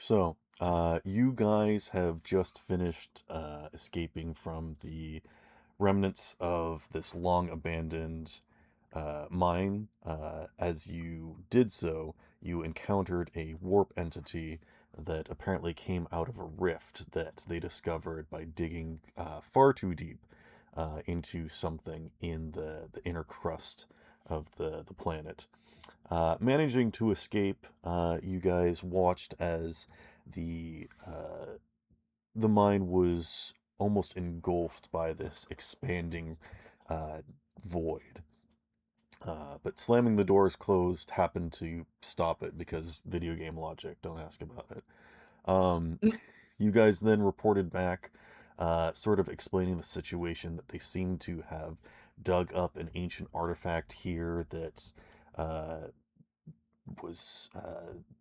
You guys have just finished escaping from the remnants of this long abandoned mine. As you did so, you encountered a warp entity that apparently came out of a rift that they discovered by digging far too deep into something in the inner crust of the planet. Managing to escape, you guys watched as the mine was almost engulfed by this expanding uh, void. But slamming the doors closed happened to stop it because video game logic. Don't ask about it. Um, you guys then reported back, sort of explaining the situation that they seem to have dug up an ancient artifact here that uh, was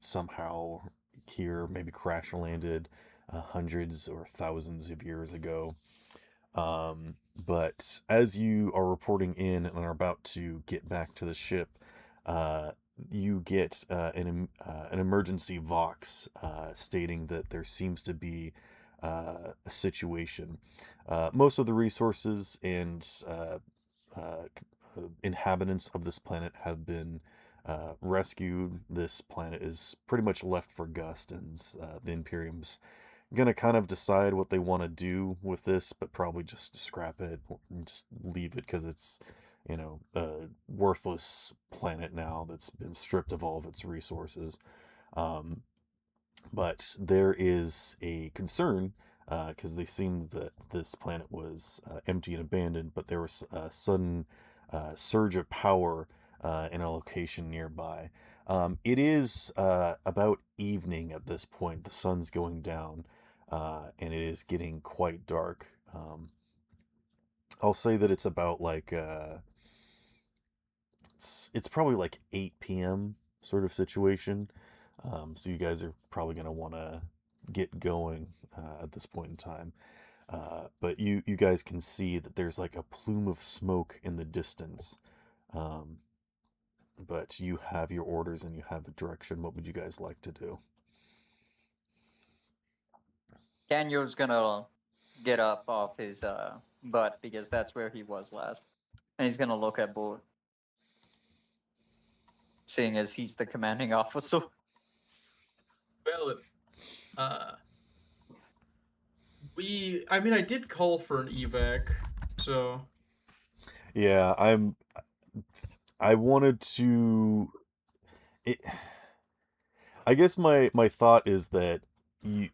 somehow here, maybe crash landed hundreds or thousands of years ago. But as you are reporting in and are about to get back to the ship, uh, you get an emergency vox stating that there seems to be a situation. Most of the resources and inhabitants of this planet have been rescued. This planet is pretty much left for Gust, and the Imperium's gonna kind of decide what they want to do with this, but probably just scrap it and just leave it because it's, a worthless planet now that's been stripped of all of its resources. Um, but there is a concern because they seemed that this planet was empty and abandoned, but there was a sudden surge of power in a location nearby. It is about evening at this point. The sun's going down, and it is getting quite dark. I'll say that it's about like it's probably like 8 p.m. sort of situation. So you guys are probably gonna want to get going at this point in time. But you guys can see that there's like a plume of smoke in the distance. Um, but you have your orders and you have a direction. What would you guys like to do? Daniel's gonna get up off his butt because that's where he was last, and he's gonna look at Boot, seeing as he's the commanding officer. Well, uh, I mean, I did call for an evac, so. Yeah, I wanted to. It, I guess my thought is that I'm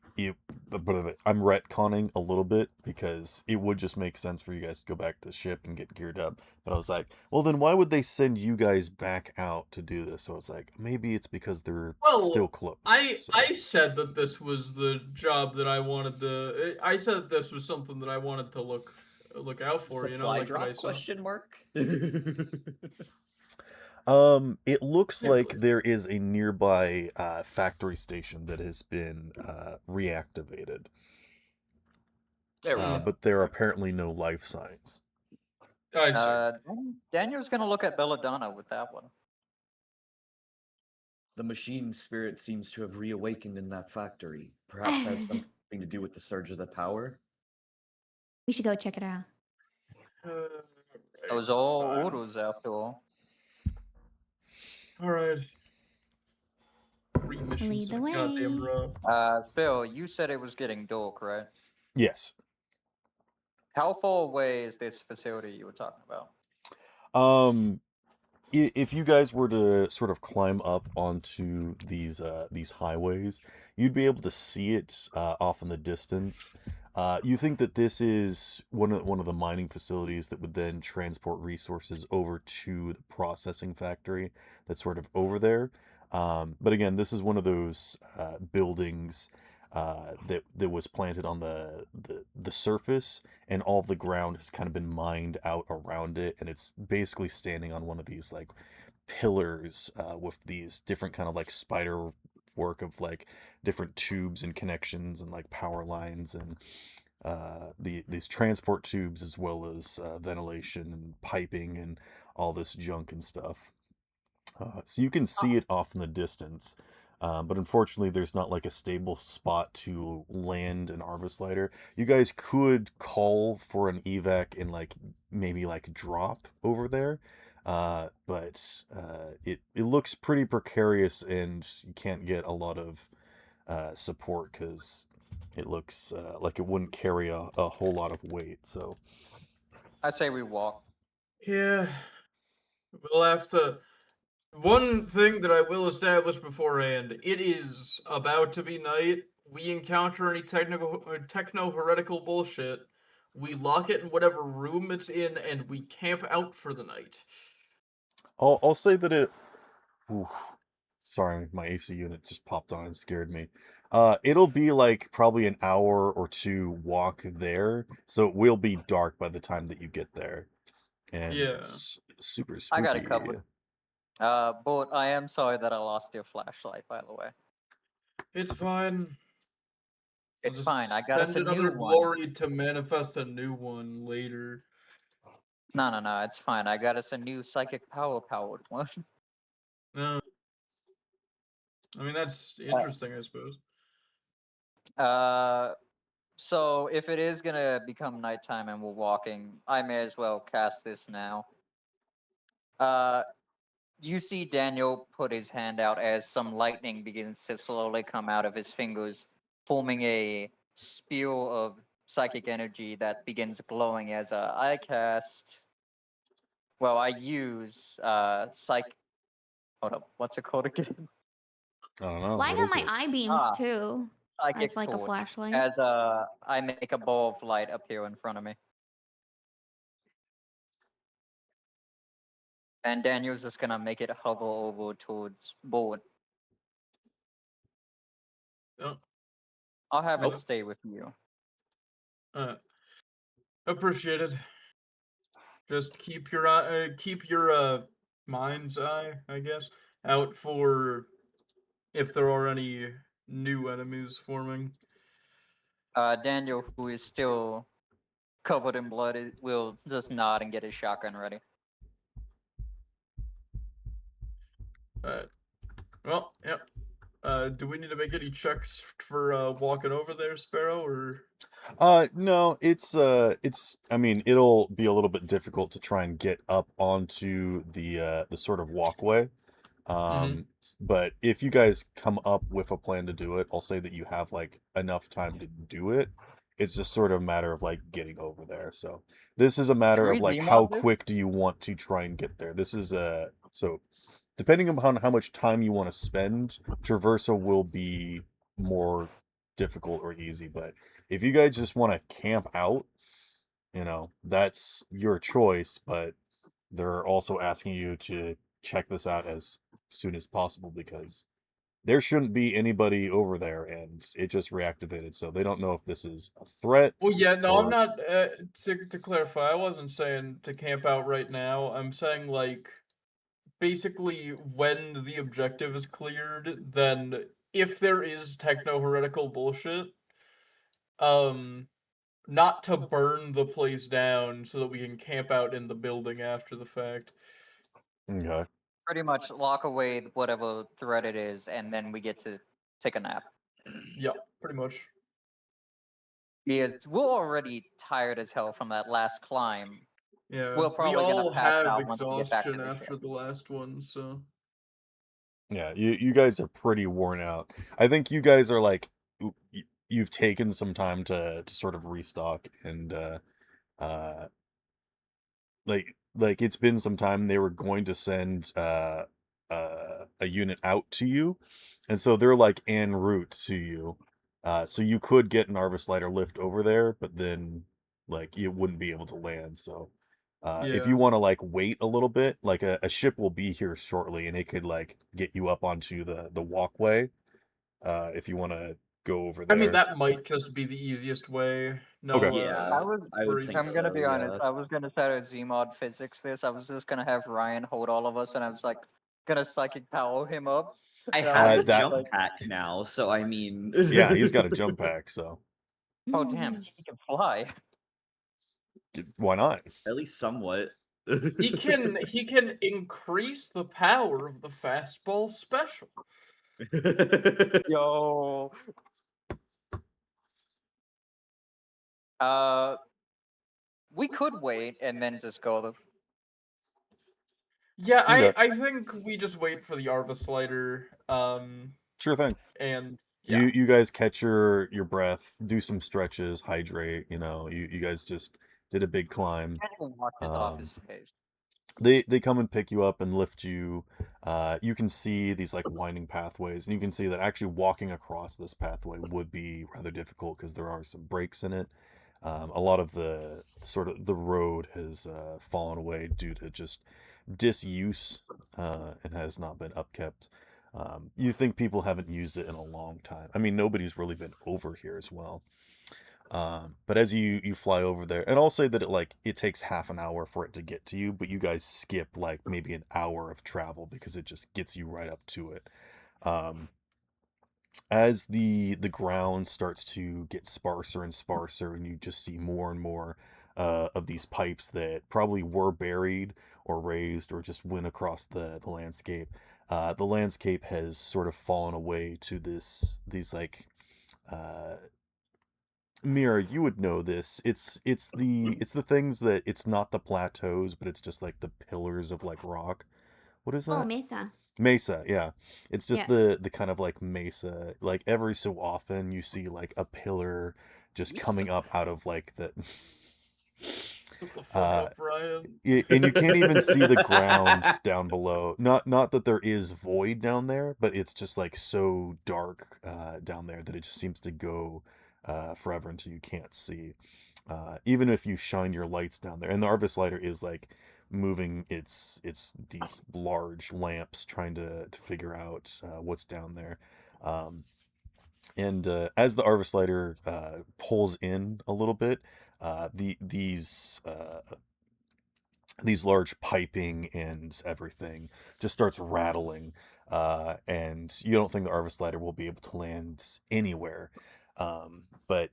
retconning a little bit because it would just make sense for you guys to go back to the ship and get geared up. But I was like, well, then why would they send you guys back out to do this? So it's like maybe it's because they're still Well, close. I So I said that this was the job that I wanted to. I said that this was something that I wanted to look out for. Supply Like what I drop saw. question mark? it looks like Nearly. there is a nearby factory station that has been reactivated. There we go. But there are apparently no life signs. I see. Daniel's gonna look at Belladonna with that one. The machine spirit seems to have reawakened in that factory. Perhaps has something to do with the surge of the power. We should go check it out. Those all orders after all. All right. 3 missions Lead the in a goddamn way. row. Phil, you said it was getting dark, right? Yes. How far away is this facility you were talking about? If you guys were to sort of climb up onto these highways, you'd be able to see it off in the distance. You think that this is one of the mining facilities that would then transport resources over to the processing factory that's sort of over there. But again, this is one of those buildings that was planted on the surface, and all of the ground has kind of been mined out around it, and it's basically standing on one of these like pillars with these different kind of like spider work of like different tubes and connections and like power lines and these transport tubes as well as ventilation and piping and all this junk and stuff. So you can see it off in the distance. But unfortunately, there's not like a stable spot to land an Arvis lighter. You guys could call for an evac and like maybe like drop over there, but it looks pretty precarious, and you can't get a lot of support because it looks like it wouldn't carry a whole lot of weight. So I say we walk. Yeah, we'll have to. One thing that I will establish beforehand: it is about to be night. We encounter any techno heretical bullshit. We lock it in whatever room it's in, and we camp out for the night. I'll say that it. Oof, sorry, my AC unit just popped on and scared me. It'll be like probably an hour or two walk there, so it will be dark by the time that you get there, and Yeah. it's super I got it spooky. covered. But I am sorry that I lost your flashlight, by the way. It's fine. I'll It's just fine. I got us spend a new another one. glory to manifest a new one later. No, it's fine. I got us a new psychic powered one. No, I mean that's interesting, I suppose. So if it is gonna become nighttime and we're walking, I may as well cast this now. You see Daniel put his hand out as some lightning begins to slowly come out of his fingers, forming a spew of psychic energy that begins glowing as I cast. Well, I use Hold up, what's it called again? I don't know. Well, I What got is my it? eye beams Ah, too. Psychic As like a torch. flashlight. As I make a ball of light appear in front of me. And Daniel's just gonna make it hover over towards board. Oh, I'll have it nope. stay with you. Appreciated. Just keep your mind's eye, I guess, out for if there are any new enemies forming. Daniel, who is still covered in blood, will just nod and get his shotgun ready. Well, yep. Do we need to make any checks for walking over there, Sparrow, or? No, it's I mean, it'll be a little bit difficult to try and get up onto the sort of walkway. But if you guys come up with a plan to do it, I'll say that you have like enough time to do it. It's just sort of a matter of like getting over there. So this is a matter of like how quick do you want to try and get there. This is so depending upon how much time you want to spend, traversal will be more difficult or easy. But if you guys just want to camp out, that's your choice. But they're also asking you to check this out as soon as possible because there shouldn't be anybody over there, and it just reactivated, so they don't know if this is a threat. Well, yeah, no, I'm or not. To clarify, I wasn't saying to camp out right now. I'm saying like, basically, when the objective is cleared, then if there is techno heretical bullshit, not to burn the place down so that we can camp out in the building after the fact. Okay. Pretty much lock away whatever threat it is, and then we get to take a nap. Yeah, pretty much. Because we're already tired as hell from that last climb. Yeah, We're we probably gonna all pass have out once we get back to exhaustion the after ship. the last one, so. Yeah, you guys are pretty worn out. I think you guys are like you've taken some time to sort of restock, and uh like it's been some time. They were going to send a unit out to you, and so they're like en route to you. So you could get an Arvis lighter lift over there, but then like you wouldn't be able to land. So if Yeah. you want to like wait a little bit, like a ship will be here shortly, and it could like get you up onto the walkway. If you want to go over I mean, there. that might just be the easiest way. No, Okay. Yeah, I would think I'm gonna so. be honest. Yeah. I was gonna try to Zmod physics this. I was just gonna have Ryan hold all of us, and I was like, gonna psychic power him up. I And have was a just that- jump pack now, so I mean. Yeah, he's got a jump pack, so oh damn, he can fly. why not? At least somewhat. he can increase the power of the fastball special. Yo. Uh, we could wait and then just go. Yeah, Okay. I think we just wait for the Arva slider. Sure thing. And yeah. You guys catch your breath, do some stretches, hydrate. You guys just did a big climb. Can't even watch it off his face. They come and pick you up and lift you. You can see these like winding pathways, and you can see that actually walking across this pathway would be rather difficult because there are some breaks in it. A lot of the sort of the road has fallen away due to just disuse and has not been upkept. You think people haven't used it in a long time. I mean, nobody's really been over here as well. But as you fly over there, and I'll say that it takes half an hour for it to get to you, but you guys skip like maybe an hour of travel because it just gets you right up to it. Um, as the ground starts to get sparser and sparser, and you just see more and more of these pipes that probably were buried or raised or just went across the landscape. The landscape has sort of fallen away to these like uh, Mira, you would know this. It's the things that it's not the plateaus, but it's just like the pillars of like rock. What is Oh, that? Mesa. Mesa, yeah. It's just Yeah. the kind of like mesa. Like every so often you see like a pillar just coming Mesa. up out of like the Shut the fuck uh up, Ryan. and you can't even see the ground down below. Not that there is void down there, but it's just like so dark down there that it just seems to go forever until you can't see. Even if you shine your lights down there, and the Arvis lighter is like moving its these large lamps trying to figure out what's down there. Um, and as the Arvis lighter pulls in a little bit, these large piping and everything just starts rattling, and you don't think the Arvis lighter will be able to land anywhere, but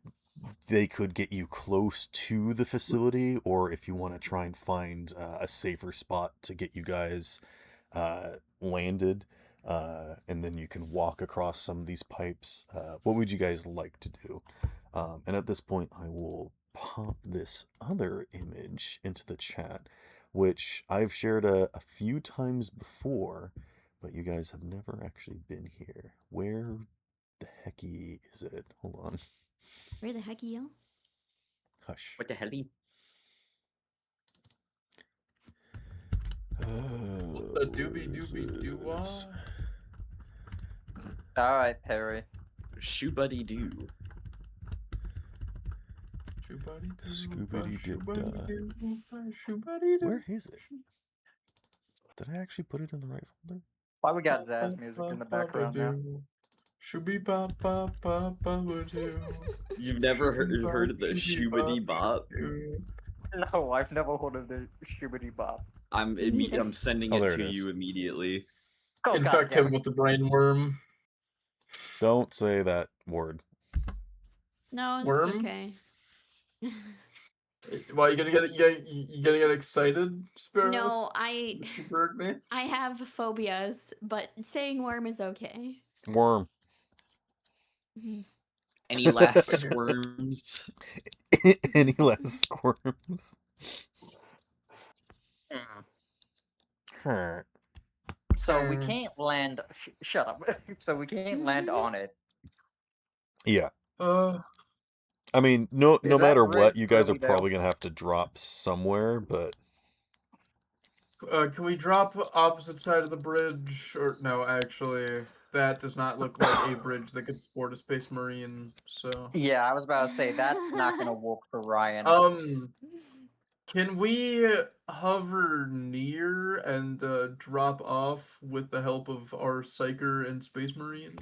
they could get you close to the facility, or if you want to try and find a safer spot to get you guys landed, and then you can walk across some of these pipes. What would you guys like to do? And at this point, I will pop this other image into the chat, which I've shared a few times before, but you guys have never actually been here. Where the hecky is it? Hold on. Where the heck are you? Hush. What the hell? Oh, The doobie where is doobie doo it? All right, Perry. Shoe buddy doo. Where is it? Did I actually put it in the right folder? Why we got jazz music in the background now? You've never heard of the shoobity bop? No, I've never heard of the shibbity bop. I'm Me neither. I'm sending Oh, it there to it is. you immediately. Oh, Infect him with the brain worm. Don't say that word. No, it's Worm? okay. Why you gonna you gonna get excited, Sparrow? No, I You heard me? I have phobias, but saying worm is okay. Worm. Any last squirms? Any last squirms? Huh. So we can't land. Shut up. So we can't land on it. Yeah. Uh, I mean, no Is that matter bridge what, you guys are really there? probably gonna have to drop somewhere, but can we drop opposite side of the bridge? Or no, actually, that does not look like a bridge that could support a space marine. So, Yeah, I was about to say that's not gonna work for Ryan. can we hover near and drop off with the help of our psyker and space marine?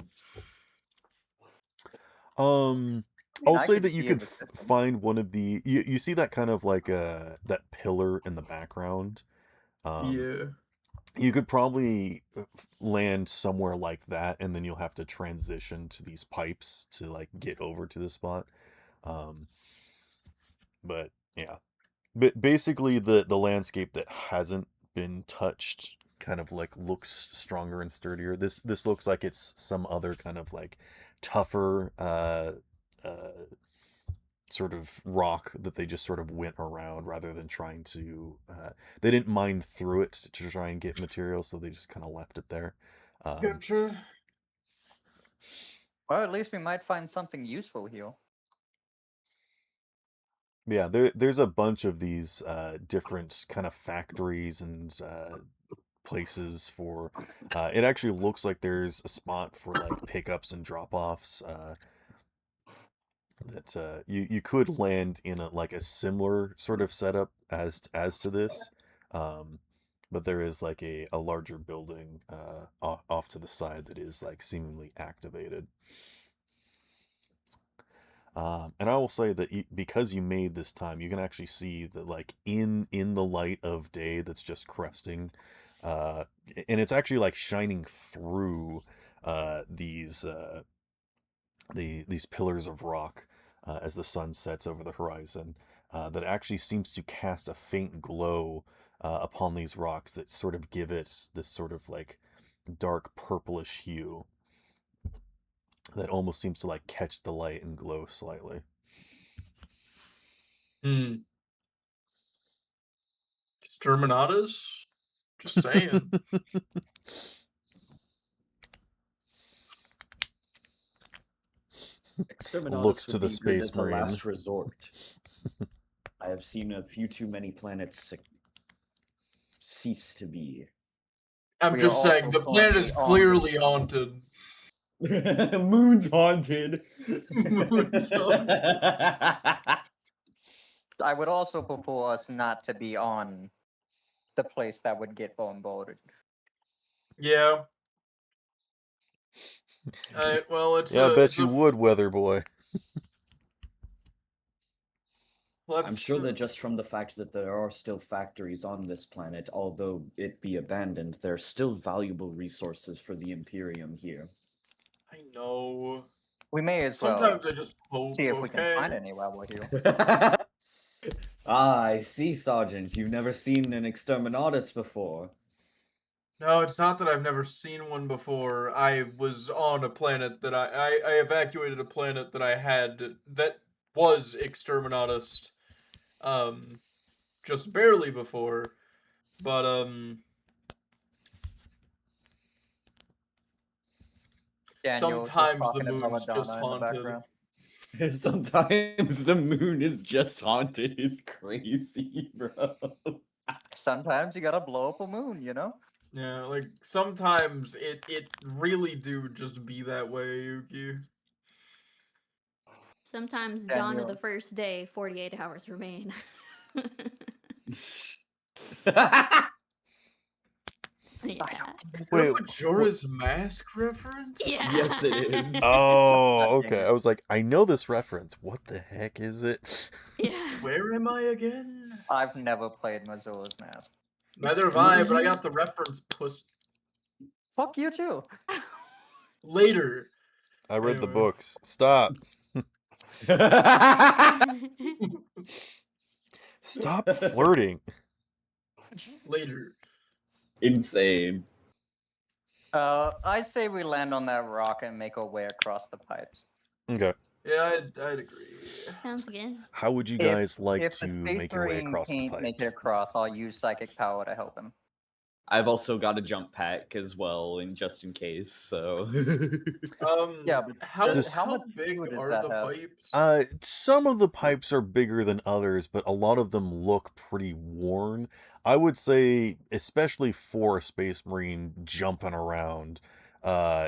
I'll I say could that you see could the system. find one of you see that kind of like that pillar in the background. Yeah. You could probably land somewhere like that, and then you'll have to transition to these pipes to like get over to the spot. But yeah, but basically the landscape that hasn't been touched kind of like looks stronger and sturdier. This looks like it's some other kind of like tougher sort of rock that they just sort of went around rather than trying to. They didn't mine through it to try and get material, so they just kind of left it there. Gotcha. Well, at least we might find something useful here. Yeah, there's a bunch of these different kind of factories and places for. It actually looks like there's a spot for like pickups and drop-offs. That you could land in a similar sort of setup as to this, but there is like a larger building off to the side that is like seemingly activated. And I will say that because you made this time, you can actually see that like in the light of day that's just cresting, and it's actually like shining through these these pillars of rock as the sun sets over the horizon. That actually seems to cast a faint glow upon these rocks that sort of give it this sort of like dark purplish hue that almost seems to like catch the light and glow slightly. Exterminatus? Just saying. Exterminatus Looks would to the be good Space as a Marine. last resort. I have seen a few too many planets cease to be. I'm We are just saying, also the planet is currently on clearly the- haunted. Moon's haunted. Moon's haunted. I would also prefer us not to be on the place that would get bombarded. Yeah. Well, it's Yeah, I a, bet it's you a, would, Weather Boy. I'm sure that just from the fact that there are still factories on this planet, although it be abandoned, there are still valuable resources for the Imperium here. I know. We may as well Sometimes I just hope, see if we can find okay? any while we're here. Ah, I see, Sergeant. You've never seen an exterminatus before. No, it's not that I've never seen one before. I was on a planet that I evacuated a planet that I had that was exterminatus, just barely before, but Daniel just sometimes the talking to moon's just Belladonna in the haunted. background. Sometimes the moon is just haunted is crazy, bro. Sometimes you gotta blow up a moon, you know? Yeah, like sometimes it really do just be that way, Yuki. Sometimes dawn of the Daniel. first day, 48 hours remain. Yeah. Is that Wait, Majora's Mask reference? Yeah. Yes, it is. Oh, God dang okay. it. I was like, I know this reference. What the heck is it? Yeah. Where am I again? I've never played Majora's Mask. Neither have I, but I really- got the reference Fuck you too. later. I read the Anyway. books. Stop. Stop flirting. Later. Insane. I say we land on that rock and make our way across the pipes. Okay. Yeah, I'd agree. Sounds good. How would you If- guys like if to the Space make your way Marine across the can't make it pipes? across, I'll use psychic power to help him. I've also got a jump pack as well, in just in case. So. Yeah, but how Does- how how much big food does are that the have? pipes? Some of the pipes are bigger than others, but a lot of them look pretty worn. I would say, especially for a Space Marine jumping around,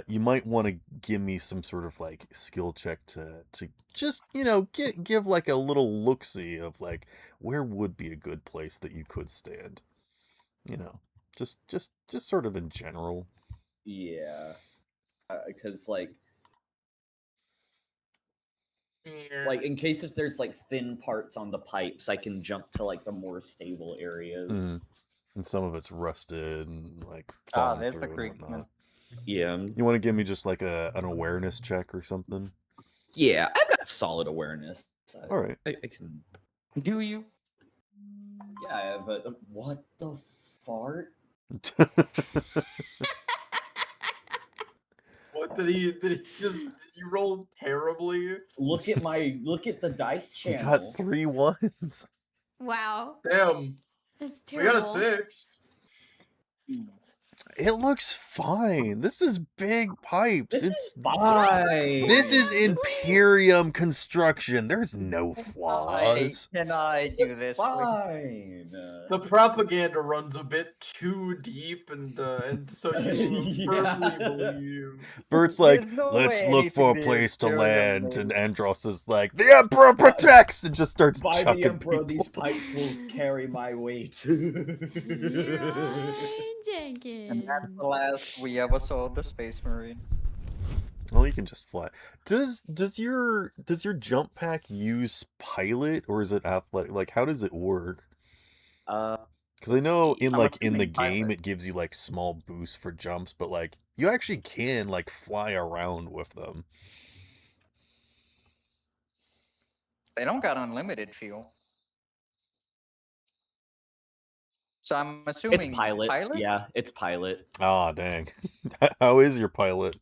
you might want to give me some sort of like skill check to just give like a little look-see of like where would be a good place that you could stand. Just sort of in general. Yeah. Because like Yeah. in case if there's like thin parts on the pipes, I can jump to like the more stable areas. Mhm. And some of it's rusted and like Ah, falling there's through the and creek. whatnot. Yeah. You want to give me just like an awareness check or something? Yeah, I've got solid awareness. All right. I can. Do you? Yeah, I have a. What the fart? What did he roll terribly? Look at the dice You channel. got 3 ones. Wow. Damn, That's we got a terrible. 6. It looks fine. This is big pipes. This It's is fine. This is Please. Imperium construction. There's no flaws. Can I This do looks this? please? fine. The propaganda runs a bit too deep, and so you Yeah. firmly believe. Bert's like, There's no let's way look for a anything the place to Imperium land, and made. Andros is like, the Emperor protects, and just starts By the chucking Emperor, people. these pipes will carry my weight. Leroy Jenkins. And that's the last we ever saw of the Space Marine. Well, you can just fly. Does your jump pack use pilot, or is it athletic? Like, how does it work? Because I know in I'm the assuming game pilot. it gives you like small boosts for jumps, but like you actually can like fly around with them. They don't got unlimited fuel. So I'm assuming It's pilot. Yeah, it's pilot. Ah, dang. How is your pilot?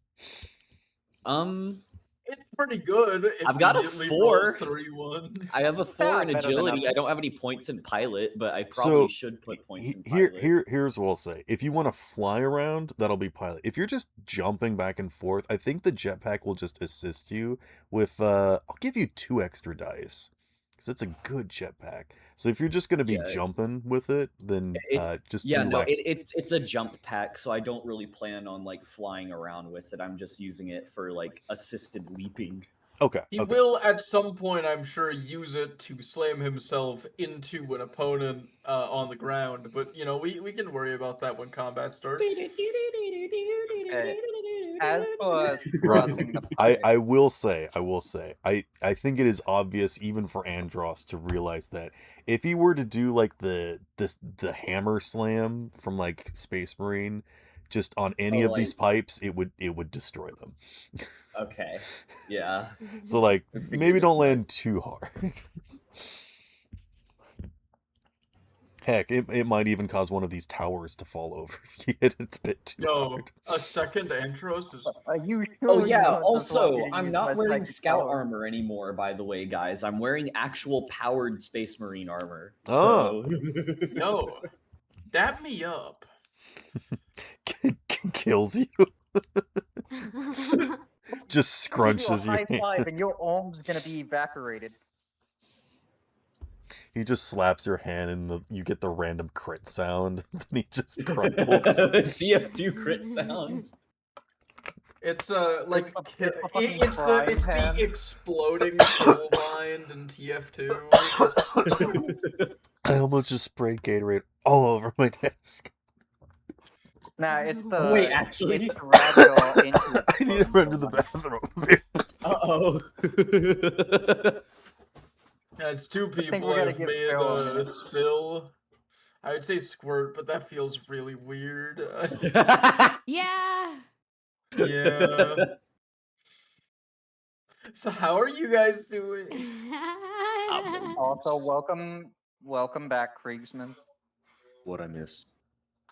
It's pretty good. It I've got a immediately 4. rolls 3 ones. I have a 4 Yeah, in better than agility. I nothing. don't have any points in pilot, but I probably should put points in pilot. Here's what I'll say. If you want to fly around, that'll be pilot. If you're just jumping back and forth, I think the jetpack will just assist you with I'll give you 2 extra dice. Because it's a good jetpack. So if you're just going to be jumping with it, then just do it's a jump pack, so I don't really plan on like flying around with it. I'm just using it for like assisted leaping. Okay. He will at some point, I'm sure, use it to slam himself into an opponent on the ground. But you know, we can worry about that when combat starts. As for Right. crossing the I will say, I think it is obvious even for Andros to realize that if he were to do like the hammer slam from like Space Marine just on any of these pipes, it would destroy them. Okay. Yeah. So like maybe don't land too hard. Heck, it might even cause one of these towers to fall over if you hit it a bit too hard. A second Andros is. Are you sure? Oh you yeah. don't just want me Also, to I'm use not my wearing psychic scout power? armor anymore. By the way, guys, I'm wearing actual powered Space Marine armor. Oh. So. Yo, dap me up. Kills you. Just scrunches you. your High five, hand. and your arm's gonna be evaporated. He just slaps your hand and you get the random crit sound. And he just crumples. TF2 crit sound. It's like it's the exploding Soulbind in TF2. I almost just sprayed Gatorade all over my desk. Nah, it's the Wait, actually, it's the ragdoll into. I need to run to the bathroom. Uh-oh. It's 2 people we're gonna have give made Phil a a minute. spill. I would say squirt, but that feels really weird. Yeah. Yeah. So how are you guys doing? Also, welcome back, Kriegsman. What I miss?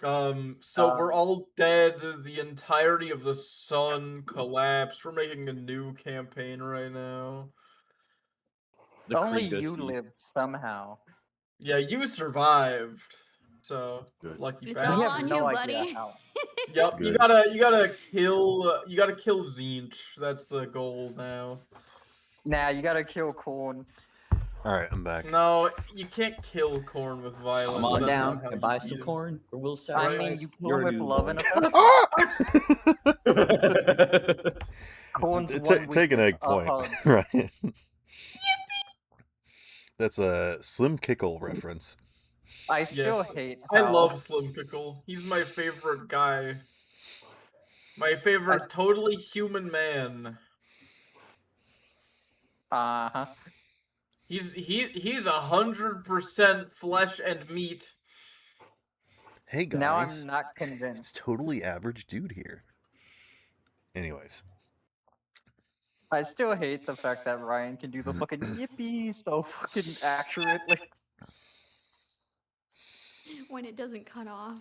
So we're all dead. The entirety of the sun collapsed. We're making a new campaign right now. Only you lived somehow. Yeah, you survived. So Good. lucky It's bastard. all have on no you, idea buddy. how. Yep, Good. you gotta kill Zinch. That's the goal now. Nah, you gotta kill Corn. Alright, I'm back. No, you can't kill corn with violence. Come on That's down not how and you buy eat some him. corn, or we'll I sacrifice mean, you kill your him with love and affection. Corn's Take an egg point, hug. right? That's a Slim Kickle reference. I still Yes. hate. I how- love Slim Pickle. He's my favorite guy. My favorite totally human man. Uh-huh. He's 100% flesh and meat. Hey guys. Now I'm not It's convinced. totally average dude here. Anyways. I still hate the fact that Ryan can do the fucking yippee so fucking accurately. When it doesn't cut off.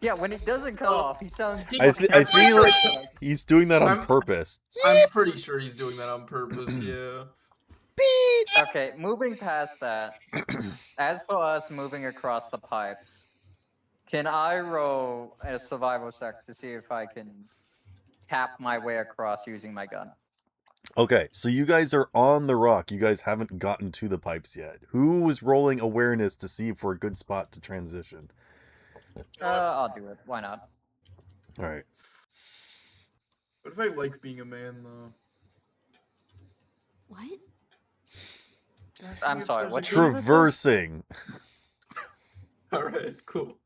Yeah, when it doesn't cut off, he sounds. I I'm feel like pretty- he's doing that on I'm- purpose. I'm pretty sure he's doing that on purpose. Yeah. Okay, moving past that. As for us moving across the pipes, can I roll a survival check to see if I can tap my way across using my gun? Okay, so you guys are on the rock. You guys haven't gotten to the pipes yet. Who was rolling awareness to see for a good spot to transition? I'll do it. Why not? All right. What if I like being a man though? What? I'm sorry, what? Traversing. All right, cool.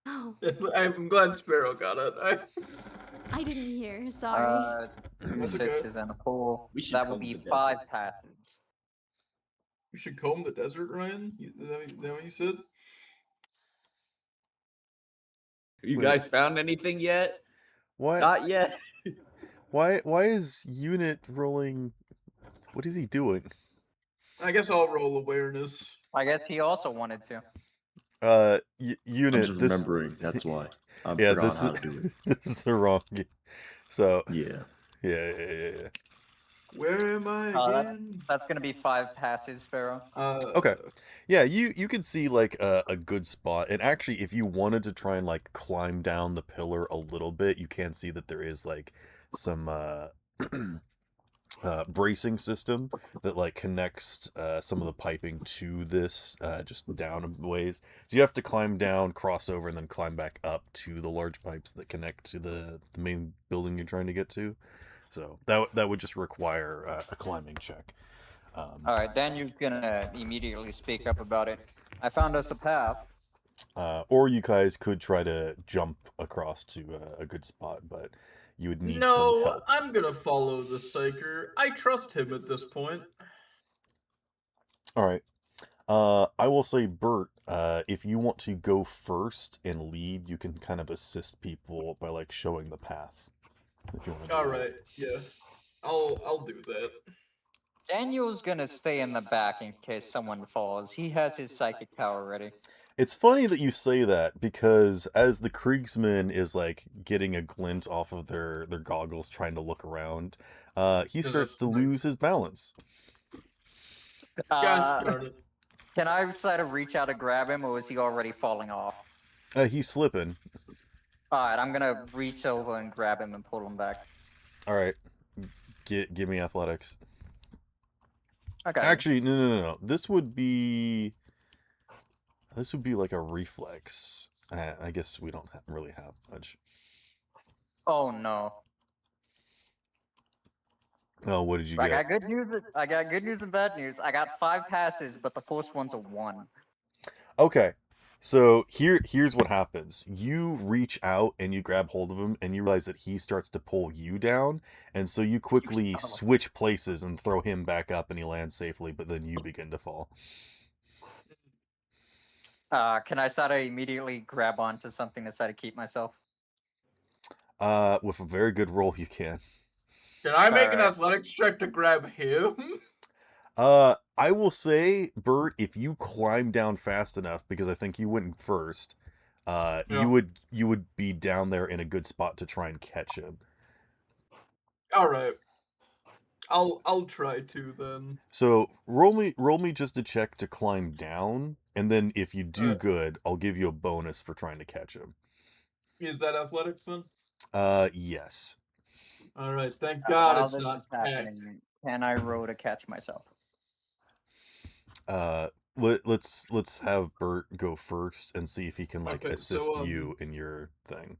Oh, I'm glad Sparrow got it. I didn't hear. Sorry. Two That's okay. sixes and a 4. We should That will comb be the 5 desert. passes. We should comb the desert, Ryan. Is that what you said? You Wait. guys found anything yet? Why? Not yet. Why is Unit rolling? What is he doing? I guess I'll roll awareness. I guess he also wanted to. I'm Unit. just This. remembering. That's why. I'm Yeah, forgot this how is to do it. this is the wrong. So Yeah. yeah. Where am I That's- again? That's gonna be 5 passes, Sparrow. Okay. Yeah, you can see like a good spot, and actually, if you wanted to try and like climb down the pillar a little bit, you can see that there is like some bracing system that like connects some of the piping to this just down a ways. So you have to climb down, cross over, and then climb back up to the large pipes that connect to the main building you're trying to get to. So that would just require a climbing check. Alright, Daniel's gonna immediately speak up about it. I found us a path. Or you guys could try to jump across to a good spot, but you would need some No, help. I'm gonna follow the psyker. I trust him at this point. All right. I will say, Bert, if you want to go first and lead, you can kind of assist people by like showing the path. If you want to. Do All that. right, yeah, I'll do that. Daniel's gonna stay in the back in case someone falls. He has his psychic power ready. It's funny that you say that because as the Kriegsman is like getting a glint off of their goggles, trying to look around, he starts to lose his balance. Gosh darn it. Can I try to reach out to grab him, or is he already falling off? He's slipping. Alright, I'm gonna reach over and grab him and pull him back. All right, give me athletics. Okay. Actually, no. This would be like a reflex. I guess we don't really have much. Oh no. Oh, what did you I get? got good news. I got good news and bad news. I got 5 passes, but the first one's a 1. Okay, so here's what happens. You reach out and you grab hold of him, and you realize that he starts to pull you down, and so you quickly switch places and throw him back up, and he lands safely. But then you begin to fall. Can I try to immediately grab onto something to try to keep myself? With a very good roll, you can. Can I make an Alright. athletics check to grab him? I will say, Bert, if you climb down fast enough, because I think you went first, Yeah. you would be down there in a good spot to try and catch him. All right. I'll try to then. So roll me just a check to climb down, and then if you do Alright. good, I'll give you a bonus for trying to catch him. Is that athletics then? Yes. All right. Thank God While it's this not is tech. happening, can I roll to catch myself? Let's have Bert go first and see if he can like Okay, assist so, you in your thing.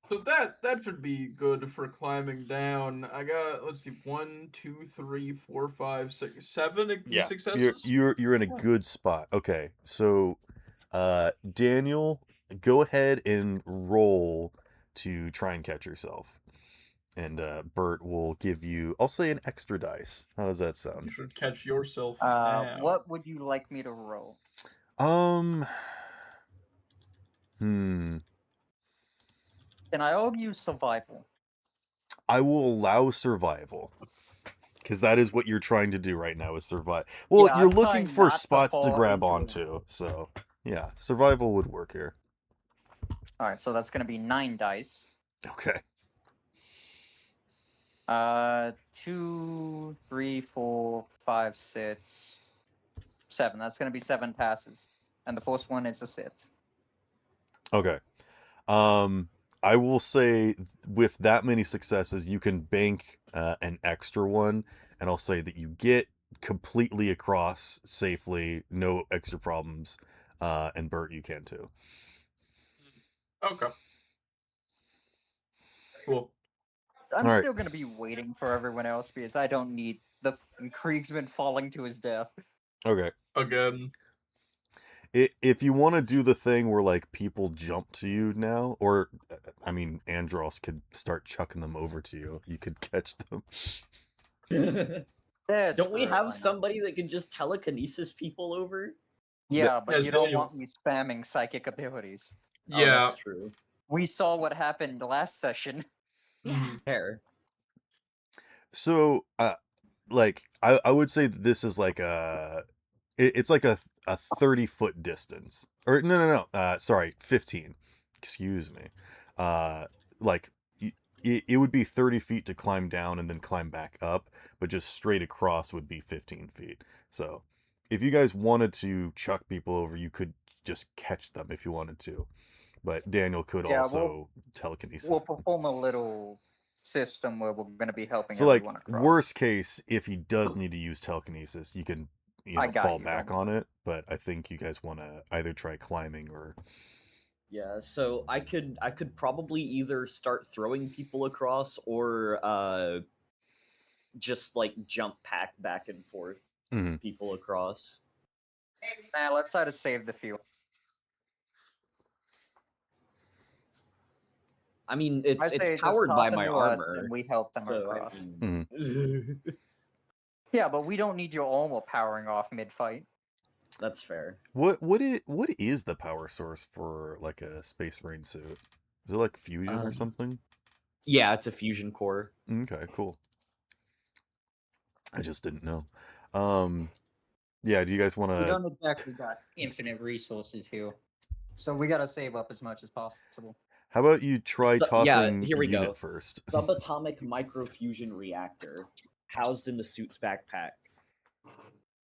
So that should be good for climbing down. I got, let's see, 1, 2, 3, 4, 5, 6, 7 Yeah, successes. you're in a Yeah. good spot. Okay, so Daniel, go ahead and roll to try and catch yourself, and Bert will give you, I'll say, an extra dice. How does that You sound? should catch yourself now. What would you like me to roll? Can I all use survival? I will allow survival. Because that is what you're trying to do right now, is survive. Well, Yeah, you're I'm looking trying for not to spots to fall grab into it. onto, so yeah, survival would work here. All right, so that's going to be 9 dice. Okay. 2, 3, 4, 5, 6, 7. That's going to be 7 passes, and the first one is a sit. Okay. I will say with that many successes, you can bank an extra one, and I'll say that you get completely across safely, no extra problems. And Bert, you can too. Okay. Cool. I'm All right. still going to be waiting for everyone else because I don't need the Kriegsman falling to his death. Okay. Again. If you want to do the thing where like people jump to you now, or I mean, Andros could start chucking them over to you. You could catch them. Don't we Screw it, why have not? somebody that can just telekinesis people over? Yeah, but Yes, you don't Daniel. want me spamming psychic abilities. Oh, Yeah. that's true. We saw what happened last session. Yeah. Fair. So, like I would say that this is like it's like a 30-foot distance, or no, sorry, 15. Excuse me. Like it would be 30 feet to climb down and then climb back up, but just straight across would be 15 feet. So if you guys wanted to chuck people over, you could just catch them if you wanted to. But Daniel could Yeah, also telekinesis We'll them. perform a little system where we're going to be helping So like everyone across. worst case, if he does need to use telekinesis, you can I got fall you, back don't on it. But I think you guys want to either try climbing or Yeah, so I could probably either start throwing people across or just like jump pack back and forth Mhm. people across. Nah, let's try to save the fuel. I mean, I'd it's say just powered by toss my in what, armor. and we help them So I across. mean, Yeah, but we don't need your armor powering off mid-fight. that's fair. what is the power source for like a Space Marine suit? Is it like fusion or something? Yeah, it's a fusion core. Okay, cool. I just didn't know. Yeah, do you guys want We to? don't exactly got infinite resources here, so we gotta save up as much as possible. How about you try So, tossing here we unit go. first? Subatomic microfusion reactor, housed in the suit's backpack.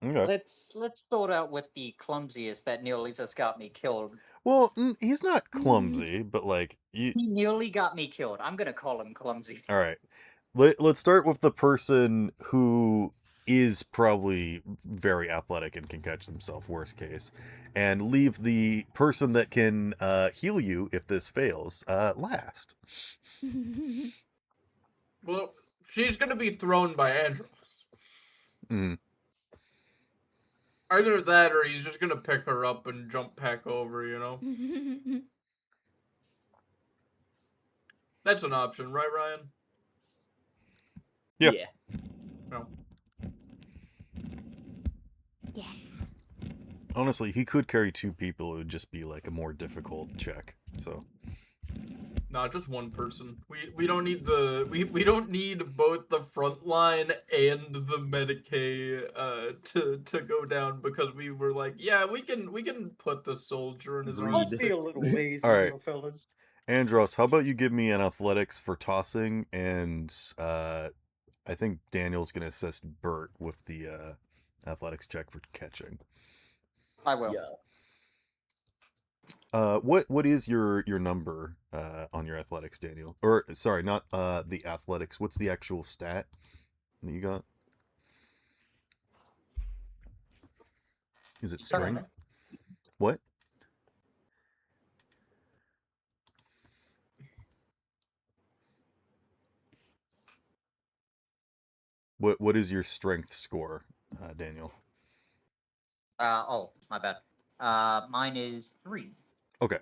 Okay. Let's sort out with the clumsiest that nearly just got me killed. Well, he's not clumsy, but like you. He nearly got me killed. I'm gonna call him clumsy. All right. Let's start with the person who is probably very athletic and can catch themselves, worst case, and leave the person that can heal you if this fails last. Well, she's gonna be thrown by Andros. Mm. Either that or he's just gonna pick her up and jump pack over, you know? That's an option, right, Ryan? Yeah. No. Yeah. Honestly, he could carry 2 people. It would just be like a more difficult check. So. Nah, just one person. We don't need the we don't need both the front line and the Medicaid to go down because we were like, yeah, we can put the soldier in his arm. Let's be a little lazy, All right. fellas. Andros, how about you give me an athletics for tossing, and I think Daniel's gonna assist Bert with the athletics check for catching. I will. Yeah. What is your number on your athletics, Daniel? Or sorry, not the athletics. What's the actual stat that you got? Is it strength? What? What is your strength score, Daniel? Oh, my bad. Mine is 3. Okay.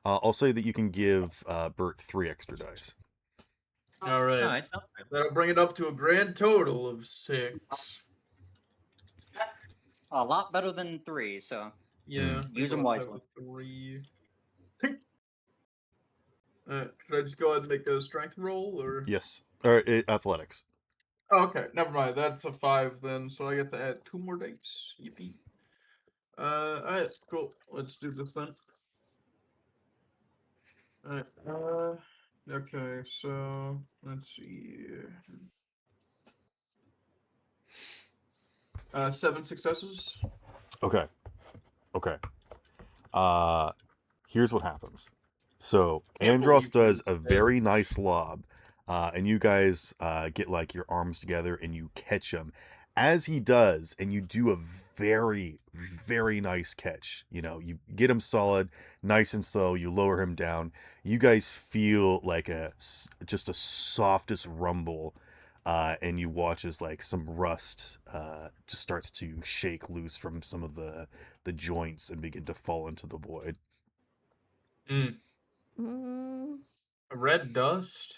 I'll say that you can give Bert 3 extra dice. All right. Alright. That'll bring it up to a grand total of 6. A lot better than 3, so Yeah. use them I'll have wisely. a 3. Should I just go ahead and make a strength roll, or? Yes. Or athletics. Oh, okay, never mind. That's a 5 then, so I get to add 2 more dice. Yippee. Alright, cool. Let's do this then. Okay, so let's see. 7 successes. Okay. Okay. Here's what happens. So Can't Andros believe does he's a dead. very nice lob, and you guys get like your arms together and you catch him. As he does, and you do a very, very nice catch. You know, you get him solid, nice and slow. You lower him down. You guys feel like just a softest rumble, and you watch as like some rust just starts to shake loose from some of the joints and begin to fall into the void. Mm, Red dust,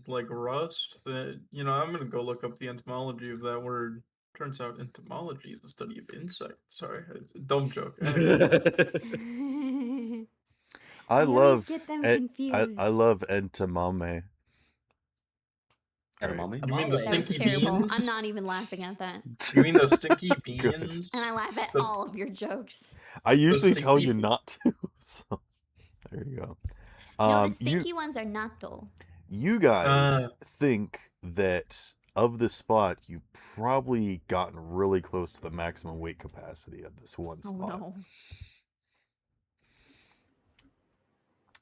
like rust. I'm gonna go look up the etymology of that word. Turns out entomology is the study of insects. Sorry, dumb joke. Anyway. I always get them I confused. love edamame. Edamame? You mean the That was stinky terrible. beans? I'm not even laughing at that. You mean the stinky Good. beans? And I laugh at The- all of your jokes. I usually tell stinky you be- not to. So there you go. No, the You stinky ones are natto. you guys think that of this spot, you've probably gotten really close to the maximum weight capacity of this one Oh spot. no.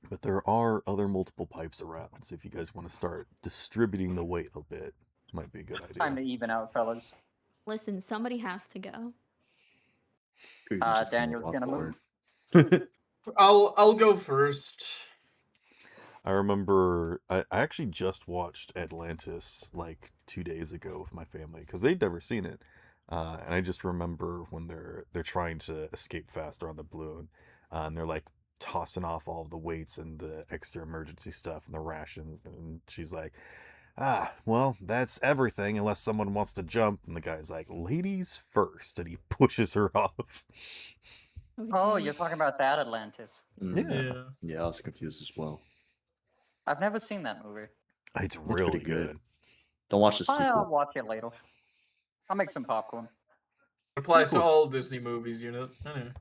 But there are other multiple pipes around, so if you guys want to start distributing the weight a bit, might be a good Time idea. to even out, fellas. Listen, somebody has to go. Could just Daniel's walk gonna forward. I'll go first. I remember I actually just watched Atlantis like 2 days ago with my family because they'd never seen it, and I just remember when they're trying to escape faster on the balloon, and they're like tossing off all of the weights and the extra emergency stuff and the rations, and she's like, well, that's everything unless someone wants to jump, and the guy's like, ladies first, and he pushes her off. Oh, you're geez. talking about that Atlantis. Yeah, Yeah, I was confused as well. I've never seen that movie. it's pretty really good. good. Don't watch the I'll sequel. watch it later. I'll make some popcorn. Applies to Sequels. all Disney movies, Anyway.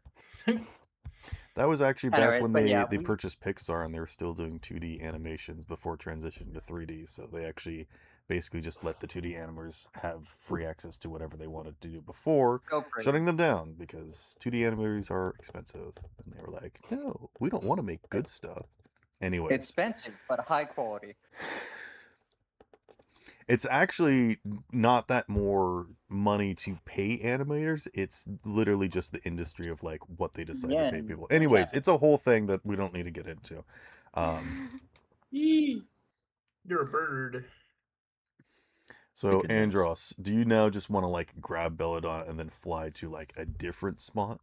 That was actually back Anyways, when but they, yeah, they we- purchased Pixar and they were still doing 2D animations before transitioning to 3D. So they actually basically just let the 2D animators have free access to whatever they wanted to do before Go for it. shutting them down because 2D animators are expensive. And they were like, no, we don't want to make good stuff. Anyways, Expensive, but high quality. it's actually not that more money to pay animators. It's literally just the industry of like what they decide to pay people. Anyways, it's a whole thing that we don't need to get into. You're a bird. So Like a nest. Andros, do you now just want to like grab Belladonna and then fly to like a different spot?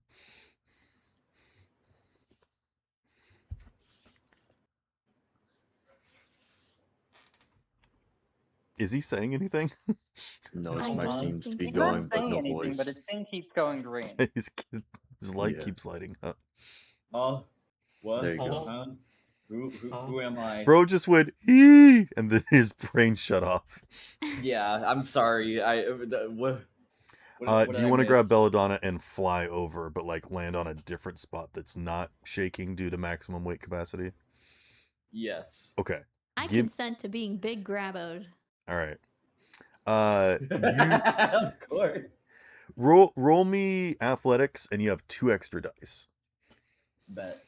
Is he saying anything? No, his I mic don't seems to think be so. He's not going, but saying no anything, voice. but his thing keeps going green. His light Yeah. keeps lighting up. Oh, what? There you go. Oh. Huh? Who am I? Bro just went ee, and then his brain shut off. Yeah, I'm sorry. What Do did you I want to grab miss? Belladonna and fly over, but like land on a different spot that's not shaking due to maximum weight capacity? Yes. Okay. I Give- consent to being big grabboed. All right. Of course. Roll me athletics, and you have 2 extra dice. Bet.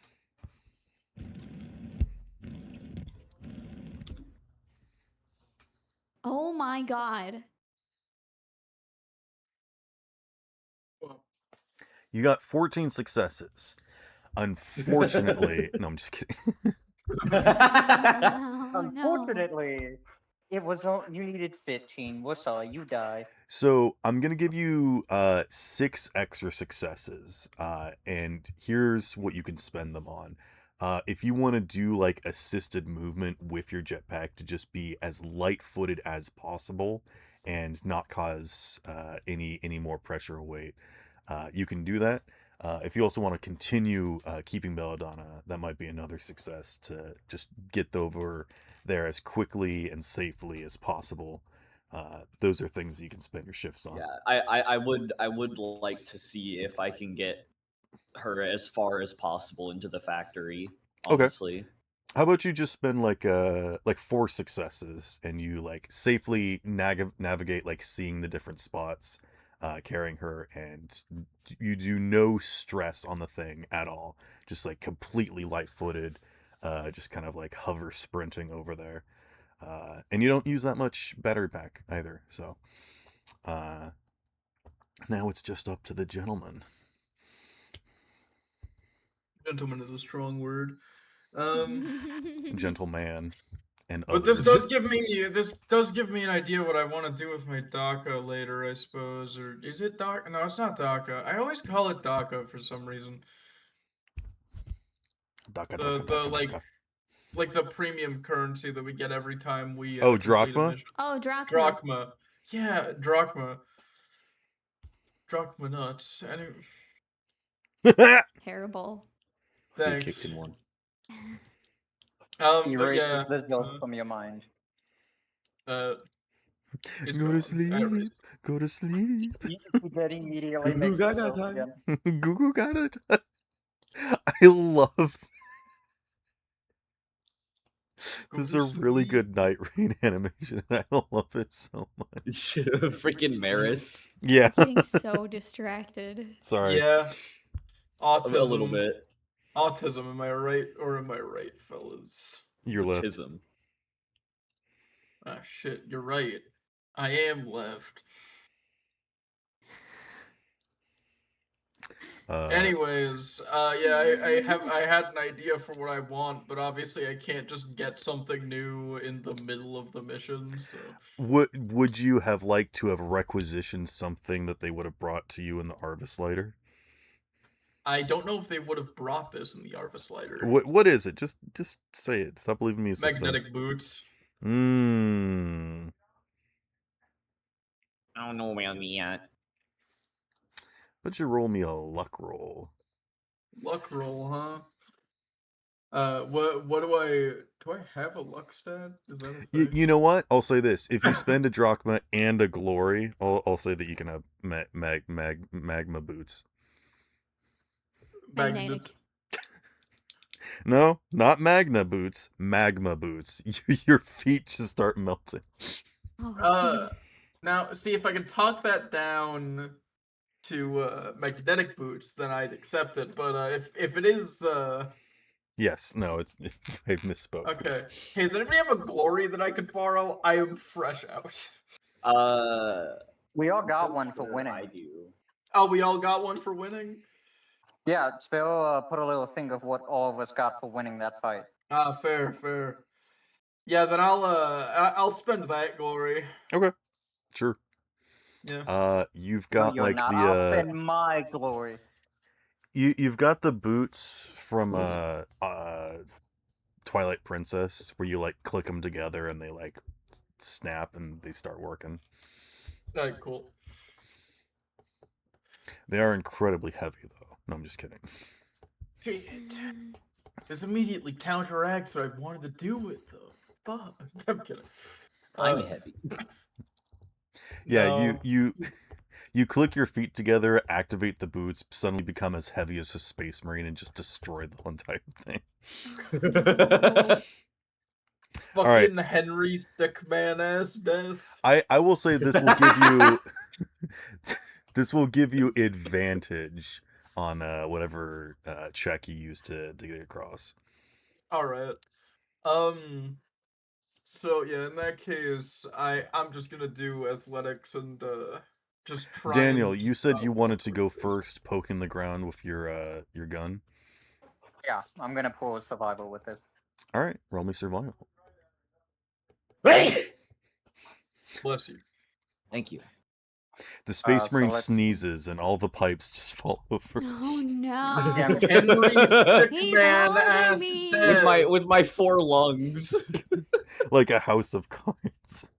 Oh my god. You got 14 successes. Unfortunately, no, I'm just kidding. Oh, no. Unfortunately, it was you needed 15. What's all? You die. So I'm gonna give you 6 extra successes, and here's what you can spend them on. If you want to do like assisted movement with your jetpack to just be as light-footed as possible and not cause any more pressure or weight, you can do that. If you also want to continue keeping Belladonna, that might be another success to just get over there as quickly and safely as possible. Those are things that you can spend your shifts on. Yeah, I would like to see if I can get her as far as possible into the factory. Okay. Honestly. How about you just spend like 4 successes and you like safely navigate like seeing the different spots, carrying her, and you do no stress on the thing at all. Just like completely light-footed, just kind of like hover sprinting over there. And you don't use that much battery pack either. So now it's just up to the gentleman. Gentleman is a strong word. Gentleman and But this others. does give me an idea what I want to do with my DACA later, I suppose. Or is it DACA? No, it's not DACA. I always call it DACA for some reason. Daka, The daka, daka, like daka. like the premium currency that we get every time we Oh, complete a drachma? mission. Oh, drachma. Drachma. Yeah, drachma. Drachma nuts. Anyway, Terrible. Be thanks. kicked in one. But Erase yeah. this joke from your mind. It's Go to gone. sleep. Go to sleep. You that immediately Goo makes goo the gaga joke time. again. Google got it. I love. This is a really good night rain animation, and I love it so much. Freaking Maris. Yeah. Getting so distracted. Sorry. Yeah. Autism. A little bit. Autism, am I right or am I right, fellas? You're left. Autism. Ah, shit, you're right. I am left. Anyways, yeah, I had an idea for what I want, but obviously I can't just get something new in the middle of the mission. So Would you have liked to have requisitioned something that they would have brought to you in the Arvis Lighter? I don't know if they would have brought this in the Arvis Lighter. What is it? Just say it. Stop leaving me in suspense. Magnetic boots. I don't know about me yet. But you roll me a luck roll. Luck roll, huh? What do I have a luck stat? Is that a thing? You know what? I'll say this: if you spend a drachma and a glory, I'll say that you can have magma boots. Magnetic. No, not magna boots. Magma boots. Your feet just start melting. Oh, jeez. Now, see, if I could talk that down to magnetic boots, then I'd accept it. But if it is Yes, no, it's I misspoke. okay. Hey, does anybody have a glory that I could borrow? I am fresh out. We all got one for winning. I do. Oh, we all got one for winning? Yeah, Spill put a little thing of what all of us got for winning that fight. Ah, fair. Yeah, then I'll spend that glory. Okay, sure. Yeah. You've No, got you're like not. the I'll spend my glory. you've got the boots from Twilight Princess where you like click them together and they like snap and they start working. Alright, cool. They are incredibly heavy though. No, I'm just kidding. Shit. This immediately counteracts what I wanted to do with them. Fuck. I'm kidding. I'm heavy. Yeah, No. you click your feet together, activate the boots, suddenly become as heavy as a space marine, and just destroy the entire thing. No. Fucking Alright. Henry Stickman ass death. I will say this will give you this will give you advantage on whatever check you use to get across. Alright. So yeah, in that case, I'm just gonna do athletics and just try. Daniel, and you said you wanted to go first. first, poking the ground with your gun. Yeah, I'm gonna pull a survival with this. All right, roll me survival. Bless you. Thank you. The space so marine let's- sneezes and all the pipes just fall over. Oh no. Yeah, Henry He's Stickman older ass me. death. With my 4 lungs. Like a house of cards.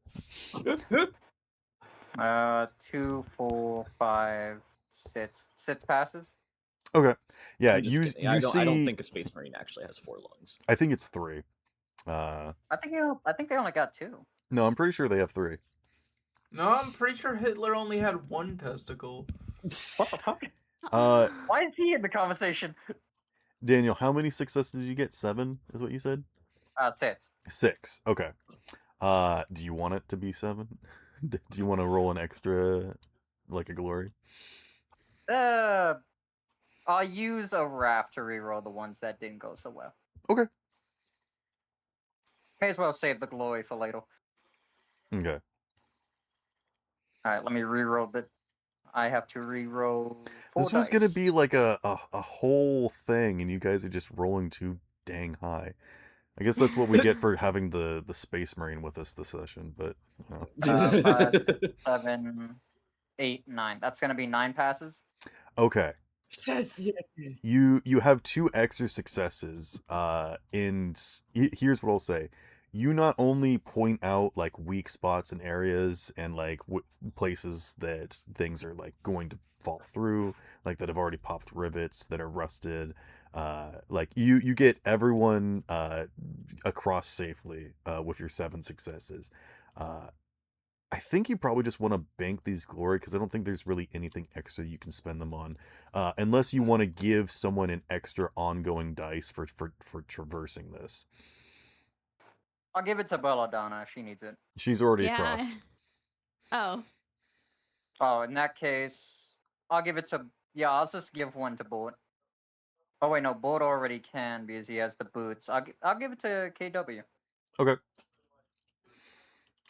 2, 4, 5, 6. 6 passes. Okay. Yeah, I'm just you kidding. you I see don't think a space marine actually has 4 lungs. I think it's 3. I think they only got 2. No, I'm pretty sure they have 3. No, I'm pretty sure Hitler only had 1 testicle. What the fuck? Uh Why is he in the conversation? Daniel, how many successes did you get? 7 is what you said? That's it. 6. Okay. Do you want it to be 7? Do you want to roll an extra, like a glory? I'll use a raft to reroll the ones that didn't go so well. Okay. May as well save the glory for later. Okay. Alright, let me reroll the. I have to reroll 4 This was gonna dice. be like a whole thing, and you guys are just rolling too dang high. I guess that's what we get for having the Space Marine with us this session, but you know. 5, 6, 7, 8, 9. That's gonna be 9 passes. Okay. You have 2 extra successes, and here's what I'll say. You not only point out like weak spots and areas and like places that things are like going to fall through, like that have already popped rivets, that are rusted. Like you get everyone across safely with your 7 successes. I think you probably just want to bank these glory because I don't think there's really anything extra you can spend them on, unless you want to give someone an extra ongoing dice for traversing this. I'll give it to Belladonna if she needs it. She's already Yeah. crossed. Oh. Oh, in that case, I'll give it to. Yeah, I'll just give one to Bolt. Oh wait, no, Bolt already can because he has the boots. I'll give it to KW. Okay.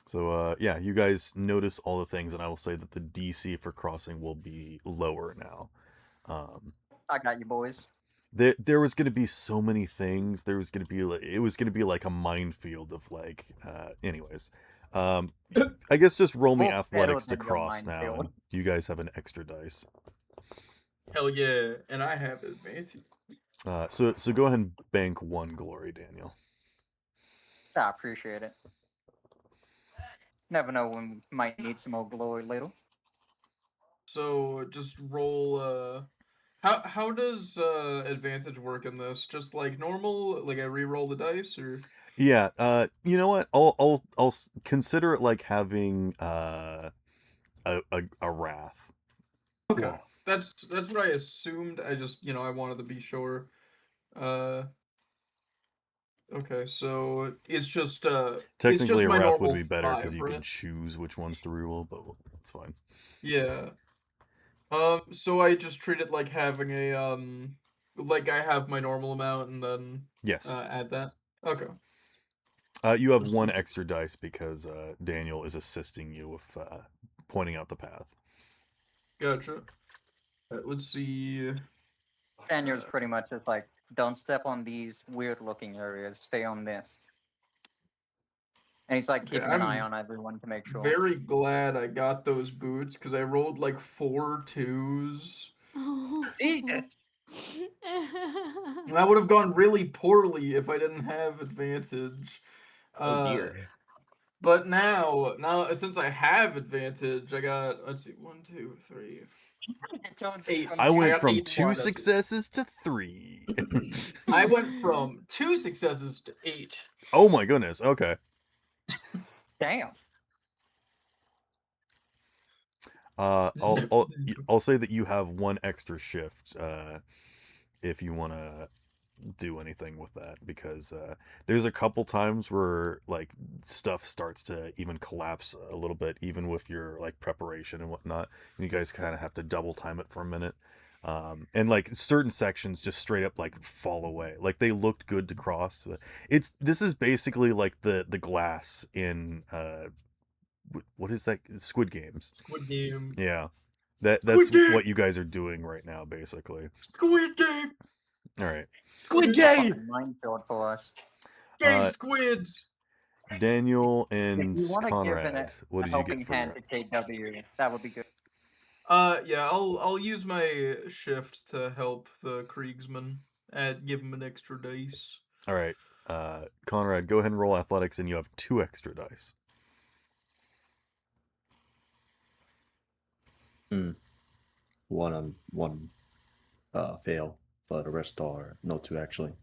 So yeah, you guys notice all the things, and I will say that the DC for crossing will be lower now. I got you, boys. There was gonna be so many things. There was gonna be it was gonna be like a minefield of like. Anyways, I guess just roll me More athletics to better than your cross now, minefield. and you guys have an extra dice. Hell yeah, and I have advantage. So go ahead and bank 1 glory, Daniel. I appreciate it. Never know when we might need some more glory later. So just roll. How does advantage work in this? Just like normal, like I re-roll the dice, or Yeah. You know what? I'll consider it like having a wrath. okay, that's what I assumed. I just I wanted to be sure. Okay, so it's just Technically, a my wrath would normal be better because 5, you right? can choose which ones to reroll, but it's fine. Yeah. So I just treat it like having a like I have my normal amount and then Yes. add that. Okay. You have 1 extra dice because Daniel is assisting you with pointing out the path. Gotcha. Let's see. Daniel's pretty much just like, don't step on these weird looking areas. Stay on this. And he's like Okay, keeping an eye I'm on everyone to make sure. very glad I got those boots because I rolled like 4 2s. Jesus. And that would have gone really poorly if I didn't have advantage. Oh dear. But now since I have advantage, I got let's see, 1, 2, 3. Eight. I went got from 8 2 successes. successes to 3. I went from 2 successes to 8. Oh my goodness. Okay. Damn. I'll say that you have 1 extra shift if you want to do anything with that, because there's a couple times where like stuff starts to even collapse a little bit, even with your like preparation and whatnot, and you guys kind of have to double time it for a minute. And like certain sections just straight up like fall away, like they looked good to cross, but this is basically like the glass in what is that, Squid Games? Squid Game. Yeah, that's what you guys are doing right now, basically. Squid Game. All right. Squid Game. Minefield for us. Gay squids. Daniel If and you want to give Conrad, what a did you helping get for hand your... to KW, that would be good. Yeah, I'll use my shift to help the Kriegsman and give him an extra dice. All right. Conrad, go ahead and roll athletics, and you have 2 extra dice. One fail, but the rest are no 2 actually.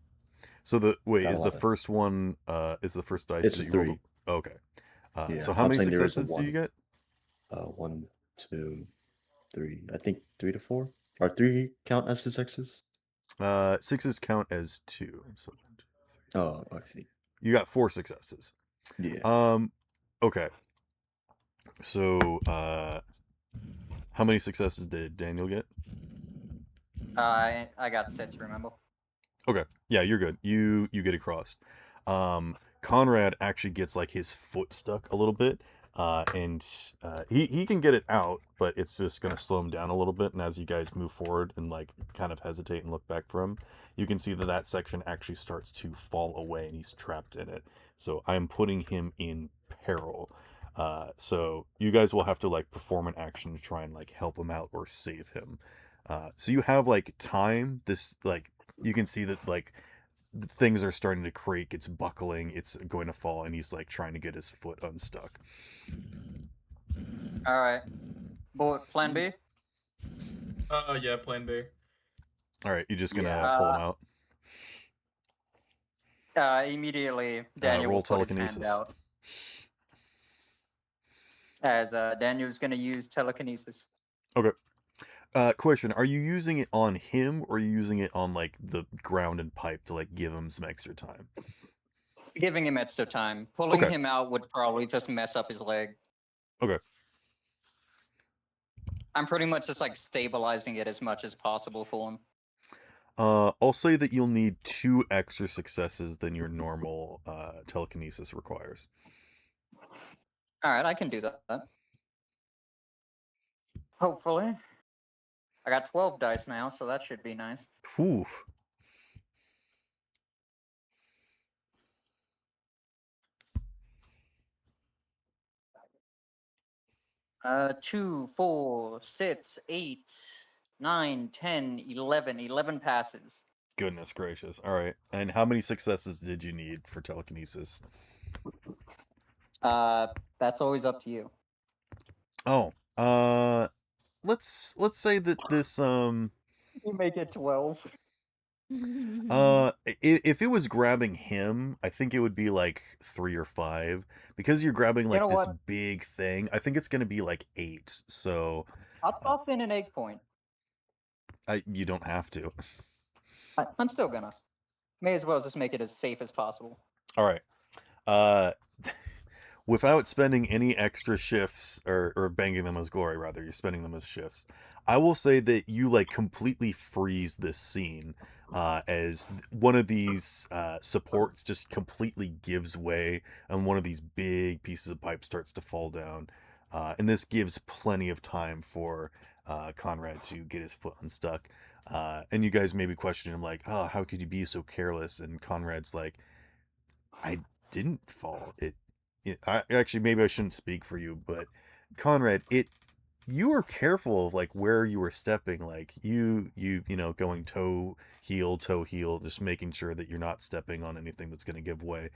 So Got is the 11. first one is the first dice It's that a you 3. rolled? Okay. Yeah, So how I'm many saying there is a successes do you 1. get? 1, 2, 3. I think 3 to 4. Or 3 count as successes? 6s count as 2. So 1, 2, 3. Oh, I see. you got 4 successes. Yeah. Okay. So, how many successes did Daniel get? I got 6, remember? Okay. Yeah, you're good. You get across. Conrad actually gets like his foot stuck a little bit, and he can get it out, but it's just gonna slow him down a little bit. And as you guys move forward and like kind of hesitate and look back for him, you can see that that section actually starts to fall away, and he's trapped in it. So I'm putting him in peril. So you guys will have to like perform an action to try and like help him out or save him. So you have like time. This like you can see that like things are starting to creak, it's buckling, it's going to fall, and he's like trying to get his foot unstuck. All right. But plan B? Yeah, plan B. All right, you're just gonna Yeah. pull him out. Immediately, Daniel Roll will put his hand telekinesis. out. As Daniel's going to use telekinesis. Okay. Question: are you using it on him, or are you using it on like the ground and pipe to like give him some extra time? Giving him extra time. Pulling Okay. him out would probably just mess up his leg. Okay. I'm pretty much just like stabilizing it as much as possible for him. I'll say that you'll need 2 extra successes than your normal telekinesis requires. All right, I can do that. Hopefully. I got 12 dice now, so that should be nice. Oof. Uh, 2, 4, 6, 8, 9, 10, 11. 11 passes. Goodness gracious. All right. And how many successes did you need for telekinesis? That's always up to you. Oh, let's say that this You make it 12. if it was grabbing him, I think it would be like 3 or 5. Because you're grabbing like know this what? big thing, I think it's gonna be like 8. So I'll toss in an egg point. you don't have to. I'm still gonna. May as well just make it as safe as possible. All right. Without spending any extra shifts or banking them as glory, rather, you're spending them as shifts. I will say that you like completely freeze this scene as one of these supports just completely gives way and one of these big pieces of pipe starts to fall down. And this gives plenty of time for Conrad to get his foot unstuck. And you guys maybe question him like, oh, how could you be so careless? And Conrad's like, I didn't fall. I actually maybe I shouldn't speak for you, but Conrad, you were careful of like where you were stepping, like you know, going toe heel, just making sure that you're not stepping on anything that's going to give way,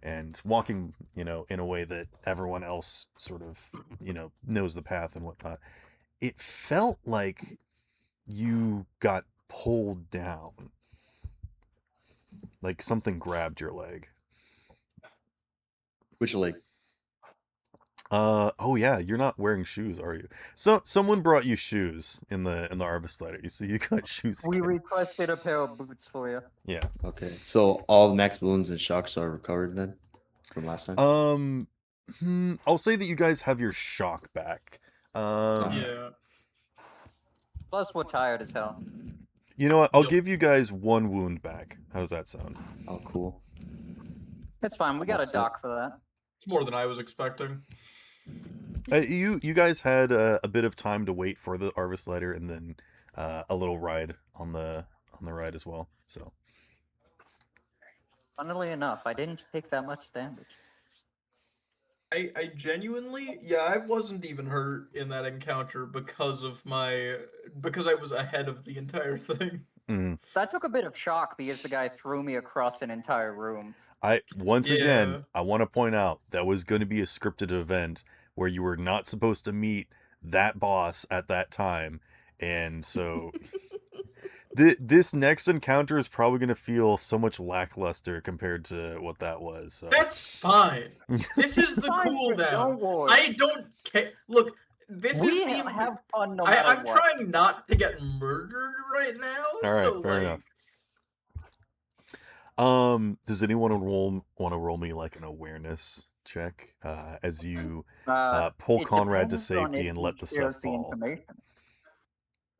and walking, you know, in a way that everyone else sort of, you know, knows the path and whatnot. It felt like you got pulled down, like something grabbed your leg. Which leg? Oh yeah, you're not wearing shoes, are you? So someone brought you shoes in the harvest letter. You see, you got shoes. We Again. requested a pair of boots for you. Yeah. Okay. So all the max wounds and shocks are recovered then from last time? I'll say that you guys have your shock back. Yeah. Plus, we're tired as hell. You know what? I'll Yep. give you guys 1 wound back. How does that sound? Oh, cool. It's fine. We got a Almost doc for that. It's more than I was expecting. You guys had a bit of time to wait for the harvest letter and then a little ride on the ride as well. So. Funnily enough, I didn't take that much damage. I genuinely, yeah, I wasn't even hurt in that encounter because I was ahead of the entire thing. Mm. That took a bit of shock because the guy threw me across an entire room. Once Yeah. again, I want to point out that was going to be a scripted event where you were not supposed to meet that boss at that time, and so this next encounter is probably going to feel so much lackluster compared to what that was. So. That's fine. This is the Fine, too, cooldown. don't worry. I don't care. Look, this We is the. have fun no matter I'm what. trying not to get murdered right now. All right, so fair enough. Does anyone want to roll me like an awareness check as you pull It Conrad to depends on safety if and he let the stuff shares the fall? information.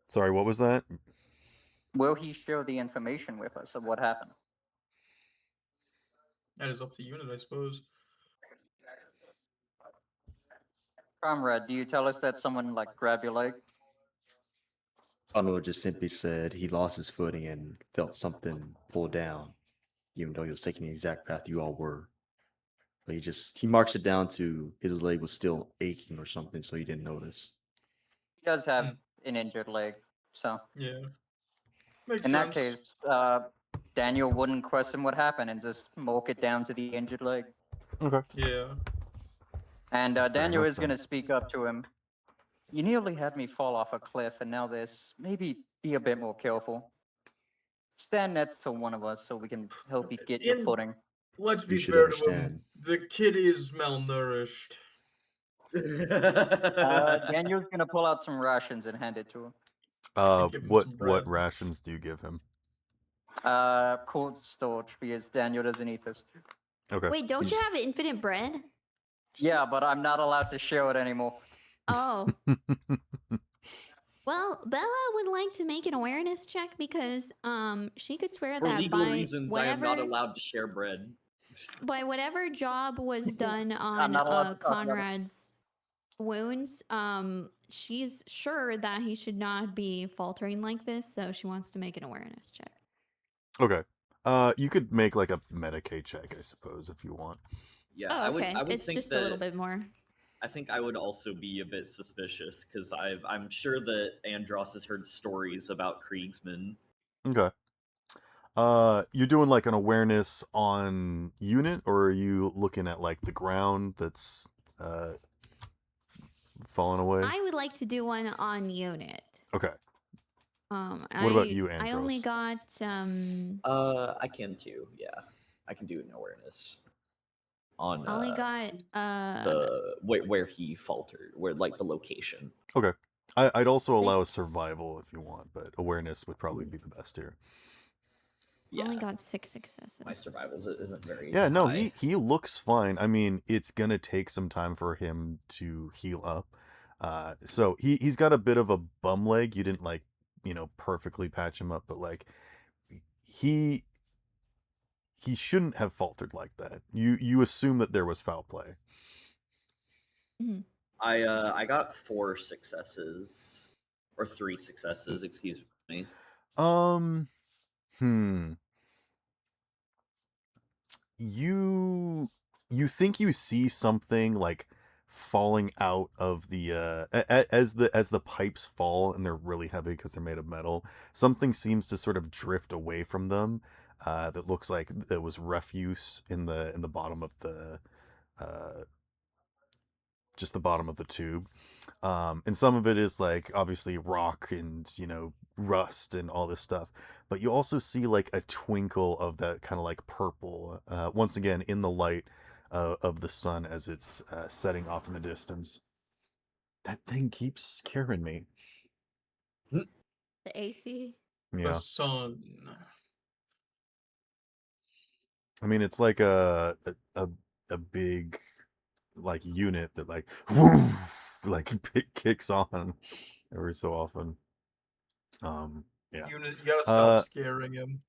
Sorry, what was that? Will he share the information with us of what happened? That is up to unit, I suppose. Comrade, do you tell us that someone like grabbed your leg? Conrad just simply said he lost his footing and felt something pull down, even though he was taking the exact path you all were. But he marks it down to his leg was still aching or something, so he didn't notice. He does have Hmm. an injured leg, so Yeah. Makes in that sense. case, Daniel wouldn't question what happened and just smoke it down to the injured leg. Okay. Yeah. And Fair Daniel enough, is going to then. speak up to him. You nearly had me fall off a cliff, and now this. Maybe be a bit more careful. Stand next to one of us so we can help you get your In- footing. Let's You be should fair to him. understand. The kid is malnourished. Daniel's going to pull out some rations and hand it to him. Give him What some bread. rations do you give him? Cold storage, because Daniel doesn't eat this. Okay. Wait, don't you He's- have infinite bread? Yeah, but I'm not allowed to share it anymore. Oh. Well, Bella would like to make an awareness check because she could swear For that legal by reasons, I am whatever not allowed to share bread. by whatever job was done I'm on not allowed to talk about it. Conrad's wounds, she's sure that he should not be faltering like this, so she wants to make an awareness check. Okay. You could make like a Medicaid check, I suppose, if you want. Yeah, Oh, okay. I would It's think just that a little bit more. I think I would also be a bit suspicious because I'm sure that Andros has heard stories about Kriegsmen. Okay. You're doing like an awareness on unit, or are you looking at like the ground that's falling away? I would like to do one on unit. Okay. What about you, I only Andros? got I can too. Yeah, I can do an awareness on I only got the where he faltered, where like the location. Okay. I'd also allow a 6. survival if you want, but awareness would probably be the best here. I only Yeah, got 6 successes. my survival isn't very. Yeah, no, high. he looks fine. I mean, it's gonna take some time for him to heal up. So he's got a bit of a bum leg. You didn't like, perfectly patch him up, but like he shouldn't have faltered like that. You assume that there was foul play. Mhm. I got 4 successes or 3 successes, excuse me. You think you see something like falling out of the as the pipes fall, and they're really heavy because they're made of metal. Something seems to sort of drift away from them. That looks like it was refuse in the bottom of the just the bottom of the tube. And some of it is like obviously rock and rust and all this stuff, but you also see like a twinkle of that kind of like purple once again in the light of the sun as it's setting off in the distance. That thing keeps scaring me. The AC. The Yeah, sun. I mean it's like a big like unit that like like it kicks on every so often. Yeah. You gotta stop scaring him.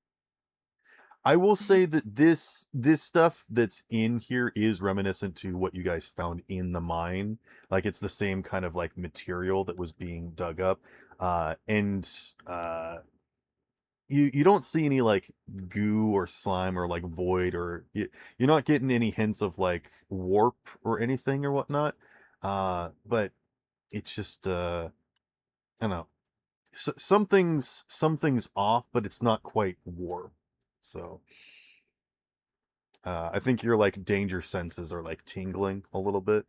I will say that this stuff that's in here is reminiscent to what you guys found in the mine. Like it's the same kind of like material that was being dug up. And you don't see any like goo or slime or like void, or you're not getting any hints of like warp or anything or whatnot. But it's just I don't know. Something's off, but it's not quite warp. So I think your like danger senses are like tingling a little bit,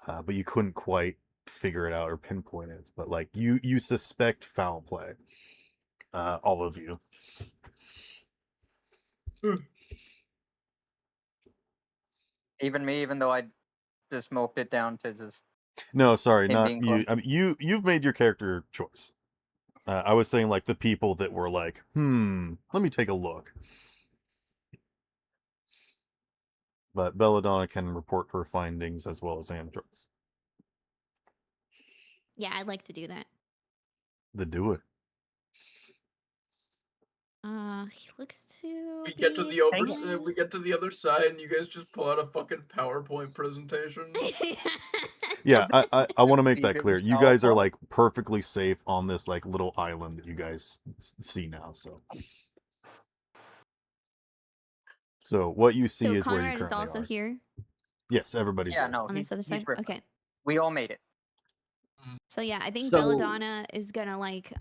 but you couldn't quite figure it out or pinpoint it. But like you suspect foul play, all of you. Even me, even though I just smoked it down to just No, sorry, him not being you. close. I mean, you've made your character choice. I was saying like the people that were like, let me take a look. but Belladonna can report her findings as well as Andros. Yeah, I'd like to do that. Then do it. He looks to We get to be we get to the other side, and you guys just pull out a fucking PowerPoint presentation. Yeah, I want to make that Keep it clear. You guys are yourself. like perfectly safe on this like little island that you guys see now. So what you see So is where you Conrad is currently also are. here Yes, everybody's Yeah, there. no, on this other he's side. with Okay. us. We all made it. So yeah, I think So- Belladonna is gonna like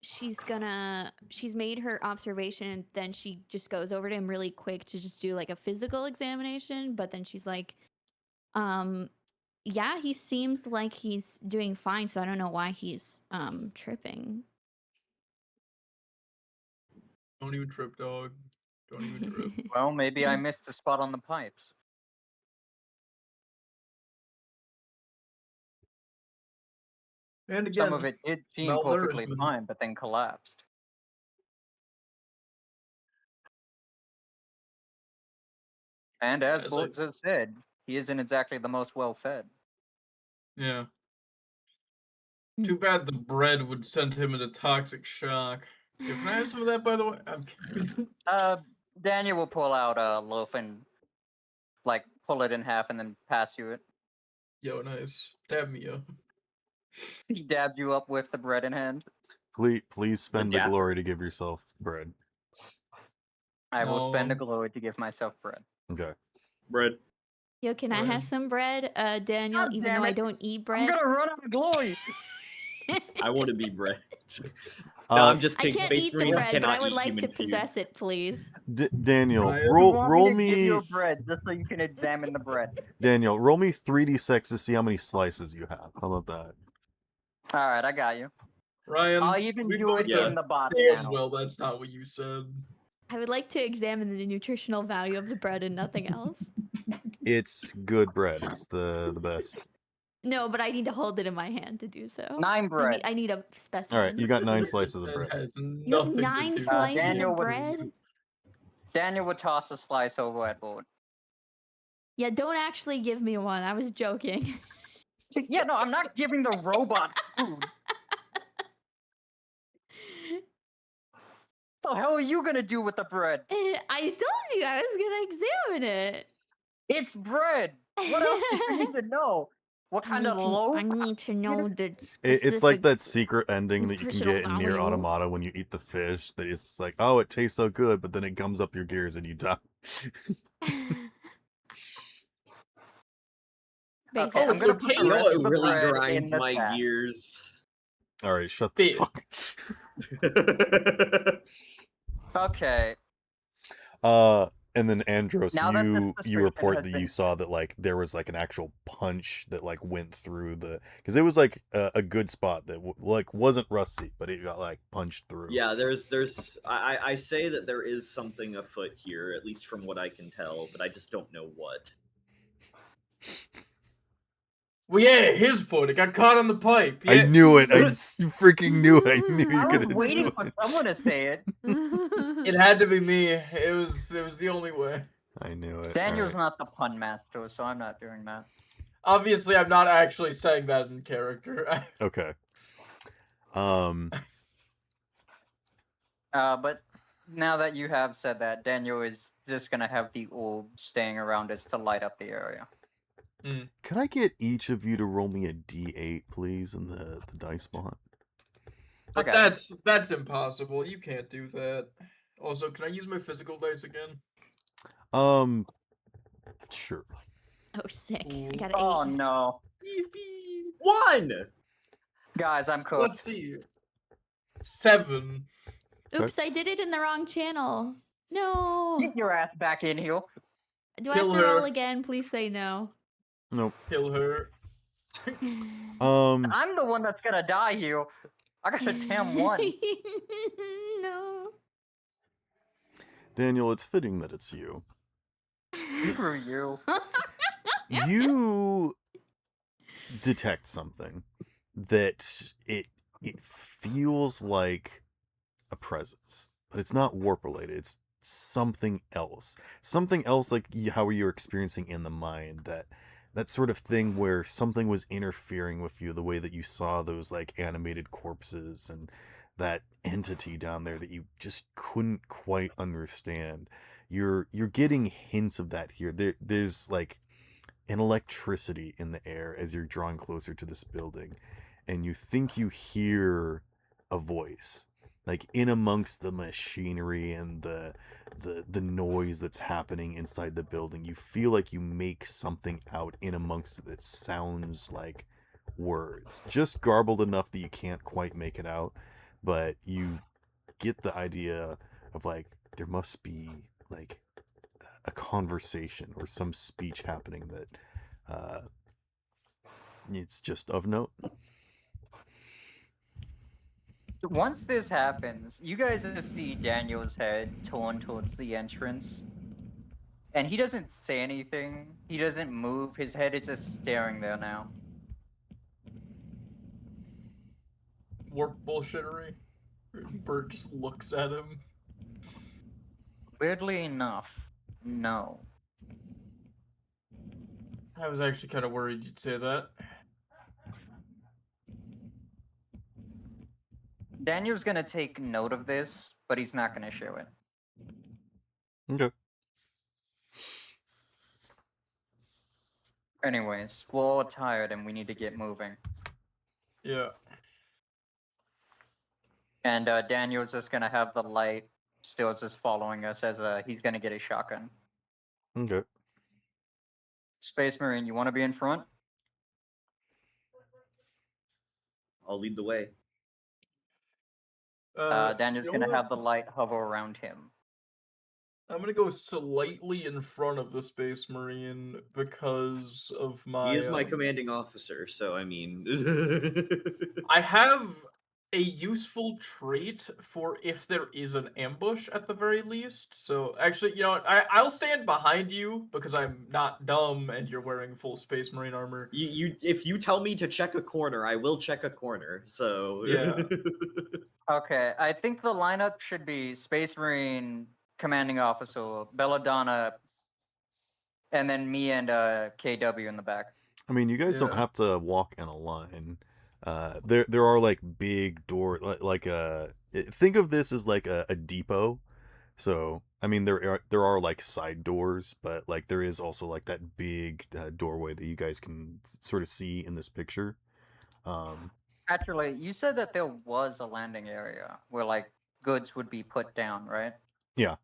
she's made her observation, then she just goes over to him really quick to just do like a physical examination, but then she's like, yeah, he seems like he's doing fine, so I don't know why he's tripping. Don't even trip, dog. Don't even trip. Well, maybe I missed a spot on the pipes. And again, Some of it did seem perfectly malnourishment. fine, but then collapsed. And as As Bullets has said, he isn't exactly the most well-fed. Yeah. Too bad the bread would send him into toxic shock. Yeah, can I have some of that, by the way? I'm kidding. Daniel will pull out a loaf and like pull it in half and then pass you it. Yo, nice. Dab me up. He dabbed you up with the bread in hand. Please spend the dapper. glory to give yourself bread. I will spend a Um, glory to give myself bread. Okay. Bread. Yo, can I Bread. have some bread, Daniel? God Even damn though I it. don't eat I'm bread. gonna run out of glory. I want to be bread. No, I'm just I kidding. can't Space eat the Marines bread, but cannot I would eat like human to food. possess it, please. Daniel, Ryan? You roll want me to give me you a bread just so you can examine the bread. Daniel, roll me 3d6 to see how many slices you have. How about that? All right, I got you. Ryan, I'll even we do it both in the bot damn channel. well that's not what you said. I would like to examine the nutritional value of the bread and nothing else. It's good bread. It's the best. No, but I need to hold it in my hand to do so. 9 bread. I need a All specimen. right, you got 9 It slices of bread. has You have nothing to 9 do slices Daniel of would- bread? Daniel would toss a slice over at Bull. Yeah, don't actually give me one. I was joking. Yeah, no, I'm not giving the robot food. What the hell are you gonna do with the bread? I told you I was gonna examine it. It's bread. What else do you need to know? What kind of loaf? I need to know the It's like specific. that secret ending that you can nutritional get in Near value. Automata when you eat the fish. That it's just like, oh, it tastes so good, but then it gums up your gears and you die. Okay, Oh, I'm it's gonna so put the You know rest tasty. of what the really bread grinds in the my pan. gears? All right, shut the Fish. fuck. Okay, And then Andros, now that the you suspicion report has that been you saw that like there was like an actual punch that like went through because it was like a good spot that like wasn't rusty, but it got like punched through. Yeah, I say that there is something afoot here, at least from what I can tell, but I just don't know what. Well, yeah, his foot. It got caught on the pipe. I Yeah. knew it. I freaking knew it. I knew you I could was have waiting do for it. someone to say it. It had to be me. It was the only way. I knew it. Daniel's All right. not the pun master, so I'm not doing that. Obviously, I'm not actually saying that in character. Okay. But now that you have said that, Daniel is just gonna have the orb staying around us to light up the area. Could I get each of you to roll me a d8, please, in the dice bot? But Okay. that's impossible. You can't do that. Also, can I use my physical dice again? Sure. Oh, sick. I Ooh. got an 8. Oh no, Yippee. 1! guys, I'm Let's cooked. see. 7. Oops, I did it in the wrong channel. No. Get your ass back in here. Do I have Kill to roll her. again? Please say no. Nope. Kill her. I'm the one that's gonna die here. I got a damn 1. No. Daniel, it's fitting that it's you. Screw you. You detect something that it feels like a presence, but it's not warp related. something else. Something else like how you're experiencing in the mind, that sort of thing where something was interfering with you, the way that you saw those like animated corpses and that entity down there that you just couldn't quite understand. You're getting hints of that here. There's like an electricity in the air as you're drawing closer to this building, and you think you hear a voice like in amongst the machinery and the noise that's happening inside the building. You feel like you make something out in amongst it that sounds like words, just garbled enough that you can't quite make it out, but you get the idea of like there must be like a conversation or some speech happening that it's just of note. Once this happens, you guys just see Daniel's head torn towards the entrance. And he doesn't say anything. He doesn't move. His head is just staring there now. Warp bullshittery. Bert just looks at him. Weirdly enough, no. I was actually kind of worried you'd say that. Daniel's gonna take note of this, but he's not gonna show it. Okay. Anyways, we're all tired and we need to get moving. Yeah. And Daniel's just gonna have the light still just following us as he's gonna get a shotgun. Okay. Space Marine, you want to be in front? I'll lead the way. Daniel's you know gonna what? have the light hover around him. I'm gonna go slightly in front of the Space Marine because of my. He is my commanding officer, so I mean. I have a useful trait for if there is an ambush at the very least. So actually, you know what? I'll stand behind you because I'm not dumb and you're wearing full Space Marine armor. If you tell me to check a corner, I will check a corner. So Yeah. Okay, I think the lineup should be Space Marine, Commanding Officer, Belladonna, and then me and KW in the back. I mean, you guys don't Yeah. have to walk in a line. There are like big door like think of this as like a depot. So I mean there are like side doors, but like there is also like that big doorway that you guys can sort of see in this picture. Actually, you said that there was a landing area where like goods would be put down, right? Yeah.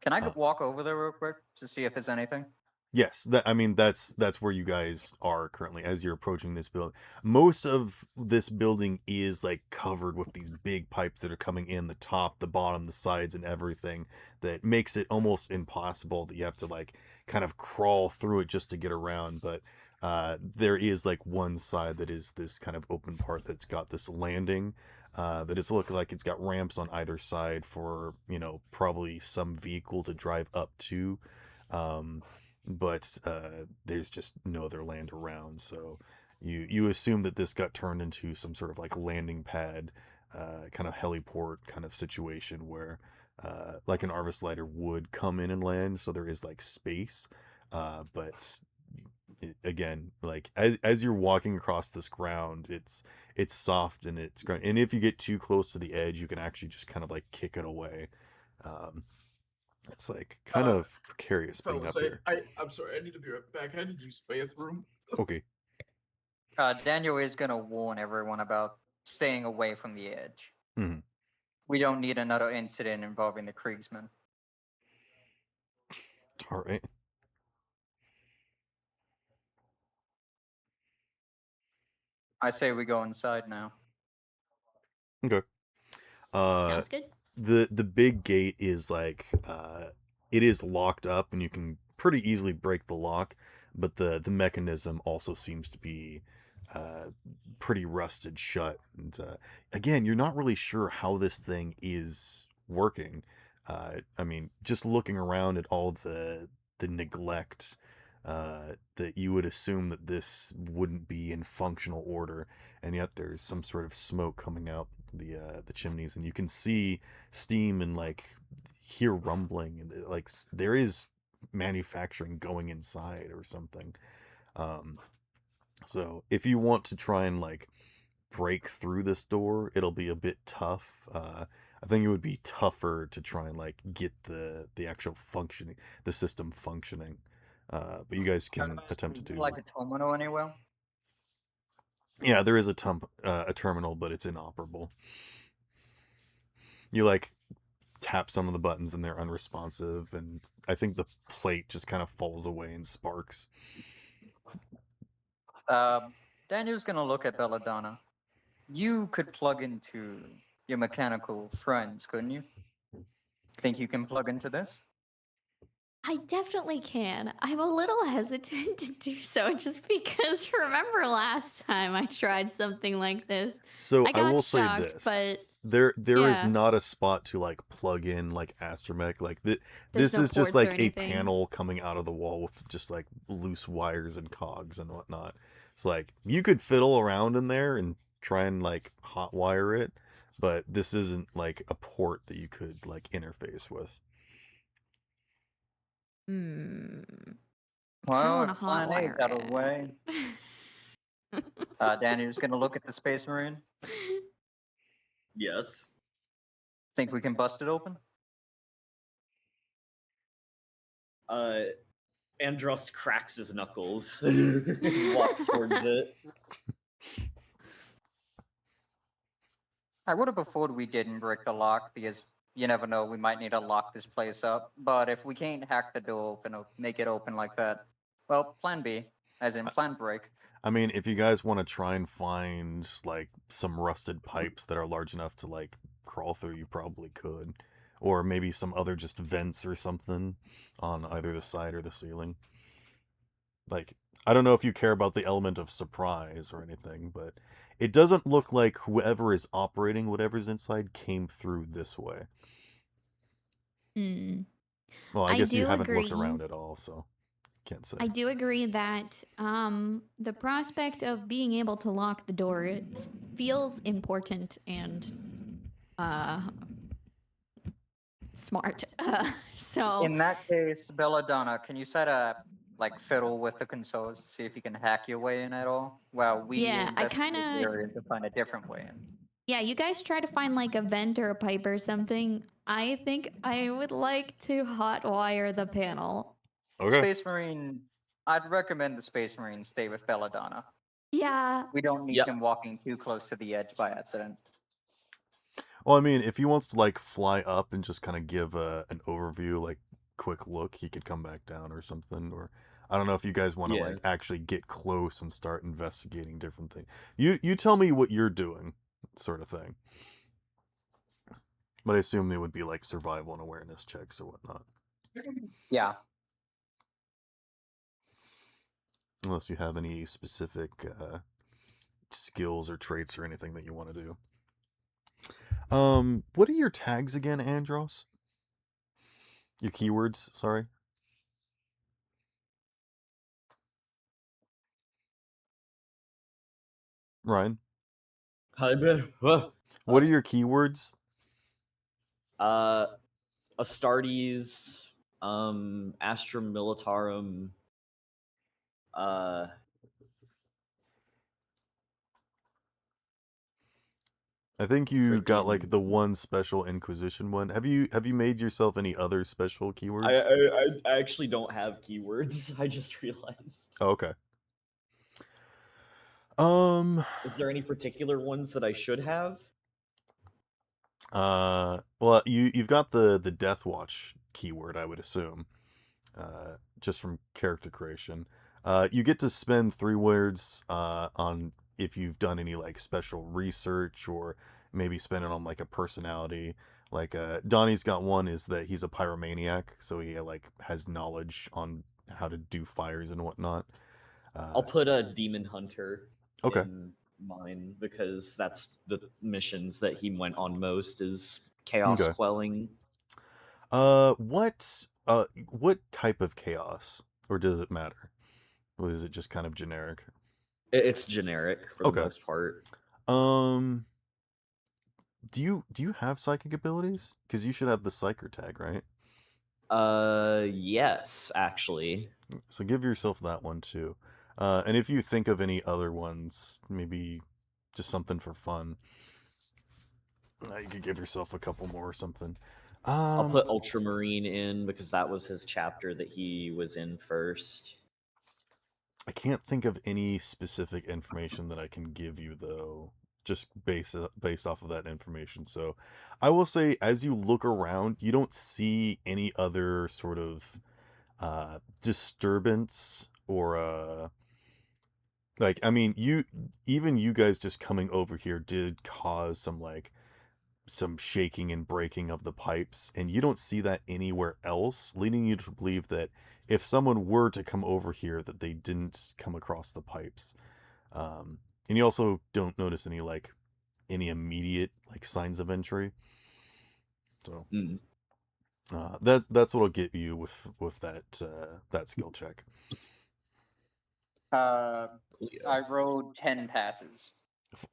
Can I walk over there real quick to see if there's anything? Yes, I mean that's where you guys are currently as you're approaching this building. Most of this building is like covered with these big pipes that are coming in the top, the bottom, the sides, and everything that makes it almost impossible that you have to like kind of crawl through it just to get around. But there is like one side that is this kind of open part that's got this landing that it's looking like it's got ramps on either side for, you know, probably some vehicle to drive up to. But there's just no other land around, so you assume that this got turned into some sort of like landing pad, kind of heliport kind of situation where like an Arvis lighter would come in and land, so there is like space, but again, like as you're walking across this ground, it's soft and it's ground, and if you get too close to the edge, you can actually just kind of like kick it away. It's like kind of precarious being Fellas, up here. I'm sorry, I need to be right back. I need to use the bathroom. Okay. Daniel is gonna warn everyone about staying away from the edge. Mm-hmm. We don't need another incident involving the Kriegsmen. All right. I say we go inside now. Okay. Sounds good. The big gate is like it is locked up and you can pretty easily break the lock, but the mechanism also seems to be pretty rusted shut. And again, you're not really sure how this thing is working. I mean, just looking around at all the neglect, that you would assume that this wouldn't be in functional order, and yet there's some sort of smoke coming out the chimneys, and you can see steam and like hear rumbling, and like there is manufacturing going inside or something. So if you want to try and like break through this door, it'll be a bit tough. I think it would be tougher to try and like get the actual functioning, the system functioning. But you guys can attempt to do. Like a terminal anywhere? Yeah, there is a terminal, but it's inoperable. You like tap some of the buttons and they're unresponsive, and I think the plate just kind of falls away and sparks. Daniel's gonna look at Belladonna. You could plug into your mechanical friends, couldn't you? Think you can plug into this? I definitely can. I'm a little hesitant to do so just because remember last time I tried something like this? So I I got will say shocked, this. but There is yeah. not a spot to like plug in like astromech. Like There's this no is just ports or like a anything. panel coming out of the wall with just like loose wires and cogs and whatnot. So like you could fiddle around in there and try and like hot wire it, but this isn't like a port that you could like interface with. I kind Well, of want to if Plan hot A's wire out of the way, it. Daniel's gonna look at the Space Marine. Yes. Think we can bust it open? Andros cracks his knuckles and walks towards it. I would have preferred we didn't break the lock because you never know, we might need to lock this place up. But if we can't hack the door open or make it open like that, well, Plan B, as in Plan Break. I mean, if you guys want to try and find like some rusted pipes that are large enough to like crawl through, you probably could. Or maybe some other just vents or something on either the side or the ceiling. Like, I don't know if you care about the element of surprise or anything, but it doesn't look like whoever is operating whatever's inside came through this way. Hmm. Well, I I guess you do haven't looked agree. around at all, so can't say. I do agree that the prospect of being able to lock the door feels important and uh, smart. So In that case, Belladonna, can you set a like fiddle with the consoles to see if you can hack your way in at all? While we yeah, I investigate the area to find a different way in. yeah, you guys try to find like a vent or a pipe or something. I think I would like to hotwire the panel. Okay. Space Marine, I'd recommend the Space Marine stay with Belladonna. Yeah. We don't need Yep. him walking too close to the edge by accident. Well, I mean, if he wants to like fly up and just kind of give an overview, like quick look, he could come back down or something. Or I don't know if you guys want to Yeah. like actually get close and start investigating different things. You tell me what you're doing, sort of thing. But I assume they would be like survival and awareness checks or whatnot, Yeah. unless you have any specific skills or traits or anything that you want to do. What are your tags again, Andros? Your keywords, sorry. Ryan, what are your keywords? Astartes, Astrum Militarum, I think you got like the freaking. one special Inquisition one. Have you made yourself any other special I, keywords? I actually don't have keywords. I just realized. Oh, okay. Is there any particular ones that I should have? Well, you've got the Death Watch keyword, I would assume. Just from character creation. You get to spend 3 words on if you've done any like special research or maybe spend it on like a personality. Like Donnie's got one is that he's a pyromaniac, so he like has knowledge on how to do fires and whatnot. I'll put a demon hunter Okay. in mine because that's the missions that he went on most is chaos Okay. quelling. What type of chaos, or does it matter? Or is it just kind of generic? It's generic for the Okay. most part. Do you have psychic abilities? Because you should have the psyker tag, right? Yes, actually. So give yourself that one too. And if you think of any other ones, maybe just something for fun, you could give yourself a couple more or something. I'll put Ultramarine in because that was his chapter that he was in first. I can't think of any specific information that I can give you though, just based off of that information. So I will say, as you look around, you don't see any other sort of disturbance or like, I mean, you guys just coming over here did cause some shaking and breaking of the pipes, and you don't see that anywhere else, leading you to believe that if someone were to come over here, that they didn't come across the pipes. And you also don't notice any immediate signs of entry. So that's what'll get you with that skill check. I rolled 10 passes.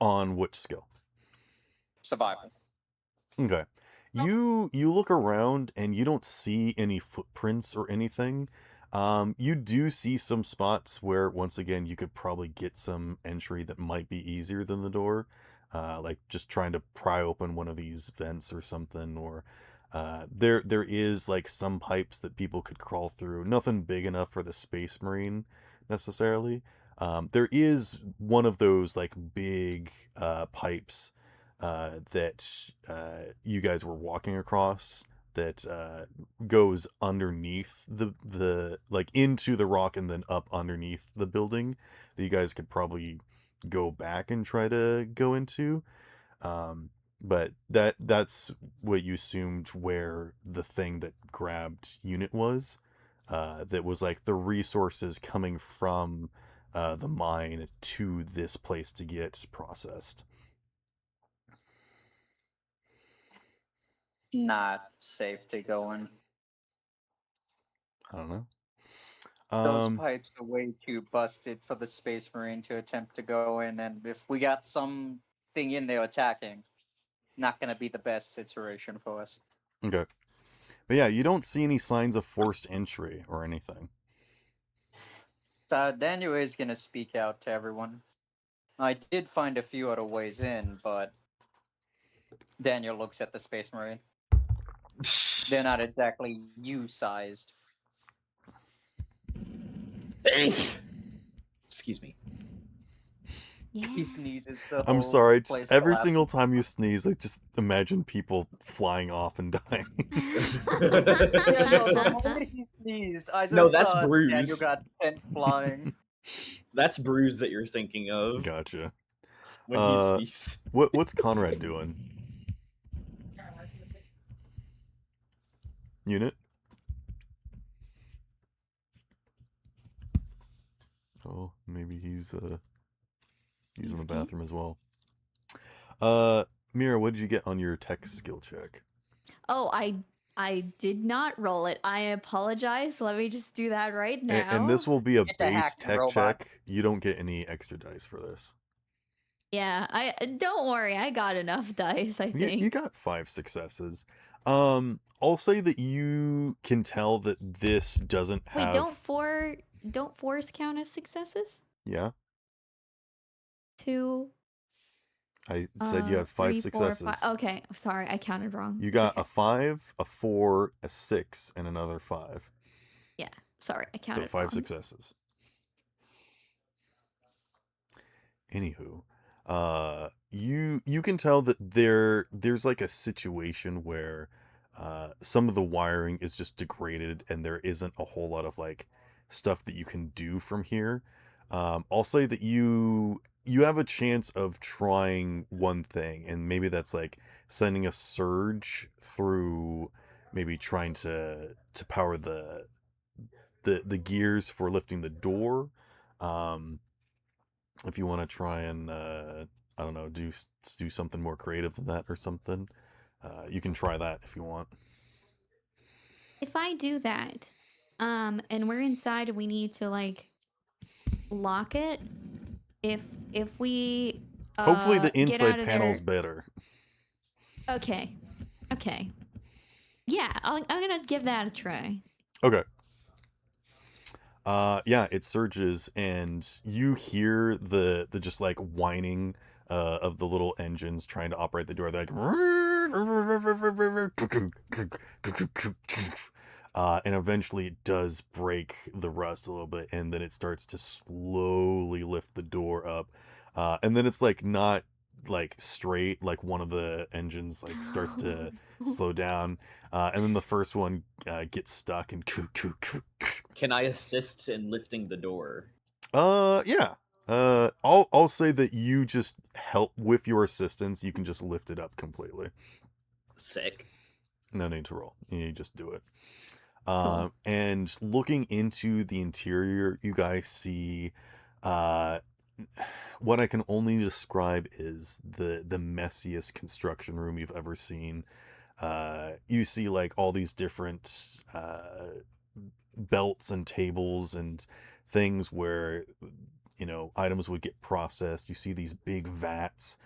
On which skill? Survival. Okay. You look around and you don't see any footprints or anything. You do see some spots where, once again, you could probably get some entry that might be easier than the door. Like just trying to pry open one of these vents or something, or there is some pipes that people could crawl through. Nothing big enough for the Space Marine necessarily. There is one of those big pipes that you guys were walking across that goes underneath the into the rock and then up underneath the building that you guys could probably go back and try to go into. But that's what you assumed where the thing that grabbed Unit was. That was the resources coming from the mine to this place to get processed. Not safe to go in. I don't know. Those pipes are way too busted for the Space Marine to attempt to go in, and if we got something in there attacking, not gonna be the best situation for us. Okay. But yeah, you don't see any signs of forced entry or anything. Daniel is gonna speak out to everyone. I did find a few other ways in, but Daniel looks at the Space Marine. They're not exactly U-sized. Excuse me. Yeah. He sneezes. The I'm whole sorry, place just every collapses. single time you sneeze, I just imagine people flying off and dying. Yeah, no, the moment he sneezed, I just No, that's thought Bruce. Daniel got sent flying. That's Bruce that you're thinking of Gotcha. when he sneezed. What's Conrad doing? Unit? Oh, maybe he's using the bathroom as well. Mira, what did you get on your tech skill check? Oh, I did not roll it. I apologize. Let me just do that right now. And this will be a It's a base hacked tech robot. check. You don't get any extra dice for this. Yeah, I don't worry. I got enough dice, I think. You got 5 successes. I'll say that you can tell that this doesn't have. Wait, don't fours count as successes? Yeah, 2. I said you had 5 3, 4, successes. 5. Okay, sorry, I counted wrong. You It's got okay. a 5, a 4, a 6, and another 5. Yeah, sorry, I So counted 5 wrong. successes. Anywho, you can tell that there's a situation where some of the wiring is just degraded and there isn't a whole lot of stuff that you can do from here. I'll say that you have a chance of trying one thing, and maybe that's sending a surge through, maybe trying to power the gears for lifting the door. If you want to try and I don't know, do something more creative than that or something, you can try that if you want. If I do that, and we're inside and we need to lock it, if we Hopefully the get inside out of panel's there, better. Okay. Okay. Yeah, I'm gonna give that a try. Okay. Yeah, it surges, and you hear the just like whining of the little engines trying to operate the door. They're like, and eventually it does break the rust a little bit, and then it starts to slowly lift the door up, and then it's like not like straight, like one of the engines like starts to slow down, and then the first one gets stuck and Can I assist in lifting the door? yeah. I'll say that you just help with your assistance. You can just lift it up completely. Sick. No need to roll. You just do it. Cool. And looking into the interior, you guys see, uh, what I can only describe is the messiest construction room you've ever seen. You see like all these different belts and tables and things where items would get processed. You see these big vats.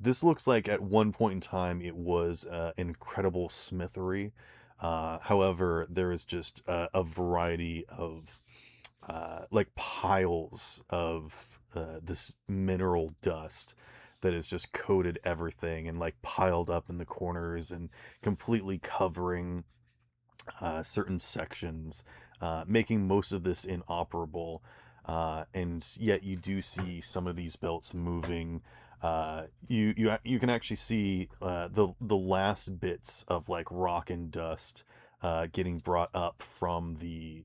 This looks like at one point in time it was an incredible smithery. However, there is just a variety of like piles of this mineral dust that has just coated everything and like piled up in the corners and completely covering certain sections, making most of this inoperable. And yet you do see some of these belts moving. You can actually see the last bits of like rock and dust getting brought up from the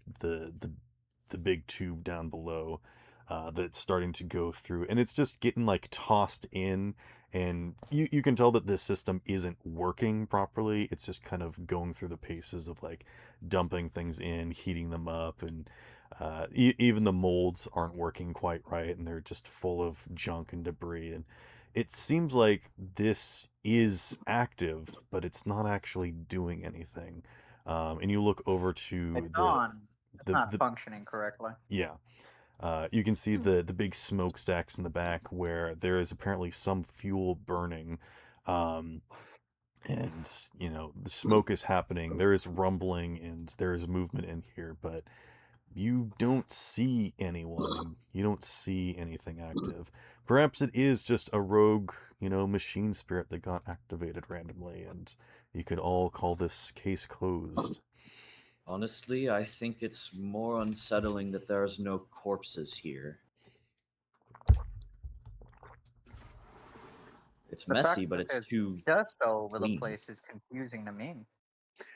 big tube down below, that's starting to go through, and it's just getting like tossed in, and you can tell that this system isn't working properly. It's just kind of going through the paces of like dumping things in, heating them up, and even the molds aren't working quite right, and they're just full of junk and debris. And it seems like this is active, but it's not actually doing anything. And you look over to It's on. It's not the functioning correctly. yeah. You can see Hmm. the big smokestacks in the back where there is apparently some fuel burning. Um, and, the smoke is happening. There is rumbling and there is movement in here, but you don't see anyone and you don't see anything active. Perhaps it is just a rogue, machine spirit that got activated randomly, and you could all call this case closed. Honestly, I think it's more unsettling that there's no corpses here. It's The messy, fact but that it's there's too dust all over the clean. place is confusing to me.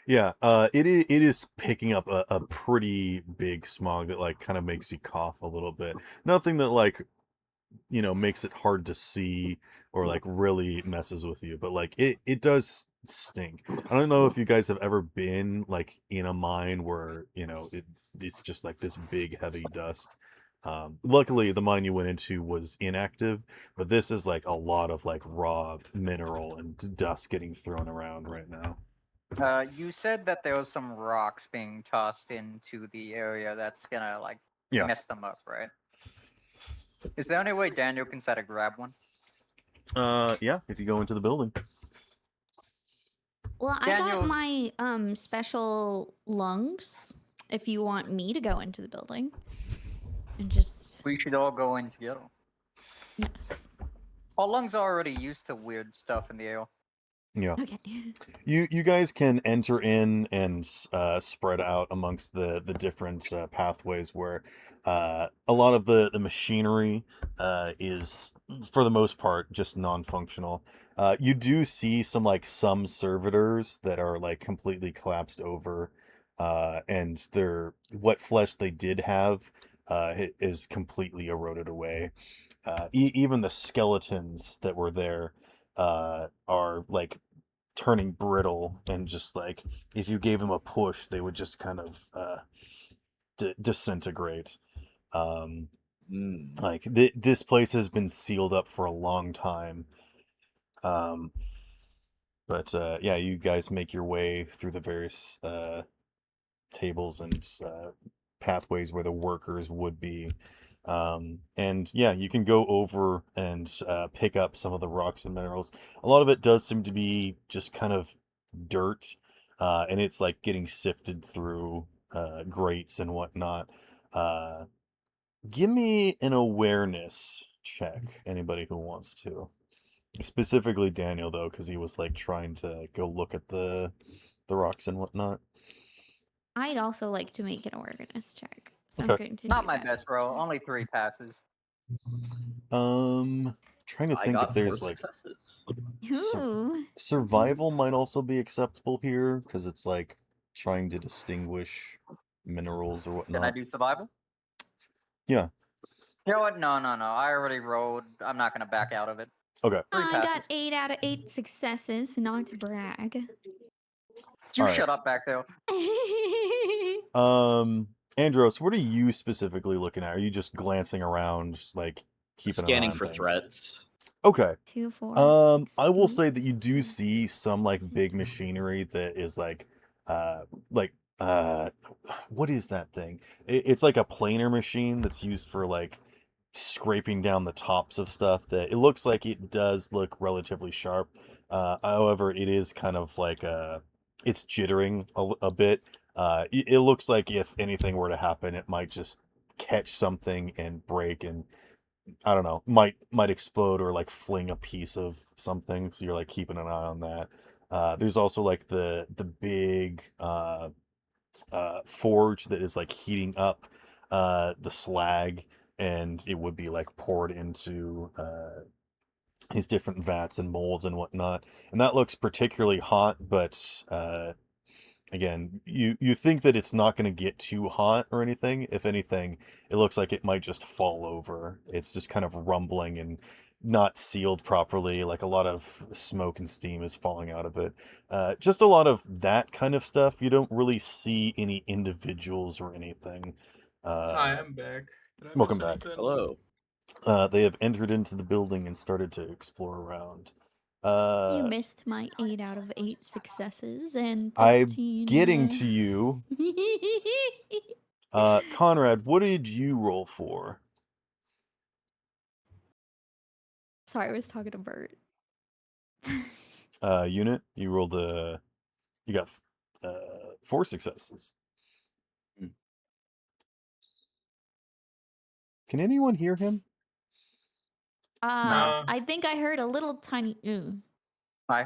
Yeah, it is picking up a pretty big smog that like kind of makes you cough a little bit. Nothing that like, makes it hard to see or like really messes with you, but like it does stink. I don't know if you guys have ever been like in a mine where, it's just like this big heavy dust. Luckily the mine you went into was inactive, but this is like a lot of like raw mineral and dust getting thrown around right now. You said that there was some rocks being tossed into the area that's gonna like Yeah. mess them up, right? Is there any way Daniel can try to grab one? Yeah, if you go into the building. Well, I got Daniel- my special lungs. If you want me to go into the building, and just We should all go in together. yes. Our lungs are already used to weird stuff in the air. Yeah. Okay. You guys can enter in and spread out amongst the different pathways where a lot of the machinery is for the most part just non-functional. You do see some servitors that are like completely collapsed over, and their what flesh they did have is completely eroded away. Even the skeletons that were there are like turning brittle, and just like if you gave them a push they would just kind of disintegrate. Like this place has been sealed up for a long time. But yeah, you guys make your way through the various tables and pathways where the workers would be. And yeah, you can go over and pick up some of the rocks and minerals. A lot of it does seem to be just kind of dirt, and it's like getting sifted through grates and whatnot. Uh, Give me an awareness check, anybody who wants to. Specifically Daniel, though, because he was like trying to go look at the rocks and whatnot. I'd also like to make an awareness check, so I'm Okay. going to Not do my that. best roll. Only 3 passes. Trying to I think if got 4 there's like successes. Ooh. survival might also be acceptable here because it's like trying to distinguish minerals or Can I whatnot. do survival? Yeah. You know what? No. I already rolled. I'm not gonna back out of it. Okay. 3 I got passes. 8 out of 8 successes, not to brag. You All right. shut up back there. Andros, what are you specifically looking at? Are you just glancing around, just like keeping an eye Scanning on for things? threats. Okay. 2, 4, I will 8. say that you do see some like big machinery that is like uh what is that thing? It's like a planer machine that's used for like scraping down the tops of stuff that it looks like it does look relatively sharp. However, it is kind of like it's jittering a bit. It looks like if anything were to happen, it might just catch something and break and I don't know, might explode or like fling a piece of something. So you're like keeping an eye on that. There's also like the big forge that is like heating up the slag, and it would be like poured into these different vats and molds and whatnot. And that looks particularly hot, but again, you think that it's not going to get too hot or anything. If anything, it looks like it might just fall over. It's just kind of rumbling and not sealed properly. Like a lot of smoke and steam is falling out of it. Just a lot of that kind of stuff. You don't really see any individuals or anything. Hi, I'm back. Did I Welcome miss back. anything? Hello. They have entered into the building and started to explore around. You missed my 8 out of 8 successes and I'm 13. getting to you. Conrad, what did you roll for? Sorry, I was talking to Bert. Unit, you rolled you got 4 successes. Hmm. Can anyone hear him? No. I think I heard a little tiny. I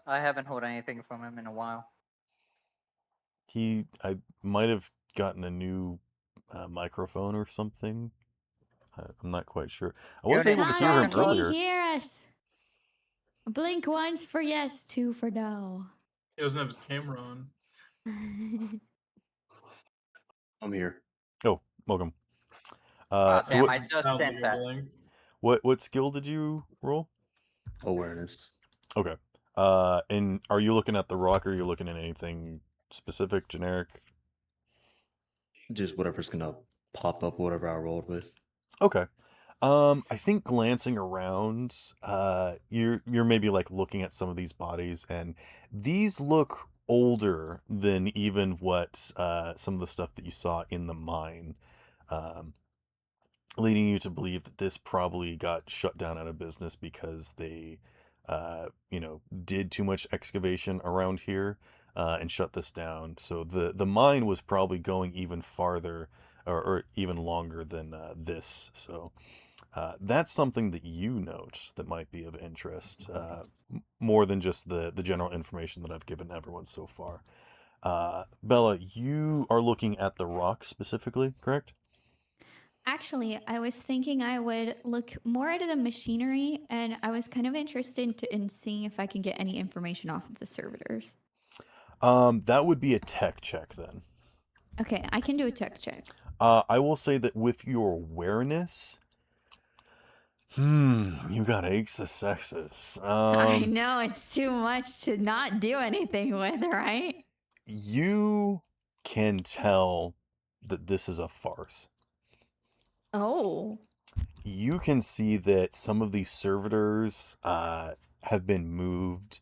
haven't heard anything from him in a while. I might have gotten a new microphone or something. I'm not quite sure. I was Unit, able to hear him Conrad, can you earlier. hear us? Blink once for yes, 2 for no. He doesn't have his camera on. I'm here. Oh, welcome. Ah, So damn! I just Sounds sent like a that. blink. what skill did you roll? Awareness. Okay. And are you looking at the rock or are you looking at anything specific, generic? Just whatever's gonna pop up, whatever I rolled with. Okay. I think glancing around, you're maybe like looking at some of these bodies, and these look older than even what some of the stuff that you saw in the mine, um, leading you to believe that this probably got shut down out of business because they, did too much excavation around here, and shut this down. So the mine was probably going even farther or even longer than this. So. That's something that you note that might be of interest, more than just the general information that I've given everyone so far. Bella, you are looking at the rock specifically, correct? Actually, I was thinking I would look more into the machinery, and I was kind of interested in seeing if I can get any information off of the servitors. That would be a tech check then. Okay, I can do a tech check. I will say that with your awareness, you got 8 successes. I know it's too much to not do anything with, right? You can tell that this is a farce. Oh. You can see that some of these servitors have been moved.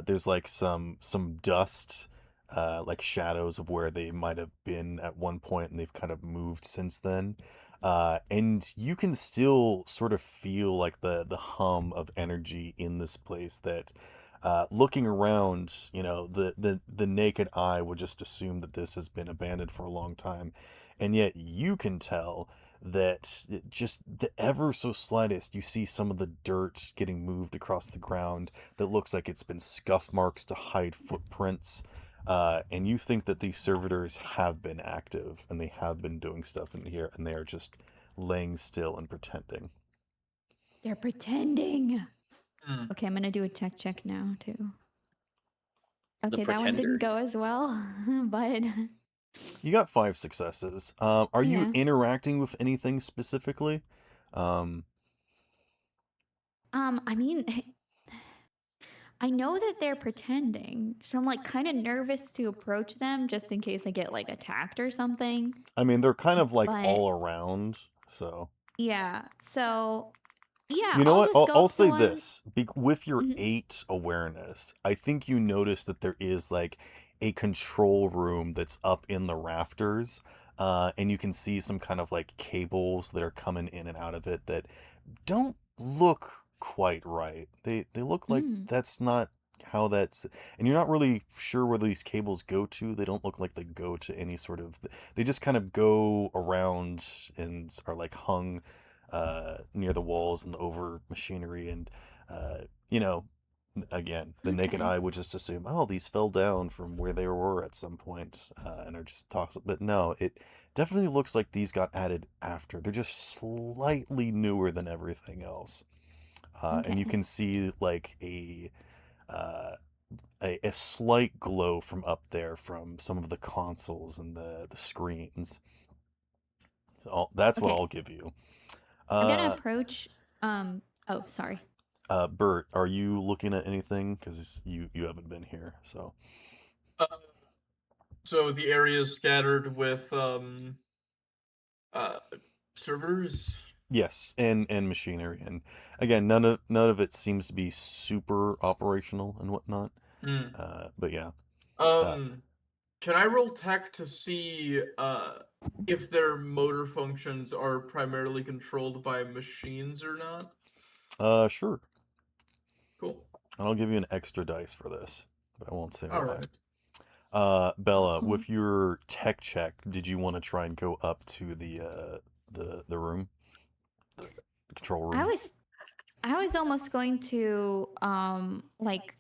There's like some dust, like shadows of where they might have been at one point, and they've kind of moved since then. And you can still sort of feel like the hum of energy in this place that looking around, the naked eye would just assume that this has been abandoned for a long time. And yet you can tell that just the ever so slightest, you see some of the dirt getting moved across the ground that looks like it's been scuff marks to hide footprints. And you think that these servitors have been active and they have been doing stuff in here, and they are just laying still and pretending. They're pretending. Hmm. Okay, I'm gonna do a check now too. The Okay, that one didn't pretender. go as well, but You got 5 successes. Are you Yeah. interacting with anything specifically? I mean, I know that they're pretending, so I'm like kind of nervous to approach them just in case I get like attacked or something. I mean, they're kind of like But all around, so. yeah, so yeah, You know I'll what? just I'll, go I'll up to say one. this. With your Mhm. 8 awareness, I think you notice that there is like a control room that's up in the rafters, and you can see some kind of like cables that are coming in and out of it that don't look quite right. They look like Mm. that's not how that's, and you're not really sure where these cables go to. They don't look like they go to any sort of, they just kind of go around and are like hung near the walls and over machinery, and you know again, the naked Okay. eye would just assume, oh, these fell down from where they were at some point, and are just toxic. But no, it definitely looks like these got added after. They're just slightly newer than everything else. And you Okay. can see like uh, a slight glow from up there from some of the consoles and the screens. So that's what Okay. I'll give you. I'm gonna Uh, approach. Oh, sorry. Bert, are you looking at anything? Because you haven't been here, so. Uh, so the area is scattered with servers. Yes, and machinery, and again, none of it seems to be super operational and whatnot. Hmm. But yeah, Can I roll tech to see if their motor functions are primarily controlled by machines or not? sure. Cool. I'll give you an extra dice for this, but I won't say All why. right. Bella, Cool. with your tech check, did you want to try and go up to the room, the control room? I was almost going to like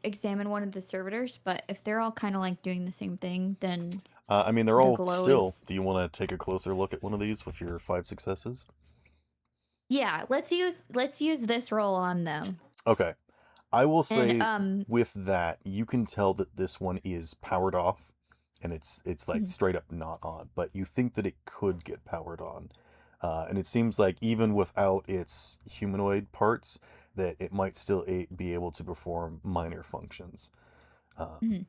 examine one of the servitors, but if they're all kind of like doing the same thing, then I mean, they're the all glow still. is. Do you want to take a closer look at one of these with your 5 successes? Yeah, let's use this roll on them. Okay. I will And say with that, you can tell that this one is powered off, and it's like Mhm. straight up not on, but you think that it could get powered on. And it seems like even without its humanoid parts, that it might still be able to perform minor functions. Mhm.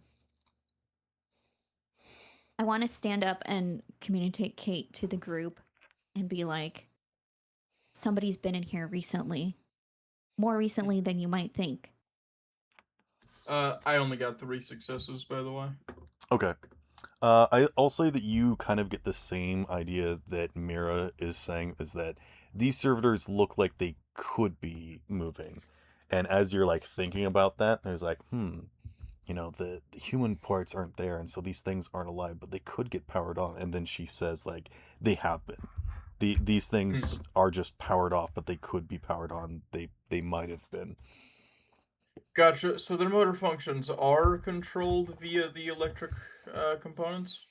I want to stand up and communicate Kate to the group and be like, somebody's been in here recently. More recently than you might think. I only got 3 successes, by the way. Okay. I'll say that you kind of get the same idea that Mira is saying, is that these servitors look like they could be moving. And as you're like thinking about that, there's like, the human parts aren't there, and so these things aren't alive, but they could get powered on. And then she says, like, they have been. These things are just powered off, but they could be powered on. They might have been. Gotcha. So their motor functions are controlled via the electric components?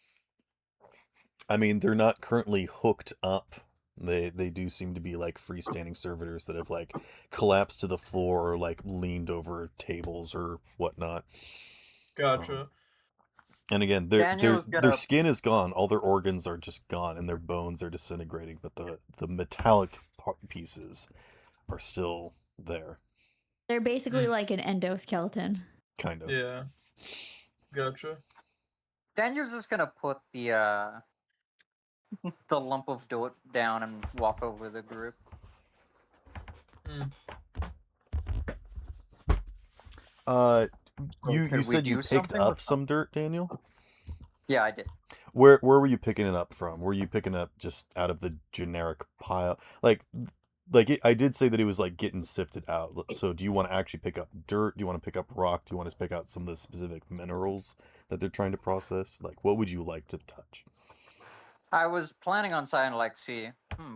I mean, they're not currently hooked up. They do seem to be like freestanding servitors that have like collapsed to the floor or like leaned over tables or whatnot. Gotcha. And again, Daniel's their gonna skin is gone. All their organs are just gone, and their bones are disintegrating. But the metallic pieces are still there, They're basically Mm. like an endoskeleton. kind of. Yeah. Gotcha. Daniel's just gonna put the lump of dirt down and walk over the group. Mm. Uh, So you could we said you do picked something up with some dirt, Daniel? Yeah, I did. Where were you picking it up from? Were you picking it up just out of the generic pile? I did say that it was like getting sifted out. So do you want to actually pick up dirt? Do you want to pick up rock? Do you want to pick out some of the specific minerals that they're trying to process? Like, what would you like to touch? I was planning on saying like, see,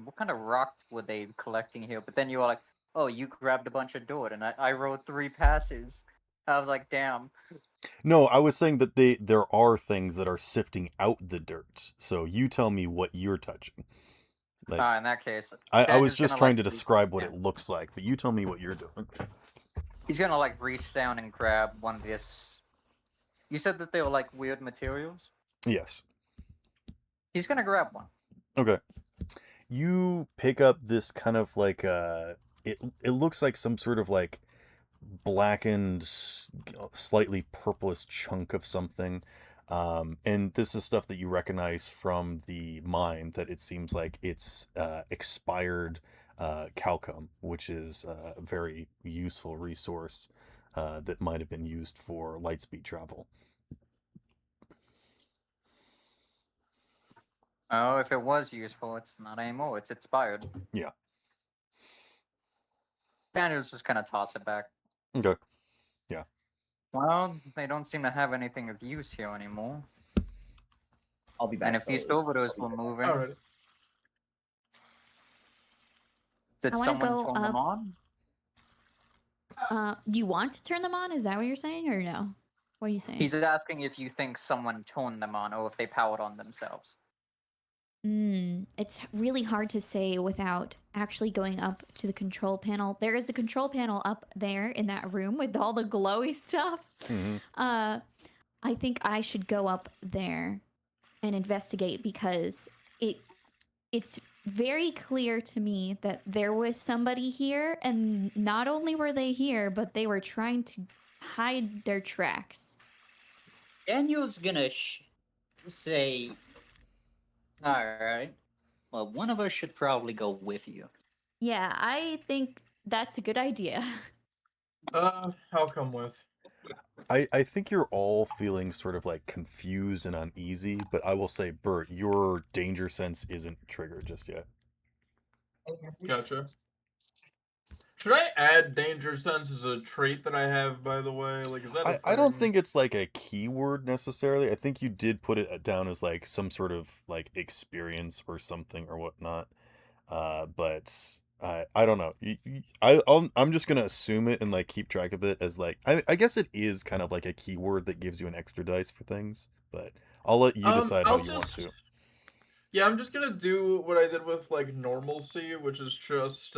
what kind of rock were they collecting here? But then you were like, oh, you grabbed a bunch of dirt, and I rode 3 passes. I was like, damn. No, I was saying that there are things that are sifting out the dirt. So you tell me what you're touching. Like, In that case, I was Daniel's just gonna trying like to describe what it looks like, but you tell me what you're doing. he's gonna like reach down and grab one of this. You said that they were like weird materials. Yes. He's gonna grab one. Okay. You pick up this kind of like it looks like some sort of like blackened, slightly purplish chunk of something. And this is stuff that you recognize from the mine, that it seems like it's expired Chalcum, which is a very useful resource that might have been used for lightspeed travel. Oh, if it was useful, it's not anymore. It's expired. Yeah. Daniel's just gonna toss it back. Okay. Well, they don't seem to have anything of use here anymore. I'll be back. And if these fellas. servitors I'll were be back. moving, Alright. did I wanna someone go turn them up. on? Do you want to turn them on? Is that what you're saying, or no? What are you saying? He's asking if you think someone turned them on or if they powered on themselves. It's really hard to say without actually going up to the control panel. There is a control panel up there in that room with all the glowy stuff. Mm-hmm. I think I should go up there and investigate, because it's very clear to me that there was somebody here, and not only were they here, but they were trying to hide their tracks. Daniel's gonna say, alright, well, one of us should probably go with you. Yeah, I think that's a good idea. I'll come with. I think you're all feeling sort of like confused and uneasy, but I will say, Bert, your danger sense isn't triggered just yet. Gotcha. Should I add danger sense as a trait that I have, by the way? Like, is that a I don't thing? think it's like a keyword necessarily. I think you did put it down as like some sort of like experience or something or whatnot. But I don't know. I'm just gonna assume it and like keep track of it as like I guess it is kind of like a keyword that gives you an extra dice for things. But I'll let you decide how I'll you want just. to. Yeah, I'm just gonna do what I did with like normalcy, which is just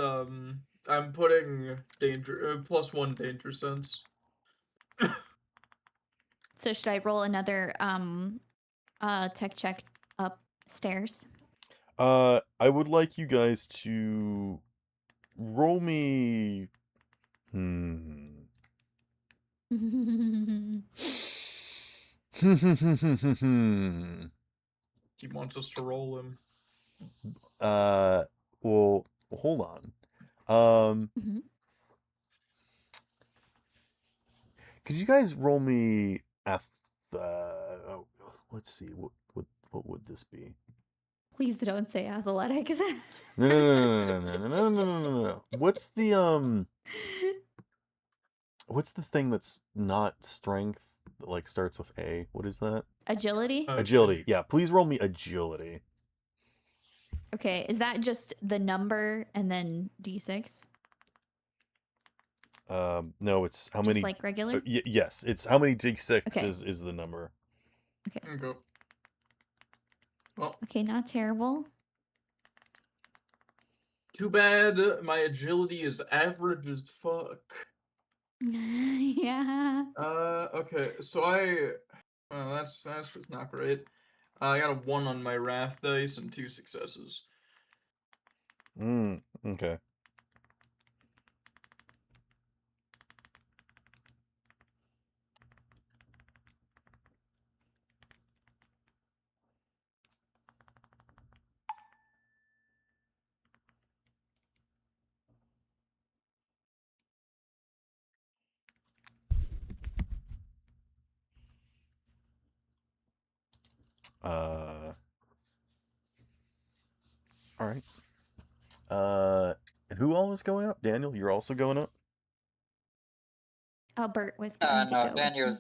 I'm putting danger +1 danger sense. So should I roll another tech check upstairs? I would like you guys to roll me. He wants us to roll him. Well, hold on. Could you guys roll me let's see, what would this be? Please don't say athletics. No. What's the thing that's not strength that like starts with A? What is that? Agility? Agility. Yeah, please roll me agility. Okay, is that just the number and then d6? No, it's how Just many. like regular? Yes, it's how many d6 Okay. is the number. Okay. Well, Okay, not terrible. too bad my agility is average as fuck. Yeah. Okay, so that's just not great. I got a 1 on my wrath dice and 2 successes. Okay. All right. And who all is going up? Daniel, you're also going up? Albert was going to No, go with Daniel. me.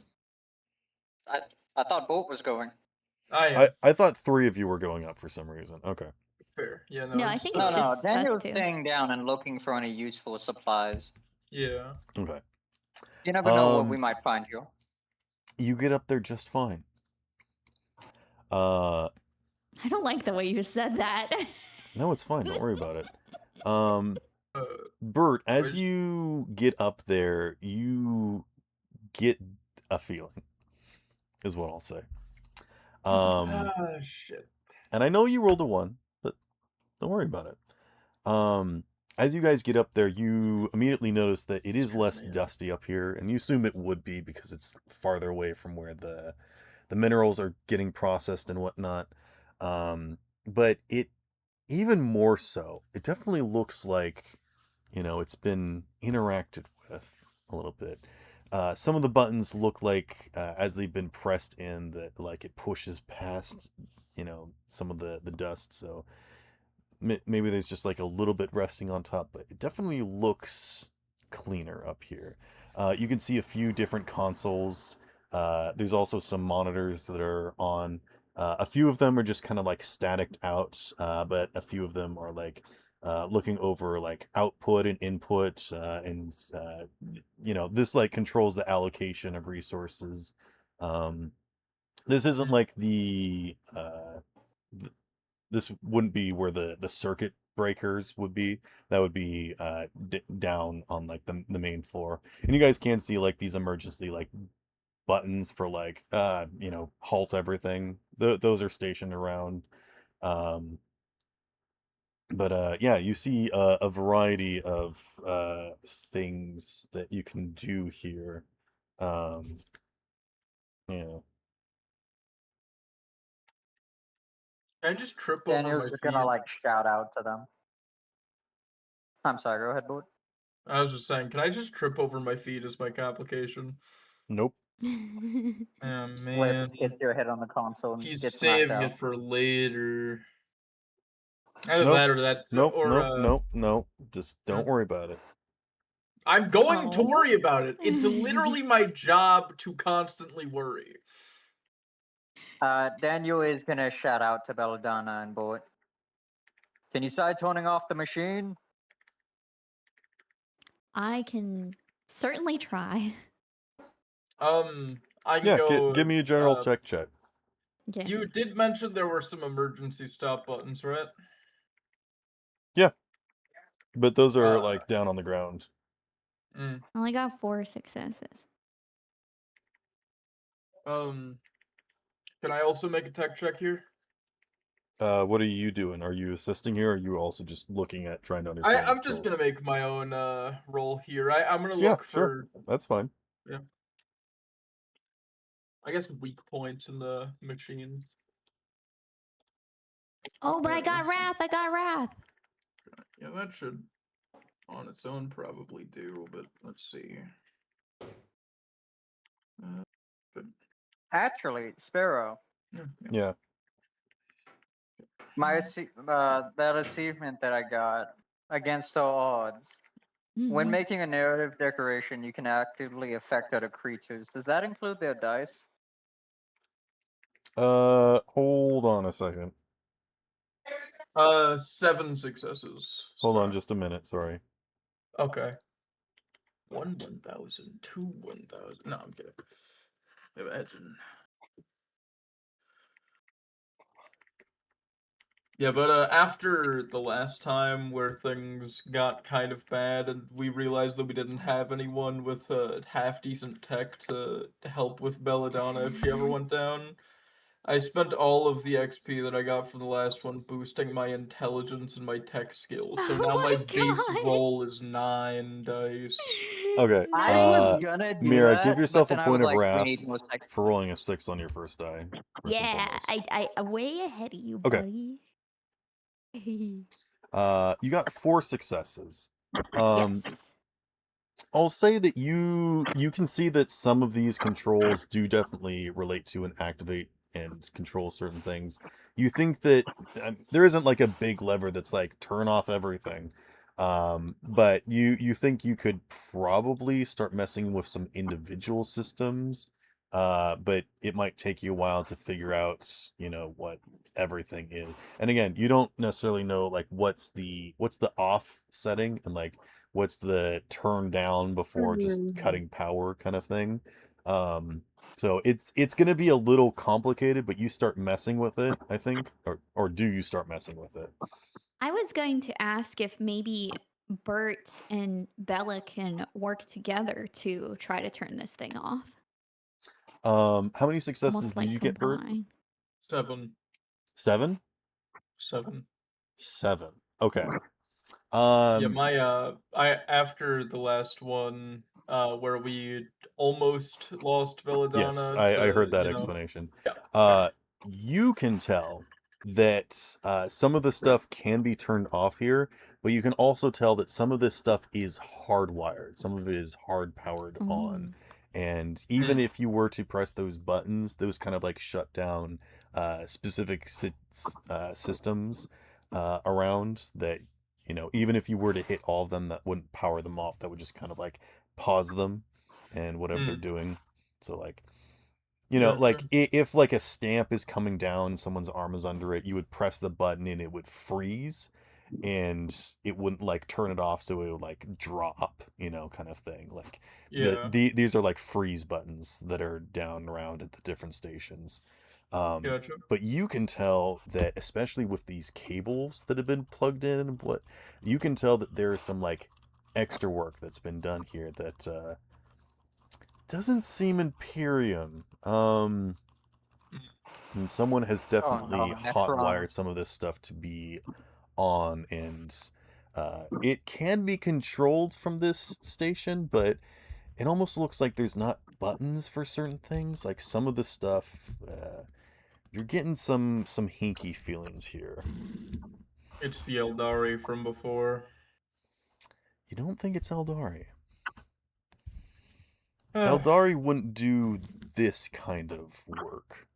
I thought Bolt was going. I thought 3 of you were going up for some reason. Okay. Fair. Yeah, No, I think No, it's no. just us Daniel's two. staying down and looking for any useful supplies. Yeah. Okay. You never know what we might find here. You get up there just fine. I don't like the way you said that. No, it's fine. Don't worry about it. Uh, Bert, as where's- you get up there, you get a feeling, is what I'll say. Shit. And I know you rolled a 1, but don't worry about it. As you guys get up there, you immediately notice that it is less dusty up here, and you assume it would be because it's farther away from where the minerals are getting processed and whatnot. But it even more so, it definitely looks like, it's been interacted with a little bit. Some of the buttons look like, as they've been pressed in, that like it pushes past, some of the dust. So maybe there's just like a little bit resting on top, but it definitely looks cleaner up here. You can see a few different consoles. There's also some monitors that are on. A few of them are just kind of like staticked out, but a few of them are like looking over like output and input, and this like controls the allocation of resources. This isn't like this wouldn't be where the circuit breakers would be. That would be down on like the main floor. And you guys can see like these emergency like buttons for like halt everything. Those are stationed around. But yeah, you see a variety of things that you can do here. Yeah. I just trip over my Daniel's feet. gonna like shout out to them. I'm sorry. Go ahead, Bolt. I was just saying, can I just trip over my feet as my complication? Nope. Oh man, Slips, hits your head on the console, and he's gets knocked saving out. it for later. Either Nope. that or that. Nope. Or Nope. Just don't worry about it. I'm going to Oh. worry about it. It's literally my job to constantly worry. Daniel is gonna shout out to Belladonna and Bolt. Can you start turning off the machine? I can certainly try. I can Yeah, go. give me a general check. Yeah. You did mention there were some emergency stop buttons, right? Yeah. But those are like down on the ground. I only got 4 successes. Can I also make a tech check here? What are you doing? Are you assisting here, or are you also just looking at trying to understand? I'm just gonna make my own roll here. I'm gonna Yeah, look sure. for, That's fine. yeah, I guess weak points in the machine. Oh, but I Alright, got let's see. wrath. I got wrath. Yeah, that should on its own probably do, but let's see. Good. Actually, Sparrow, Yeah. my that achievement that I got against all odds. When Mhm. making a narrative decoration, you can actively affect other creatures. Does that include their dice? Hold on a second. 7 successes. Hold on just a minute. Sorry. Okay. 1,000, 1,000. No, I'm kidding. Imagine. Yeah, but after the last time where things got kind of bad and we realized that we didn't have anyone with half decent tech to help with Belladonna if she ever went down, I spent all of the XP that I got from the last one boosting my intelligence and my tech skills. So Oh now my my base God. roll is 9 dice. Okay. I was gonna do Mira, that, give yourself but a then I was point of like, we wrath need more sex. for rolling a 6 on your first die. First and Yeah, foremost. I way ahead of you, Okay. buddy. You got 4 successes. Yes. I'll say that you can see that some of these controls do definitely relate to and activate and control certain things. You think that there isn't like a big lever that's like turn off everything. But you think you could probably start messing with some individual systems, but it might take you a while to figure out, what everything is. And again, you don't necessarily know like what's the off setting and like what's the turn down before just cutting power kind of thing. So it's gonna be a little complicated, but you start messing with it, I think, or do you start messing with it? I was going to ask if maybe Bert and Bella can work together to try to turn this thing off. How many successes Almost did like you get, Bert? combine. 7. 7? 7. 7. Okay. Yeah, my I after the last one, where we almost lost Yes, Belladonna I heard to, that explanation. yeah. You can tell that some of the stuff can be turned off here, but you can also tell that some of this stuff is hardwired. Some of it is hard powered on. Ooh. And even if you were to press those buttons, those kind of like shut down specific systems around that, even if you were to hit all of them, that wouldn't power them off. That would just kind of like pause them and whatever they're doing. So like, like Gotcha. if like a stamp is coming down, someone's arm is under it, you would press the button and it would freeze and it wouldn't like turn it off, so it would like drop, kind of thing. Like Yeah. these are like freeze buttons that are down around at the different stations. Gotcha. But you can tell that, especially with these cables that have been plugged in, what you can tell that there is some like extra work that's been done here that doesn't seem Imperium. And someone has definitely Oh no, Necron. hotwired some of this stuff to be on, and it can be controlled from this station, but it almost looks like there's not buttons for certain things. Like some of the stuff, you're getting some hinky feelings here. It's the Eldari from before. You don't think it's Eldari? Eldari wouldn't do this kind of work.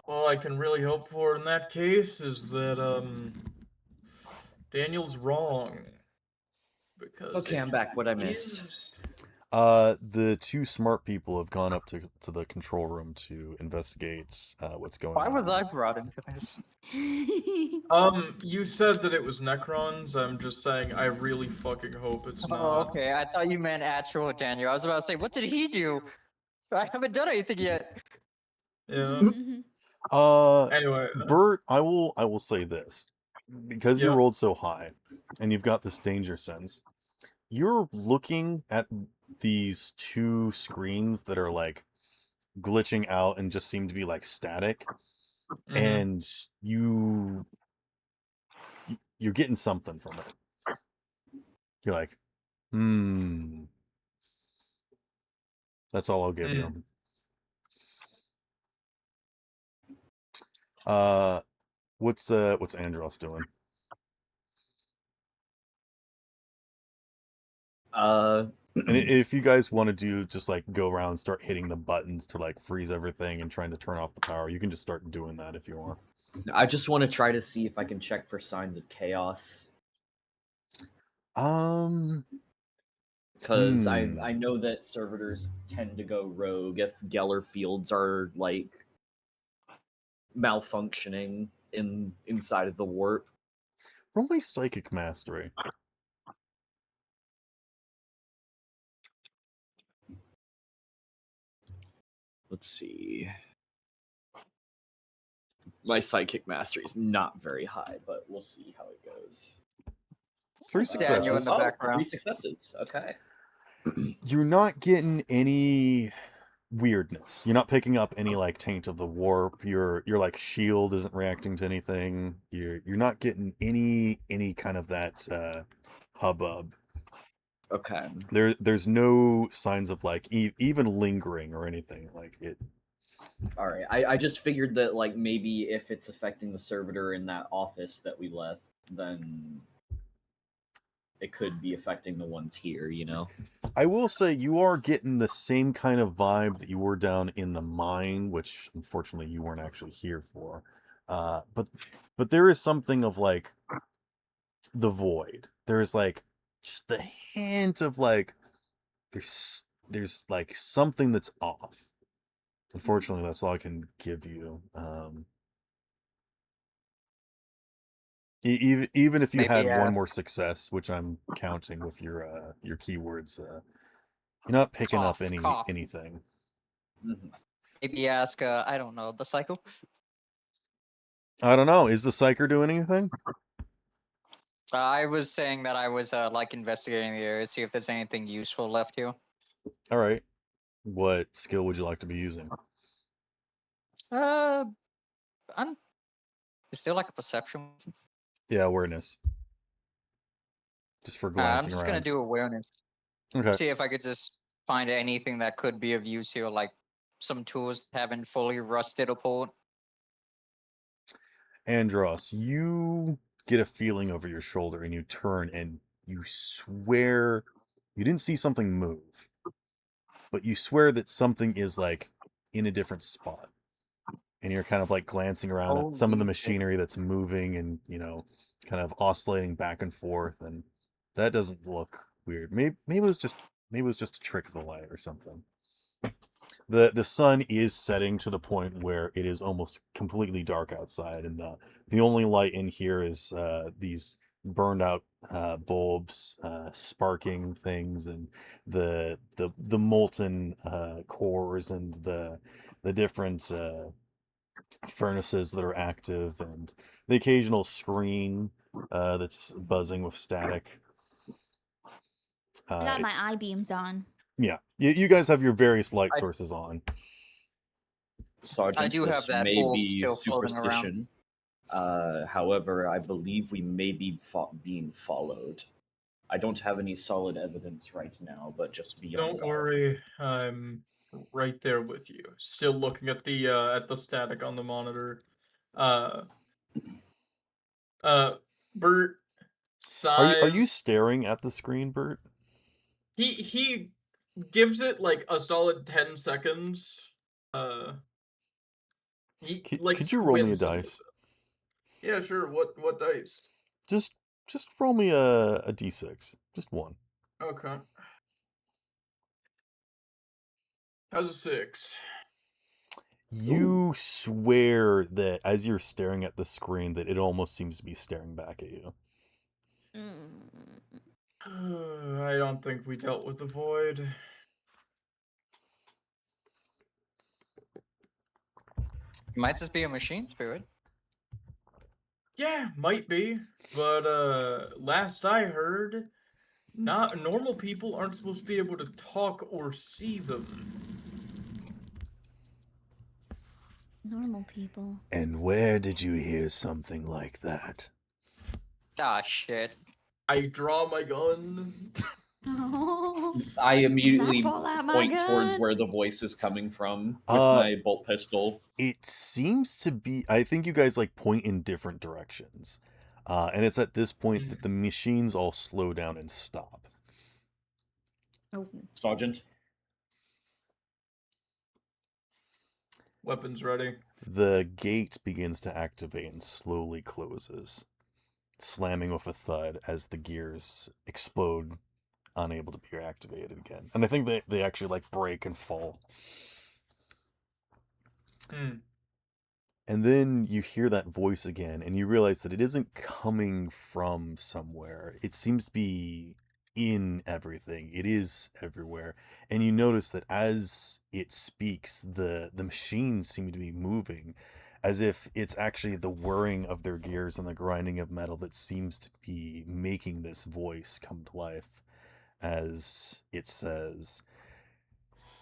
All I can really hope for in that case is that Daniel's wrong. Because Okay, if I'm back. What I he miss? is, The two smart people have gone up to the control room to investigate what's going Why on. was I brought into this? you said that it was Necrons. I'm just saying I really fucking hope it's Oh, not. okay. I thought you meant actual Daniel. I was about to say, what did he do? I haven't done anything yet. Yeah. Anyway, Bert, I will say this. Because you yeah. rolled so high and you've got this danger sense, you're looking at these two screens that are like glitching out and just seem to be like static, and you're getting something from it. You're like, that's all I'll give you. What's Andros doing? And if you guys want to do just like go around and start hitting the buttons to like freeze everything and trying to turn off the power, you can just start doing that if you want. I just want to try to see if I can check for signs of chaos. Because I know that servitors tend to go rogue if Geller fields are like malfunctioning inside of the warp. Roll me psychic mastery. Let's see. My psychic mastery is not very high, but we'll see how it goes. 3 Daniel in successes. the background. 3 successes. Okay. You're not getting any weirdness. You're not picking up any like taint of the warp. Your like shield isn't reacting to anything. You're not getting any kind of that hubbub. Okay. There's no signs of like even lingering or anything like it. All right. I just figured that like maybe if it's affecting the servitor in that office that we left, then it could be affecting the ones here, you know? I will say you are getting the same kind of vibe that you were down in the mine, which unfortunately you weren't actually here for. But there is something of like the void. There's like just the hint of like there's like something that's off. Unfortunately, that's all I can give you. Even if you Maybe had one more success, which I'm counting with your keywords, you're not picking up cough. anything. Mhm. Maybe ask, I don't know, the cycle? I don't know. Is the psyker doing anything? I was saying that I was like investigating the area, see if there's anything useful left here. All right. What skill would you like to be using? I'm. Is there like a perception? Yeah, awareness. Just for I'm glancing just gonna around. do awareness. Okay. See if I could just find anything that could be of use here, like some tools that haven't fully rusted apart. Andros, you get a feeling over your shoulder and you turn and you swear you didn't see something move, but you swear that something is like in a different spot. And you're kind of like glancing around at some of the Holy shit. machinery that's moving and, kind of oscillating back and forth, and that doesn't look weird. Maybe it was just a trick of the light or something. The sun is setting to the point where it is almost completely dark outside, and the only light in here is these burned out bulbs, sparking things, and the molten cores, and the different furnaces that are active, and the occasional screen that's buzzing with static. I got my eye beams on. Yeah, you guys have your various light sources on. Sergeant, I do have this that may bulb be still floating around. superstition. However, I believe we may be being followed. I don't have any solid evidence right now, but just be on Don't guard. worry, I'm right there with you. Still looking at the static on the monitor. Bert Are you sighs. staring at the screen, Bert? He gives it like a solid 10 seconds. He like Could you roll me a squints a little dice? bit. Yeah, sure. What dice? Just roll me a d6, just one. Okay. How's a 6? You swear that as you're staring at the screen, that it almost seems to be staring back at you. I don't think we dealt with the void. It might just be a machine spirit. Yeah, might be. But last I heard, not normal people aren't supposed to be able to talk or see them. Normal people. And where did you hear something like that? Ah, shit. I draw my gun. I immediately pull out my point towards gun. where the voice is coming from with Uh, my bolt pistol. It seems to be. I think you guys like point in different directions, and it's at this point that the machines all slow down and stop. Oh. Sergeant, Weapons ready. The gate begins to activate and slowly closes, slamming with a thud as the gears explode, unable to be activated again. And I think they actually like break and fall. And then you hear that voice again, and you realize that it isn't coming from somewhere. It seems to be in everything. It is everywhere. And you notice that as it speaks, the machines seem to be moving, as if it's actually the whirring of their gears and the grinding of metal that seems to be making this voice come to life, as it says,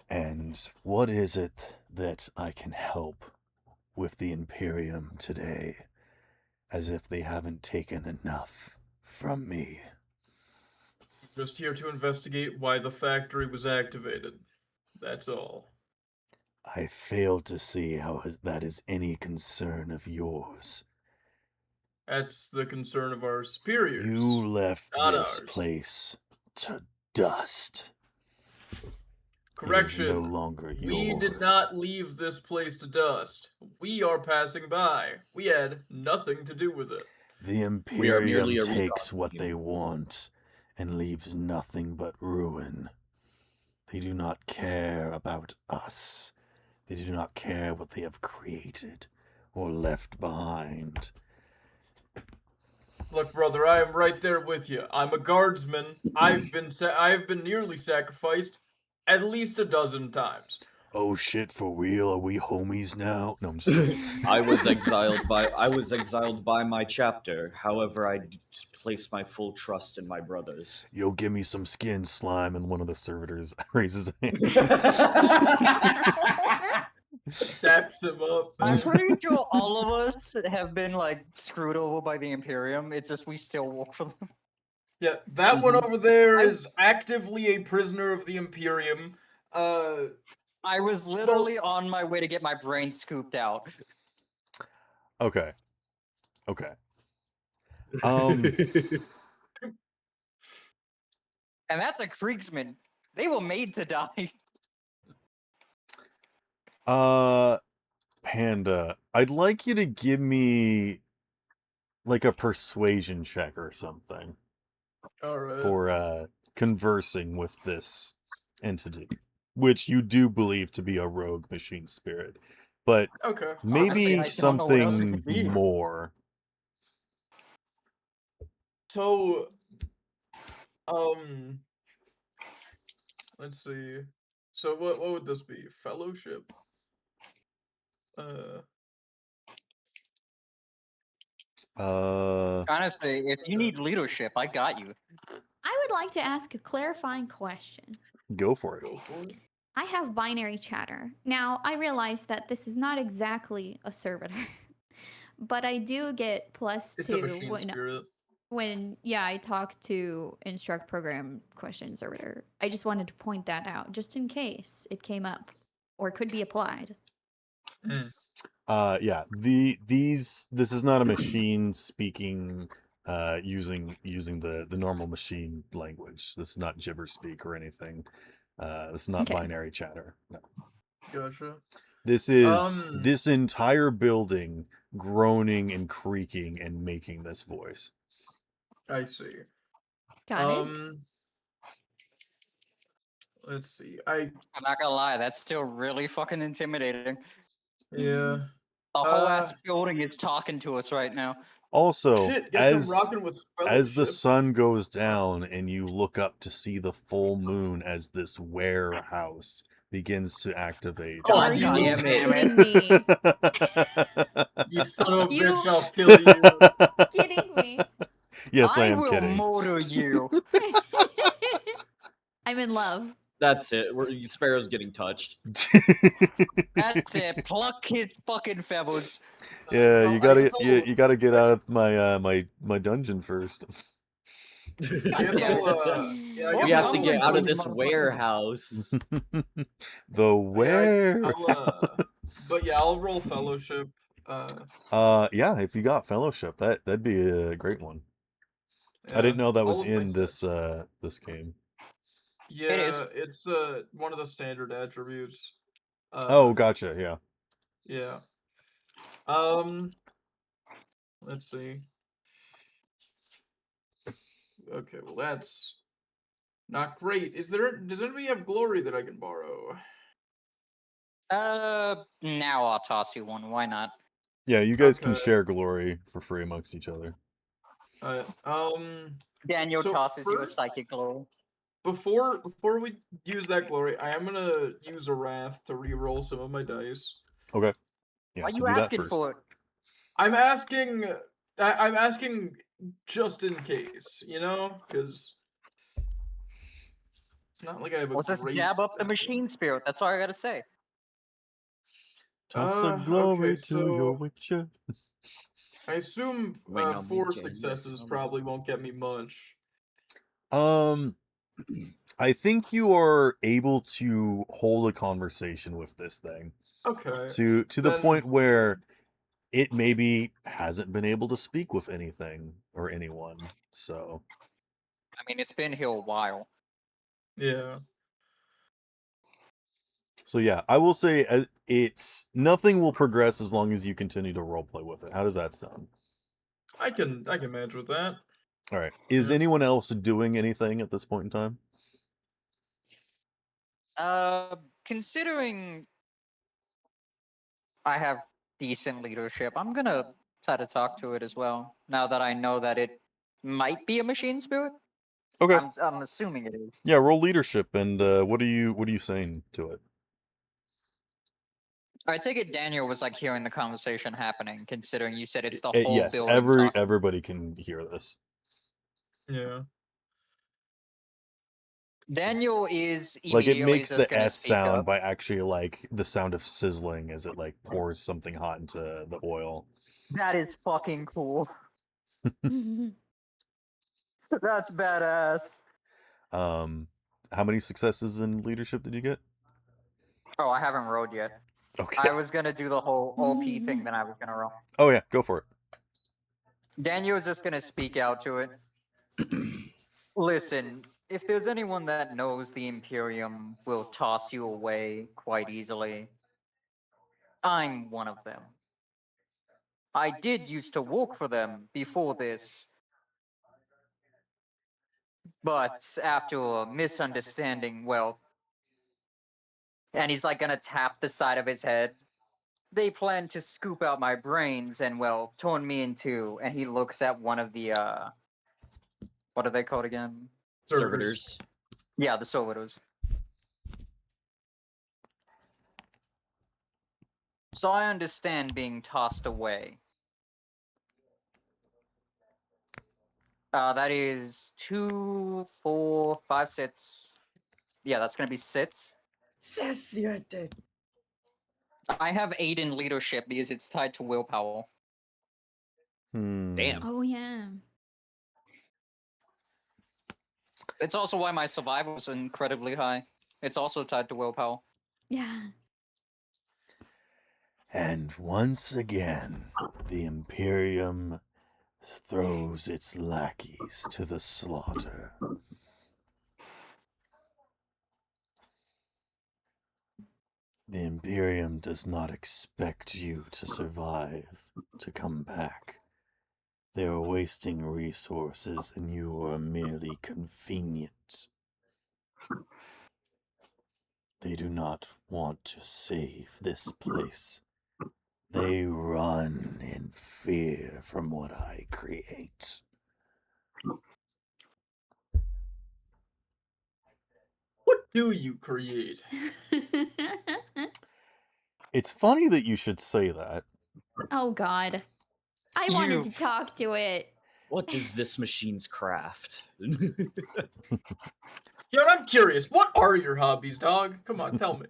"And what is it that I can help with the Imperium today, as if they haven't taken enough from me?" Just here to investigate why the factory was activated. That's all. I fail to see how that is any concern of yours. That's the concern of our superiors. You left not this ours. place to dust. Correction. It is no longer yours. We did not leave this place to dust. We are passing by. We had nothing to do with it. The We are merely Imperium a takes recon what team. they want and leaves nothing but ruin. They do not care about us. They do not care what they have created or left behind. Look, brother, I am right there with you. I'm a guardsman. I've been nearly sacrificed at least a dozen times. Oh shit, for real? Are we homies now? No, I'm just kidding. I was exiled by my chapter. However, I place my full trust in my brothers. Yo, give me some skin, slime, and one of the servitors raises a hand. Daps him up. I'm Man. pretty sure all of us have been like screwed over by the Imperium. It's just we still work for them. Yeah, that one over there I- is actively a prisoner of the Imperium. I was literally on my way to get my brain scooped out. Okay. Okay. And that's a Kriegsman. They were made to die. Panda, I'd like you to give me like a persuasion check or something All right. for conversing with this entity, which you do believe to be a rogue machine spirit, but Okay. maybe Honestly, I don't know what else it something could be. more. So, let's see. So what would this be? Fellowship? Honestly, if you need leadership, I got you. I would like to ask a clarifying question. Go for it. Go for it. I have binary chatter. Now, I realize that this is not exactly a servitor, but I do get It's a +2 machine spirit. when I talk to instruct program question servitor. I just wanted to point that out, just in case it came up or could be applied. Yeah, this is not a machine speaking using the normal machine language. This is not gibber speak or anything. This is not Okay. binary chatter. No. Gotcha. This is this entire building groaning and creaking and making this voice. I see. Got it. Let's see. I'm not gonna lie, that's still really fucking intimidating. Yeah. The whole ass building is talking to us right now. Also, Shit, get some rockin' with as the fellowship. sun goes down and you look up to see the full moon as this warehouse begins to activate. God Are you damn kidding me? You son of a You- bitch, I'll kill you. Kidding me? Yes, I am will kidding. murder you. I'm in love. That's it. Sparrow's getting touched. That's it. Pluck his fucking feathers. Yeah, Well, you I gotta guess you gotta get out of my dungeon first. I guess I'll, yeah, I We guess have to I'll- get out of this Motherfucker. warehouse. The where? But yeah, I'll roll fellowship. Yeah, if you got fellowship, that'd be a great one. I didn't know that was all of my in this game. Yeah, It is. it's one of the standard attributes. Oh, gotcha. Yeah. Yeah. Let's see. Okay, well that's not great. Does anybody have glory that I can borrow? Now I'll toss you one. Why not? Yeah, you guys can Okay. share glory for free amongst each other. Daniel so tosses you a first- psychic glow. Before we use that glory, I am gonna use a wrath to re-roll some of my dice. Okay. Yeah, Why so you do that asking first. for it? I'm asking just in case, you know, because it's not like I have a Let's just great jab up the sense of- machine spirit. That's all I gotta say. Toss a glory okay, to your witcher. I assume Wait, no, 4 BJ, successes yes, probably won't get me much. I think you are able to hold a conversation with this thing Okay. to the then- point where it maybe hasn't been able to speak with anything or anyone. So, I mean, it's been here a while. Yeah. so yeah, I will say it's nothing will progress as long as you continue to roleplay with it. How does that sound? I can manage with that. All right. Is Yeah. anyone else doing anything at this point in time? Considering I have decent leadership, I'm gonna try to talk to it as well. Now that I know that it might be a machine spirit, Okay. I'm assuming it is. Yeah, roll leadership, and what are you saying to it? I take it Daniel was like hearing the conversation happening, considering you said it's the whole Yes, building talking. everybody can hear this. Yeah. Daniel is Like it immediately makes just the gonna S speak sound up. by actually like the sound of sizzling as it like pours something hot into the oil. That is fucking cool. That's badass. How many successes in leadership did you get? Oh, I haven't rolled yet. Okay. I was gonna do the whole OP thing, then I was gonna roll. Oh yeah, go for it. Daniel's just gonna speak out to it. Listen, if there's anyone that knows the Imperium will toss you away quite easily, I'm one of them. I did used to work for them before this, but after a misunderstanding, well, and he's like gonna tap the side of his head. They plan to scoop out my brains and, well, turn me into, and he looks at one of the what are they called again? Servitors. Yeah, the servitors. So I understand being tossed away. That is 2, 4, 5, 6. Yeah, that's gonna be 6. I have 8 in leadership because it's tied to willpower. Damn. Oh yeah. It's also why my survival is incredibly high. It's also tied to willpower. Yeah. And once again, the Imperium throws its lackeys to the slaughter. The Imperium does not expect you to survive, to come back. They are wasting resources and you are merely convenient. They do not want to save this place. They run in fear from what I create. What do you create? It's funny that you should say that. Oh god. I wanted to talk to it. What is this machine's craft? Yeah, I'm curious. What are your hobbies, dog? Come on, tell me.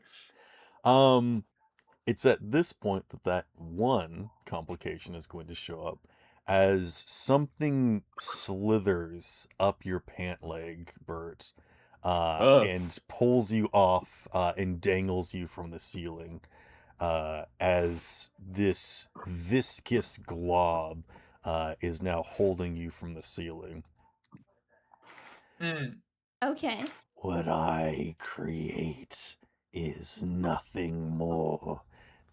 It's at this point that one complication is going to show up as something slithers up your pant leg, Bert, and pulls you off and dangles you from the ceiling as this viscous glob is now holding you from the ceiling. Okay. What I create is nothing more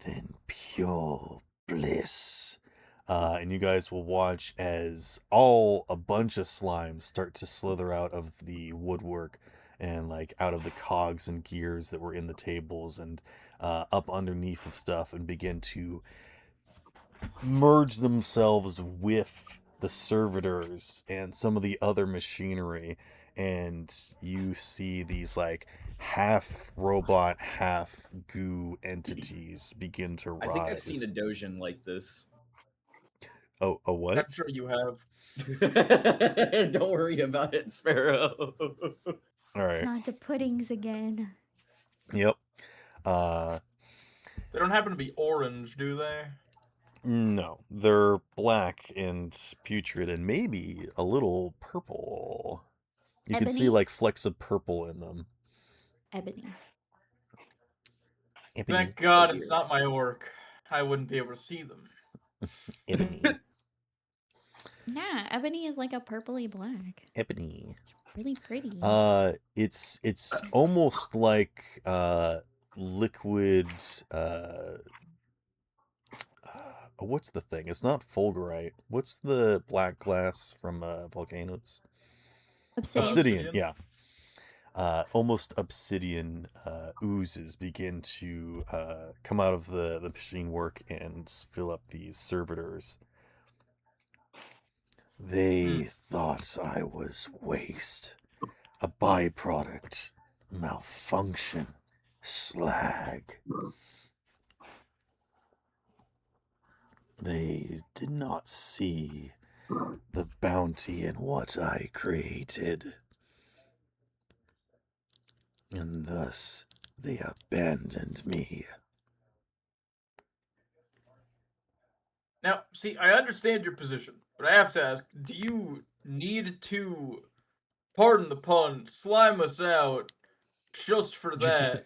than pure bliss. And you guys will watch as a bunch of slimes start to slither out of the woodwork and like out of the cogs and gears that were in the tables and up underneath of stuff and begin to merge themselves with the servitors and some of the other machinery, and you see these like half robot, half goo entities begin to rise. I think I've seen a Dojin like this. Oh, a what? I'm sure you have. Don't worry about it, Sparrow. All right. Not the puddings again. Yep. They don't happen to be orange, do they? No, they're black and putrid and maybe a little purple. You can see Ebony? like flecks of purple in them. Ebony. Thank God it's not my orc. I wouldn't be able to see them. Ebony. Yeah, ebony is like a purpley black. Ebony. It's really pretty. It's almost like liquid. What's the thing? It's not fulgurite. What's the black glass from volcanoes? Obsidian. Yeah. Almost obsidian oozes begin to come out of the machine work and fill up these servitors. They thought I was waste, a byproduct, malfunction, slag. They did not see the bounty in what I created. And thus, they abandoned me. Now, see, I understand your position, but I have to ask, do you need to, pardon the pun, slime us out just for that?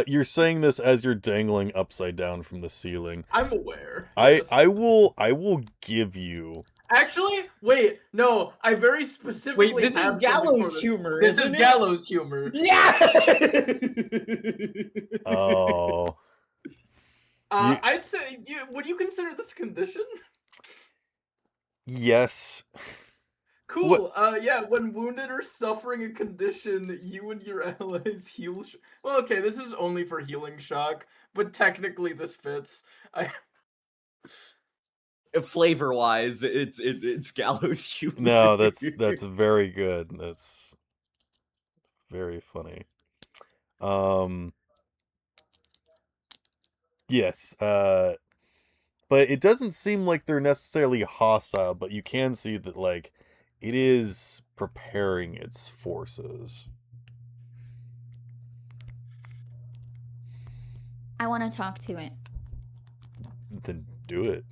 You're saying this as you're dangling upside down from the ceiling. I'm aware. I Yes. will give you. Actually, wait, no, I very specifically Wait, this have is something for gallows this. humor. This is isn't it? gallows humor. Yeah. Oh. I'd say, would you consider this a condition? Yes. Cool. Yeah, when wounded or suffering a condition, you and your allies heal. Well, okay, this is only for healing shock, but technically this fits. Flavor-wise, it's gallows humor. No, that's very good. That's very funny. Yes. But it doesn't seem like they're necessarily hostile, but you can see that, like, it is preparing its forces. I want to talk to it. Then do it.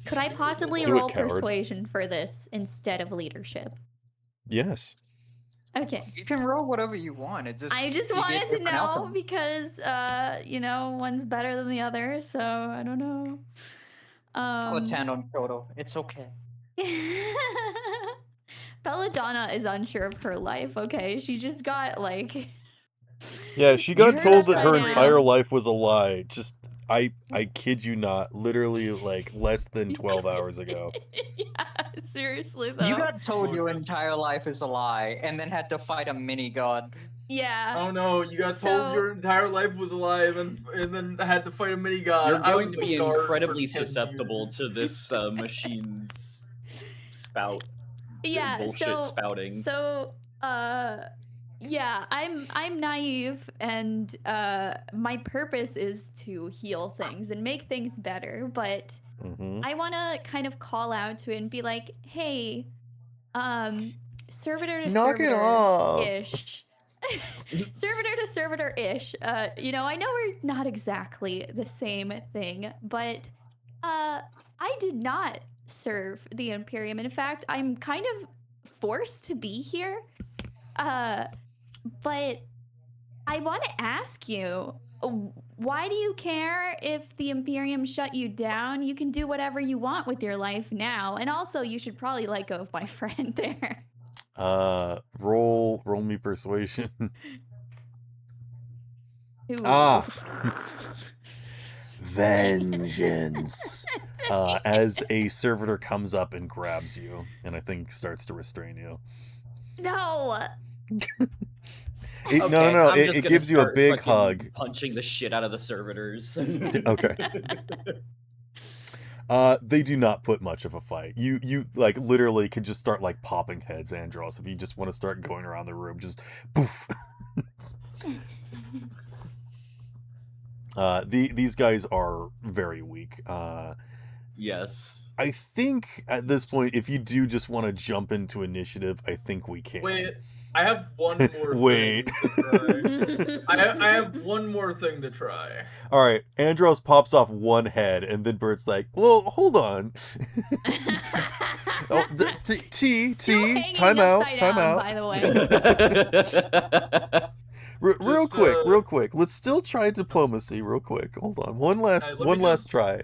Could I possibly Do it, roll coward. persuasion for this instead of leadership? Yes. Okay. You can roll whatever you want. It just I just you get wanted to different know outcomes. because one's better than the other, so I don't know. Oh, it's hand on shoulder. It's okay. Belladonna is unsure of her life. Okay, she just got like. Yeah, she got turned told that her upside entire down. life was a lie. Just I kid you not, literally like less than 12 hours ago. Yeah, seriously though. You got told your entire life is a lie, and then had to fight a mini god. Yeah. Oh no, you got told your entire life was a lie, and then had to fight a mini god. You're I was going to the be guard for incredibly 10 susceptible years. to this machine's spout. Yeah, Bullshit spouting. Yeah, I'm naive, and my purpose is to heal things and make things better, but I want to kind of call out to it and be like, hey, servitor to Knock it servitor off. ish. Servitor to servitor ish. I know we're not exactly the same thing, but I did not serve the Imperium. In fact, I'm kind of forced to be here. But I want to ask you, why do you care if the Imperium shut you down? You can do whatever you want with your life now. And also, you should probably let go of my friend there. Roll me persuasion. Ooh. Vengeance. As a servitor comes up and grabs you, and I think starts to restrain you. No. No. It gives you a big hug. Punching the shit out of the servitors. Okay. They do not put much of a fight. You like literally could just start like popping heads, Andros, if you just want to start going around the room, just poof. These guys are very weak. Yes. I think at this point, if you do just want to jump into initiative, I think we can. Wait, I have one more Wait. thing to try. I have one more thing to try. All right, Andros pops off one head, and then Bert's like, well, hold on. Oh, Still hanging time out. upside down, by the way. Real quick. Let's still try diplomacy, real quick. Hold on, one last try.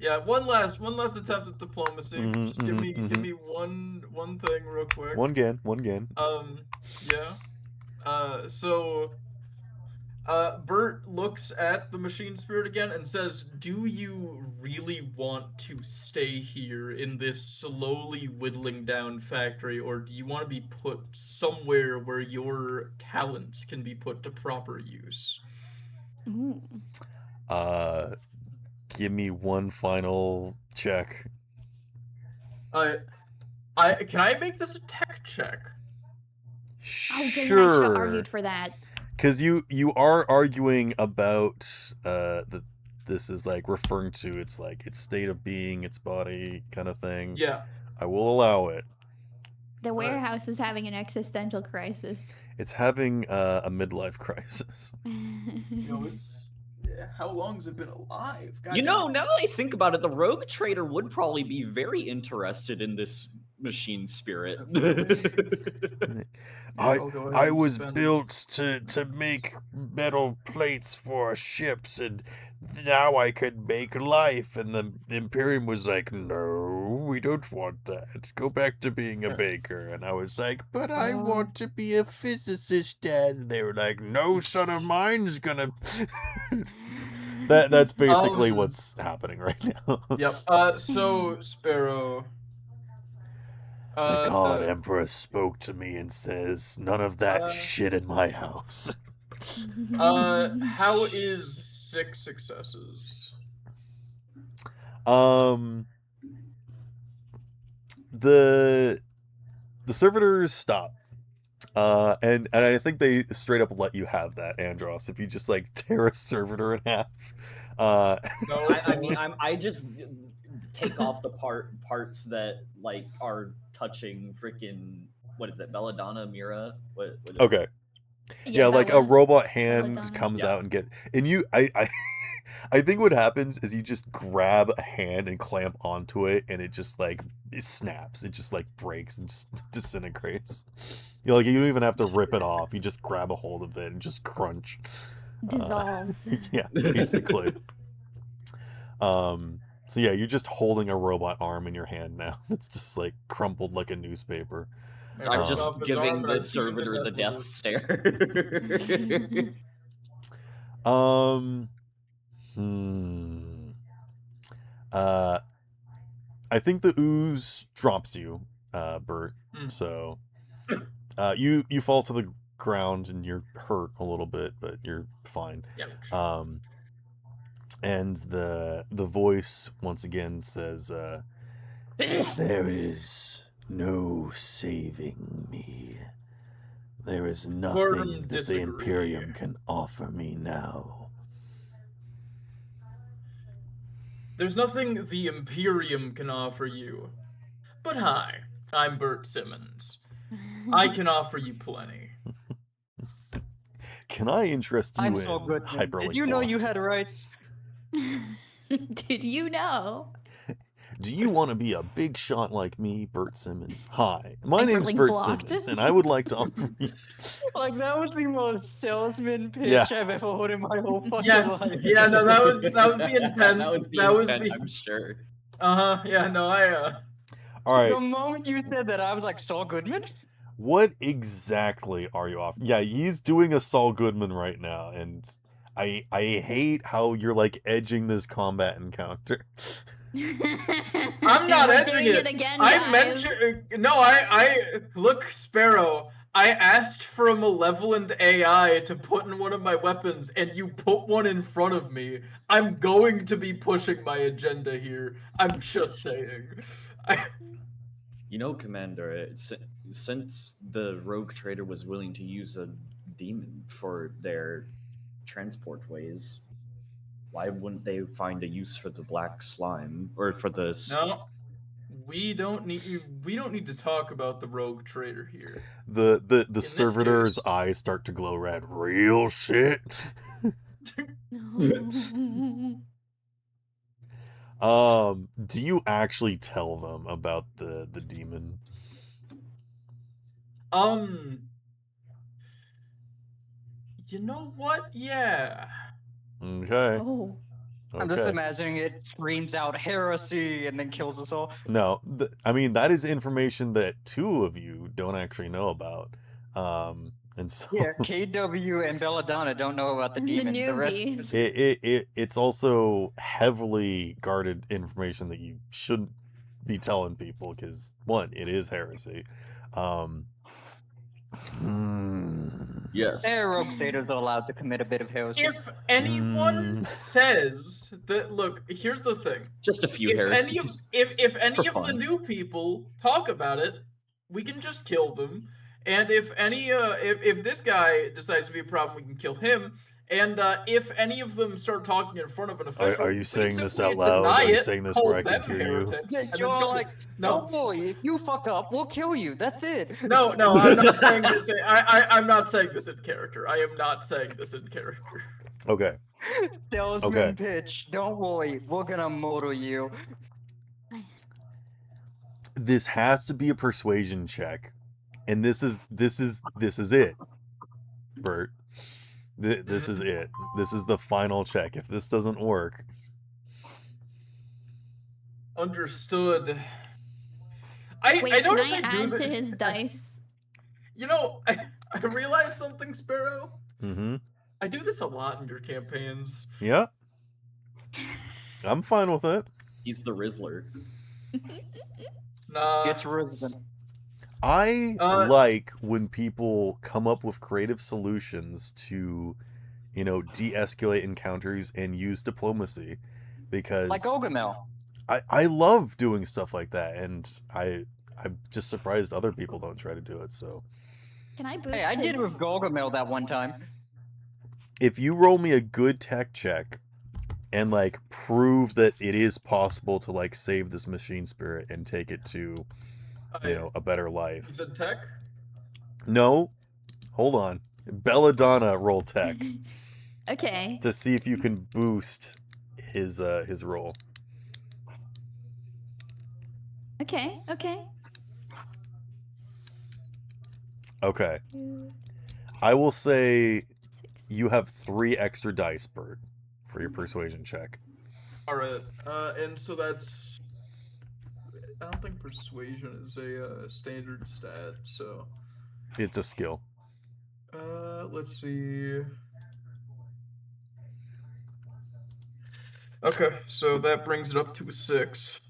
Yeah, one last attempt at diplomacy. Just give me one thing real quick. One gain. Yeah. So Bert looks at the machine spirit again and says, "Do you really want to stay here in this slowly whittling down factory, or do you want to be put somewhere where your talents can be put to proper use?" Ooh. Give me one final check. Can I make this a tech check? Oh, dang it, I should Sure. have argued for that. Because you are arguing about that this is like referring to its state of being, its body kind of thing. Yeah. I will allow it. The warehouse is having an existential crisis. It's having a midlife crisis. How long's it been alive? God now that I think about it, the rogue trader would probably be very interested in this machine spirit. I was built to make metal plates for ships, and now I could make life. And the Imperium was like, no, we don't want that. Go back to being a baker. And I was like, but I want to be a physicist, Dad. And they were like, no son of mine's gonna... That's basically what's happening right now. Yep. So, Sparrow... the God Emperor spoke to me and says, none of that shit in my house. How is 6 successes? The servitors stop. And I think they straight up let you have that, Andros, if you just tear a servitor in half. No, I mean I just take off the parts that are touching freaking what is it, Belladonna, Mira? What is okay. it? Yeah, a robot hand comes out and you I think what happens is you just grab a hand and clamp onto it, and it just it snaps. It just breaks and just disintegrates. You don't even have to rip it off. You just grab a hold of it and just crunch. Dissolves. Yeah, basically. So yeah, you're just holding a robot arm in your hand now. It's just crumpled like a newspaper. I'm just giving the servitor the death stare. I think the ooze drops you, Bert. So, you fall to the ground and you're hurt a little bit, but you're fine. And the voice once again says, "There is no saving me. There is nothing that the Imperium can offer me now." There's nothing the Imperium can offer you. But hi, I'm Bert Simmons. I can offer you plenty. Can I interest you I'm in so good. hyperlink Did you know you blocks? had rights? Did you know? Do you want to be a big shot like me, Bert Simmons? Hi, my name's Hyperlink Bert blocked. Simmons, and I would like to offer you... That was the most salesman pitch I've ever heard in my whole fucking life. Yeah, no, that was the intent. That was the intent, I'm sure. Yeah, no, All right. The moment you said that, I was like, Saul Goodman? What exactly are you offering? Yeah, he's doing a Saul Goodman right now, and I hate how you're edging this combat encounter. I'm not edging it. Again, I mentioned I look, Sparrow. I asked for a malevolent AI to put in one of my weapons, and you put one in front of me. I'm going to be pushing my agenda here. I'm just saying. Commander, since the rogue trader was willing to use a demon for their transport ways, why wouldn't they find a use for the black slime or for the? No, we don't need to talk about the rogue trader here. The servitor's eyes start to glow red. Real shit. Do you actually tell them about the demon? You know what? Yeah. Okay. Oh. I'm just Okay. imagining it screams out heresy and then kills us all. No, I mean that is information that two of you don't actually know about, and so Yeah, KW and Belladonna don't know about the And the demon. The rest of newbies. us, it's also heavily guarded information that you shouldn't be telling people because one, it is heresy. Yes. rogue staters are allowed to commit a bit of heresy. If anyone says that, look, here's the thing. Just a few If heresies. if any for of the fun. new people talk about it, we can just kill them. And if any if this guy decides to be a problem, we can kill him. And if any of them start talking in front of an official, Are you we saying can this simply out loud? deny Are you it, saying this call where I can them hear you? heretics, Yeah, and then you're kill like, no, don't worry, if you fuck up, we'll kill you. That's it. no, I'm not saying this. I'm not saying this in character. I am not saying this in character. Okay. Salesman Okay. pitch. Don't worry, we're gonna murder you. This has to be a persuasion check, and this is it, Bert. This is it. This is the final check. If this doesn't work, Understood. Wait, I can noticed I do add that- to his dice? You know, I realized something, Sparrow. mm-hmm. I do this a lot in your campaigns. Yeah, I'm fine with it. He's the Rizzler. Nah. It's risen. I Uh, like when people come up with creative solutions to, de-escalate encounters and use diplomacy, because Like Ogomel. I love doing stuff like that, and I'm just surprised other people don't try to do it. So Can I boost Hey, I did it his... with Gargamel that one time. if you roll me a good tech check and prove that it is possible to save this machine spirit and take it to a better life. Is it tech? No, hold on. Belladonna roll tech Okay. to see if you can boost his roll. Okay. Okay. 2, I will say 6. you have 3 extra dice, Bert, for your persuasion check. All right. And so that's. I don't think persuasion is a standard stat. So. It's a skill. Let's see. Okay, so that brings it up to a 6.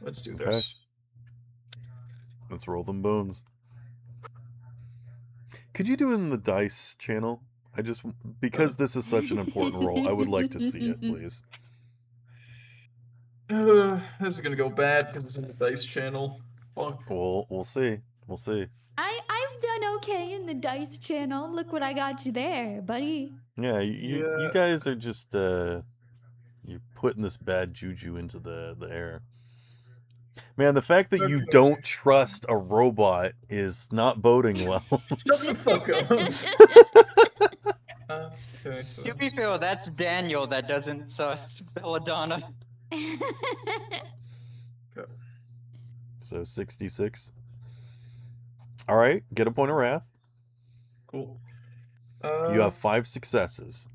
Let's do Okay. this. Let's roll them bones. Could you do it in the dice channel? Because this is such an important roll, I would like to see it, please. This is gonna go bad because it's in the dice channel. Fuck. We'll see. We'll see. I've done okay in the dice channel. Look what I got you there, buddy. Yeah, you Yeah. guys are just you're putting this bad juju into the air. Man, the fact that you Okay. don't trust a robot is not boding well. Shut the fuck up. Okay. To be fair, that's Daniel that doesn't sus Belladonna. So 66. All right, get a point of wrath. Cool. You have 5 successes.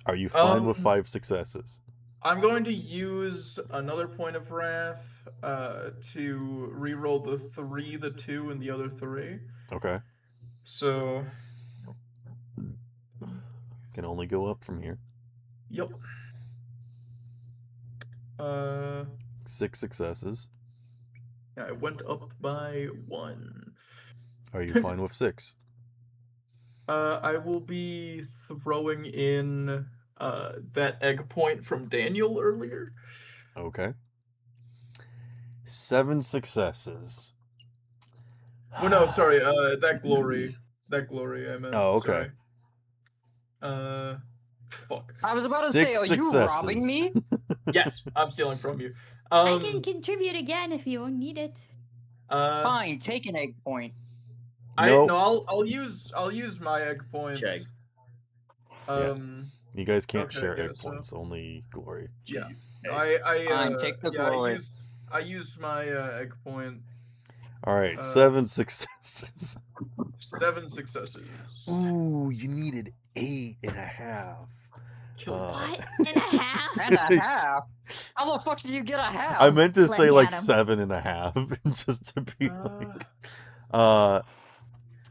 Are you fine with 5 successes? I'm going to use another point of wrath to re-roll the 3, the 2, and the other 3. Okay. So, Can only go up from here. yep. 6 successes. Yeah, I went up by 1. Are you fine with 6? I will be throwing in that egg point from Daniel earlier. Okay. 7 successes. Oh no, sorry. That glory. That glory. I meant. Oh, okay. Sorry. Fuck. I was about to 6 say, are you robbing successes. me? Yes, I'm stealing from you. I can contribute again if you need it. Fine, take an egg point. Nope. I'll use my egg point. Chegg. You guys can't Okay, share yeah, egg so- points, only glory. Yeah. Jeez. I Fine, take the glory. I use my egg point. All right, 7 successes. 7 successes. Ooh, you needed 8.5. What? And a half? And a half? How the fuck do you get a half? I meant to Let say me like at him. 7.5, just to be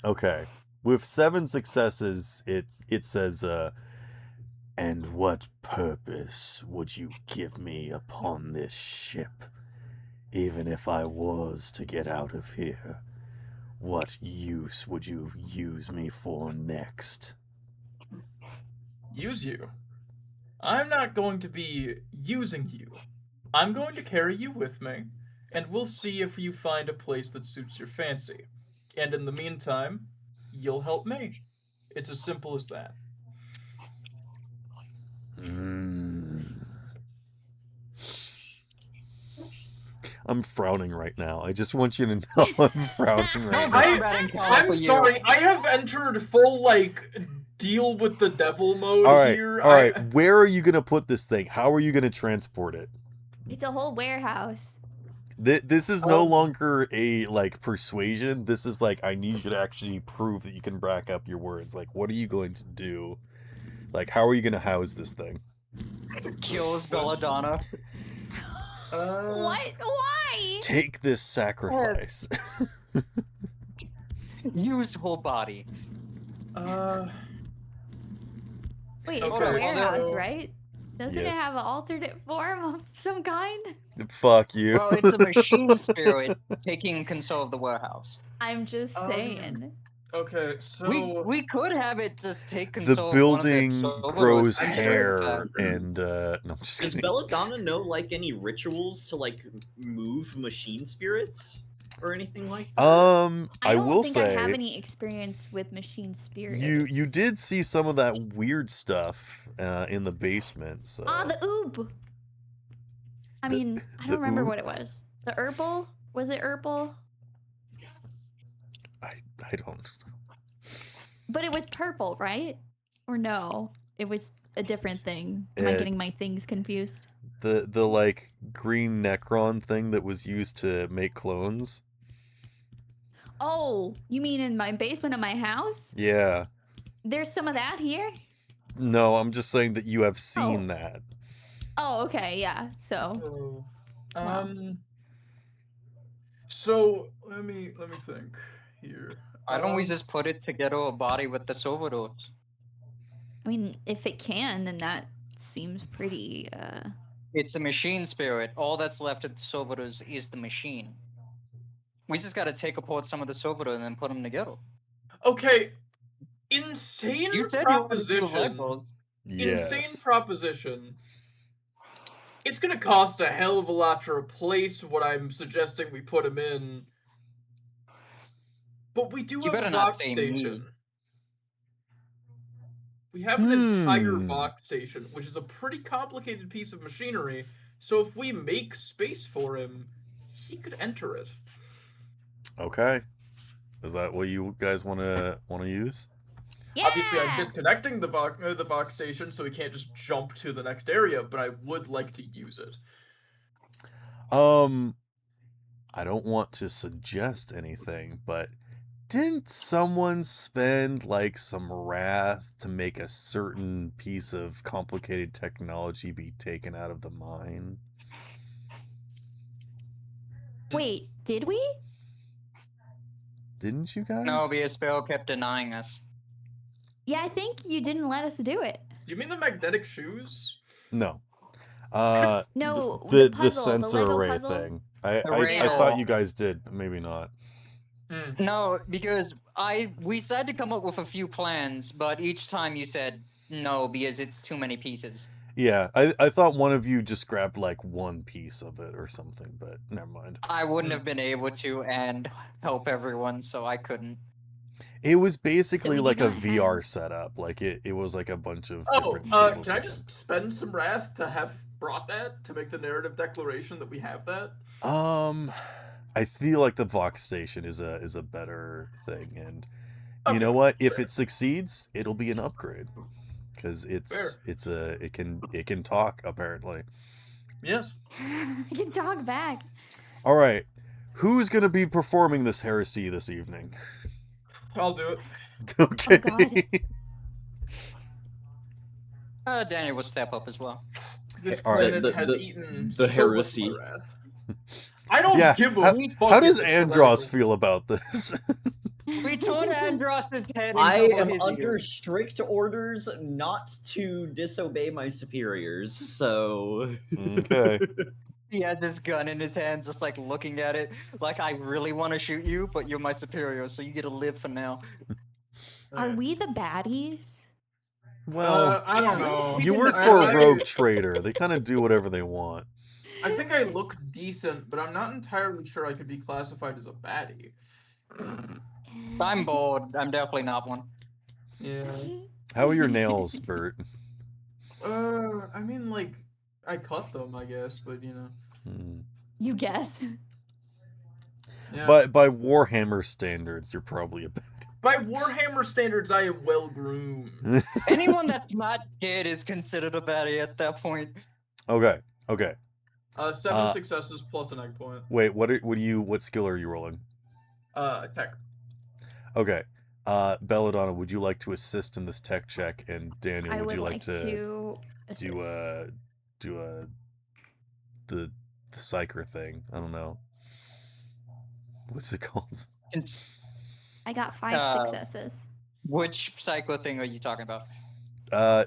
okay. With 7 successes, it says, and what purpose would you give me upon this ship? Even if I was to get out of here, what use would you use me for next? Use you. I'm not going to be using you. I'm going to carry you with me, and we'll see if you find a place that suits your fancy. And in the meantime, you'll help me. It's as simple as that. I'm frowning right now. I just want you to know I'm frowning right now. I'm sorry. I have entered full deal with the devil mode here. All right. Where are you gonna put this thing? How are you gonna transport it? It's a whole warehouse. This is no longer a persuasion. This is I need you to actually prove that you can back up your words. What are you going to do? How are you gonna house this thing? Kills Belladonna. What? Why? Take this sacrifice. Use whole body. Wait, it's Okay, a warehouse, so- right? Doesn't it Yes. have an alternate form of some kind? Fuck you. Well, it's a machine spirit taking control of the warehouse. I'm just saying. Okay, so We could have it just take The control of one of building the Soboros grows and hair, and no, I'm just Does kidding. Belladonna know any rituals to move machine spirits or anything like that? I don't will think say I have any experience with machine spirits. you did see some of that weird stuff in the basement. So the oob. I mean, I don't remember what it was. The herbal? Was it herbal? I don't. But it was purple, right? Or no? It was a different thing. Am I getting my things confused? The green Necron thing that was used to make clones. Oh, you mean in my basement of my house? Yeah. There's some of that here? No, I'm just saying that you have seen that. Oh, okay, yeah. So, so let me think here. Why don't we just put it together a body with the Soboros? I mean, if it can, then that seems pretty, It's a machine spirit. All that's left of the Soboros is the machine. We just gotta take apart some of the Soboro and then put them together. Okay, insane You said you wanted to do proposition. Legos. Yes. Insane proposition. It's gonna cost a hell of a lot to replace what I'm suggesting we put him in. But we do You have better a not Vox say station. me. We have an entire Vox station, which is a pretty complicated piece of machinery. So if we make space for him, he could enter it. Okay. Is that what you guys want to use? yeah! Obviously, I'm disconnecting the Vox station, so we can't just jump to the next area. But I would like to use it. I don't want to suggest anything, but didn't someone spend some wrath to make a certain piece of complicated technology be taken out of the mine? Wait, did we? Didn't you guys? No, because Sparrow kept denying us. Yeah, I think you didn't let us do it. Do you mean the magnetic shoes? No. No, the puzzle, sensor the Lego array puzzle. thing. I rail. thought you guys did, but maybe not. No, because we tried to come up with a few plans, but each time you said no because it's too many pieces. Yeah, I thought one of you just grabbed one piece of it or something, but never mind. I wouldn't have been able to and help everyone, so I couldn't. It was basically So we a did not VR have- setup. It was a bunch of Oh, different can cables I set just spend some wrath to have brought that to make the narrative declaration that we have that? up. I feel like the Vox station is a better thing, and you know what? If it succeeds, it'll be an upgrade because it can talk apparently. Yes. I can talk back. All right, who's gonna be performing this heresy this evening? I'll do it. Okay. God. Daniel will step up as well. This All right. planet has eaten the so much heresy. of my wrath. I don't Yeah. give a How, fuck. how if does it's Andros heretical. feel about this? We tore Andros's head and I double am his under ears. strict orders not to disobey my superiors, so. Okay. He had this gun in his hands, just like looking at it, like I really want to shoot you, but you're my superior, so you get to live for now. Are we the baddies? Well, I don't know. you work for a rogue trader. They kind of do whatever they want. I think I look decent, but I'm not entirely sure I could be classified as a baddie. I'm bored. I'm definitely not one. Yeah. How are your nails, Bert? I mean, like, I cut them, I guess, but you know. Hmm. You guess. Yeah. By Warhammer standards, you're probably a baddie. By Warhammer standards, I am well groomed. Anyone that's not dead is considered a baddie at that point. Okay. 7 successes plus an egg point. Wait, what skill are you rolling? Tech. Okay. Belladonna, would you like to assist in this tech check? And Daniel, I would you like to to do the psyker thing? I don't know. What's it called? I got 5 successes. Which psycho thing are you talking about?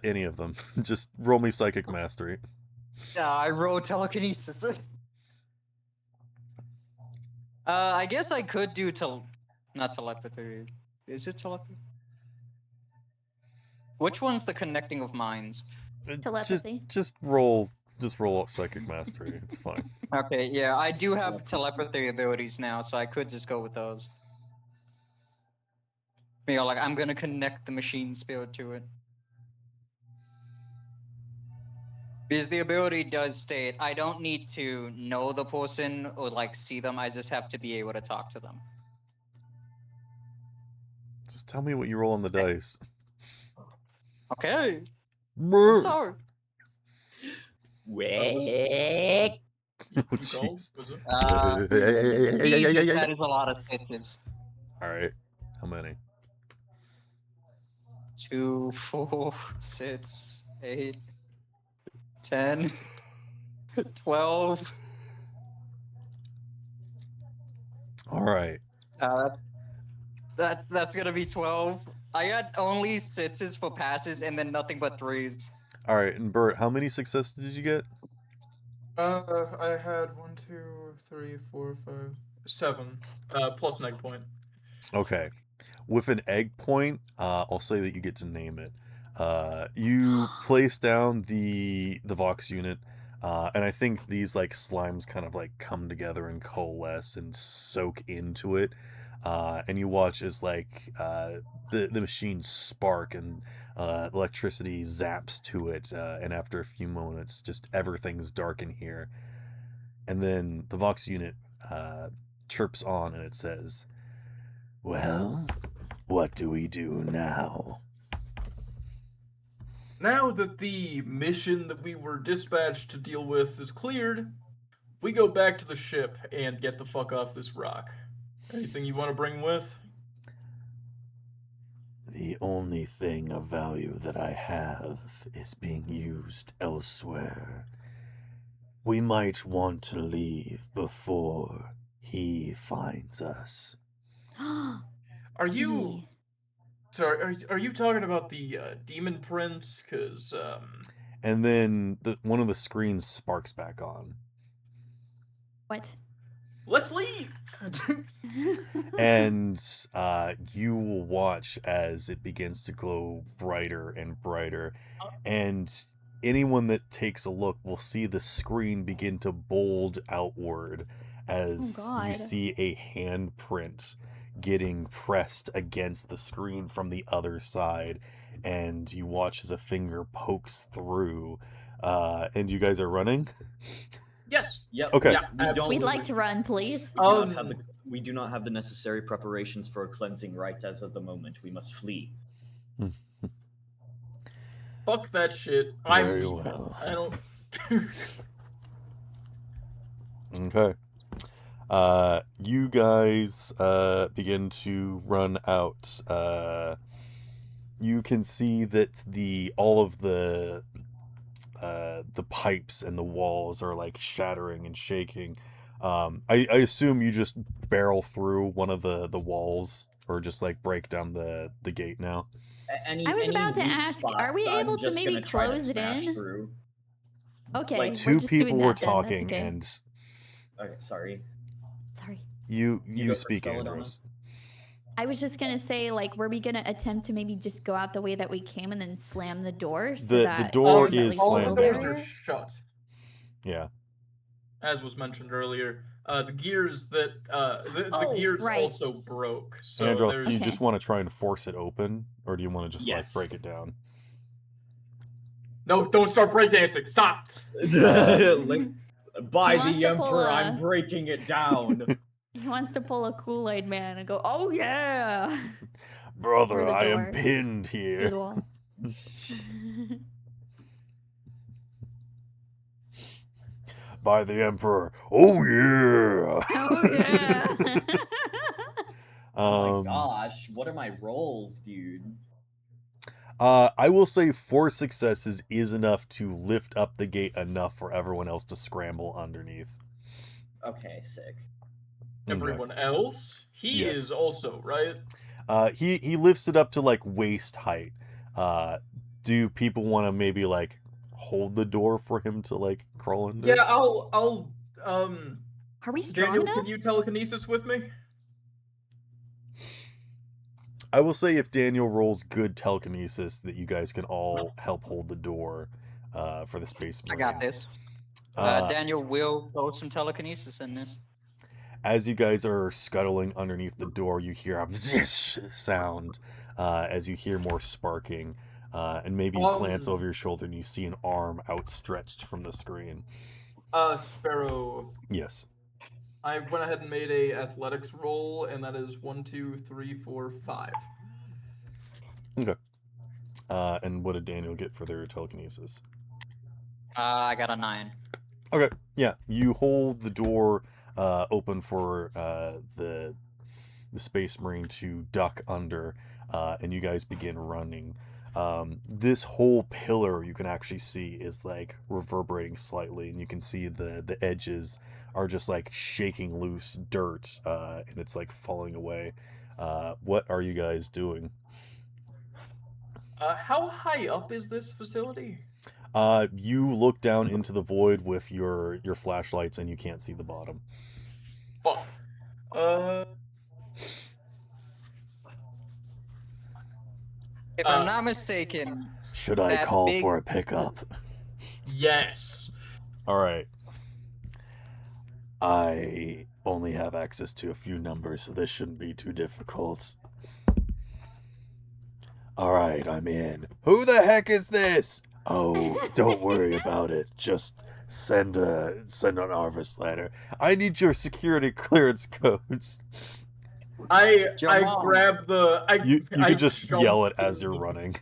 Any of them. Just roll me psychic mastery. I rolled telekinesis. I guess I could do not telepathy. Is it telepathy? Which one's the connecting of minds? Telepathy. Just roll psychic mastery. It's fine. Okay, yeah, I do have telepathy abilities now, so I could just go with those. You know, like I'm gonna connect the machine spirit to it. Because the ability does state I don't need to know the person or like see them, I just have to be able to talk to them. Just tell me what you roll on the dice. Okay. Brr. I'm sorry. Wait. Oh, jeez. That is a lot of stitches. Alright. How many? 2, 4, 6, 8, 10, 12. Alright. That's gonna be 12. I got only 6s for passes and then nothing but 3s. Alright, and Bert, how many successes did you get? I had 1, 2, 3, 4, 5, 7. Plus an egg point. Okay. With an egg point, I'll say that you get to name it. You place down the Vox unit, and I think these like slimes kind of like come together and coalesce and soak into it. And you watch as like the machine spark and electricity zaps to it, and after a few moments, just everything's dark in here. And then the Vox unit chirps on, and it says, "Well, what do we do now?" Now that the mission that we were dispatched to deal with is cleared, we go back to the ship and get the fuck off this rock. Anything you want to bring with? The only thing of value that I have is being used elsewhere. We might want to leave before he finds us. Are you... Sorry, are you talking about the demon prince? Because, And then one of the screens sparks back on. What? let's leave! And you will watch as it begins to glow brighter and brighter. And anyone that takes a look will see the screen begin to bold outward as you see a handprint getting pressed against the screen from the other side. And you watch as a finger pokes through. And you guys are running? Yes. Yep. Okay. Yeah, We'd like to run, please. We do not have the necessary preparations for a cleansing rite as of the moment. We must flee. Fuck that shit. I'm Very leaving. well. I don't... Okay. You guys begin to run out. You can see that all of the pipes and the walls are like shattering and shaking. I assume you just barrel through one of the walls or just like break down the gate now. Any, I was any about to weak ask, are spots, we I'm able to just maybe gonna try to close it smash in? through. Okay, Like, we're Two just people doing were that then. That's talking, okay. and Okay, sorry. Sorry. you You go first, speak, Belladonna. Andros. I was just gonna say, like, were we gonna attempt to maybe just go out the way that we came and then slam the door so The that door there's at is least all no the slammed doors down. are barrier? shut, Yeah. as was mentioned earlier. The gears that the Oh, gears right. also broke. So Andros, do you Okay. just want to try and force it open, or do you want to just like break Yes. it down? No, don't start breakdancing. Stop. Like, by He wants the to pull Emperor, I'm a- breaking it down. He wants to pull a Kool-Aid man and go, "Oh yeah!" Brother, For the I am door. pinned through here. the wall. By the Emperor. Oh yeah. Oh yeah! Oh my gosh, what are my rolls, dude? I will say 4 successes is enough to lift up the gate enough for everyone else to scramble underneath. Okay, sick. Everyone else, he Yes. is also right. He lifts it up to like waist height. Do people want to maybe like hold the door for him to like crawl under? Yeah, I'll Are we strong Daniel, enough? can you telekinesis with me? I will say if Daniel rolls good telekinesis, that you guys can all help hold the door for the Space I Marine. got this. Uh, Daniel will throw some telekinesis in this. As you guys are scuttling underneath the door, you hear a zish sound as you hear more sparking. And maybe you glance over your shoulder and you see an arm outstretched from the screen. Sparrow. Yes. I went ahead and made a athletics roll, and that is 1, 2, 3, 4, 5. Okay. And what did Daniel get for their telekinesis? I got a 9. Okay. Yeah. You hold the door open for the Space Marine to duck under, and you guys begin running. This whole pillar you can actually see is like reverberating slightly, and you can see the edges are just like shaking loose dirt, and it's like falling away. What are you guys doing? How high up is this facility? You look down into the void with your flashlights, and you can't see the bottom. Fuck. If I'm not mistaken, Should I that call big- for a pickup? Yes. All right. I only have access to a few numbers, so this shouldn't be too difficult. All right, I'm in. Who the heck is this? Oh, don't worry about it. Just send an Arvis letter. I need your security clearance codes. I Jump grab the. You I can just jump yell it as in. you're running.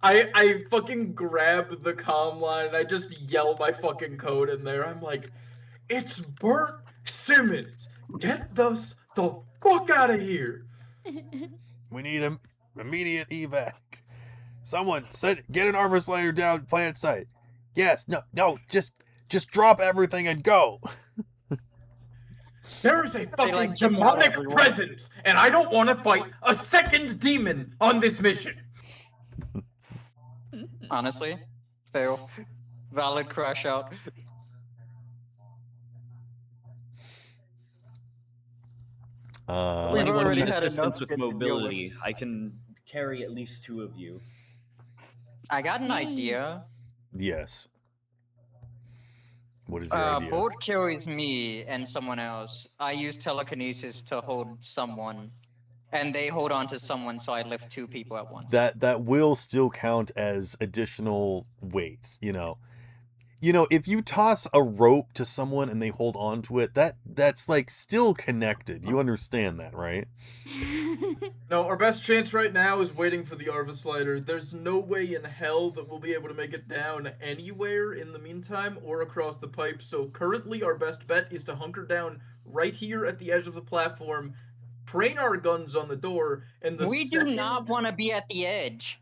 I fucking grab the comm line and I just yell my fucking code in there. I'm like, it's Bert Simmons. Get us the fuck out of here. We need an immediate evac. Someone get an Arvis letter down planet site. Yes, no, just drop everything and go. There is a fucking like kick out demonic everyone. presence, and I don't want to fight a second demon on this mission. Honestly, fail. Valid crash out. For We've anyone who already needs had assistance enough with to deal with. mobility, I can carry at least 2 of you. I got an idea. Yes. What is your idea? Bolt carries me and someone else. I use telekinesis to hold someone, and they hold on to someone, so I lift 2 people at once. That will still count as additional weight, you know. If you toss a rope to someone and they hold on to it, that's like still connected. You understand that, right? No, our best chance right now is waiting for the Arvis lighter. There's no way in hell that we'll be able to make it down anywhere in the meantime or across the pipe. So currently our best bet is to hunker down right here at the edge of the platform, train our guns on the door, and the We second... do not want to be at the edge.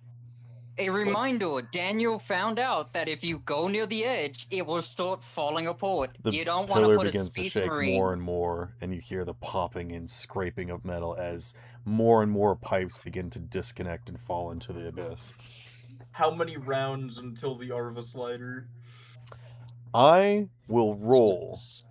A reminder, Daniel found out that if you go near the edge, it will start falling apart. The You don't want to pillar put a begins to Space shake Marine. more and more, and you hear the popping and scraping of metal as more and more pipes begin to disconnect and fall into the abyss. How many rounds until the Arva slider? I will roll. Yes.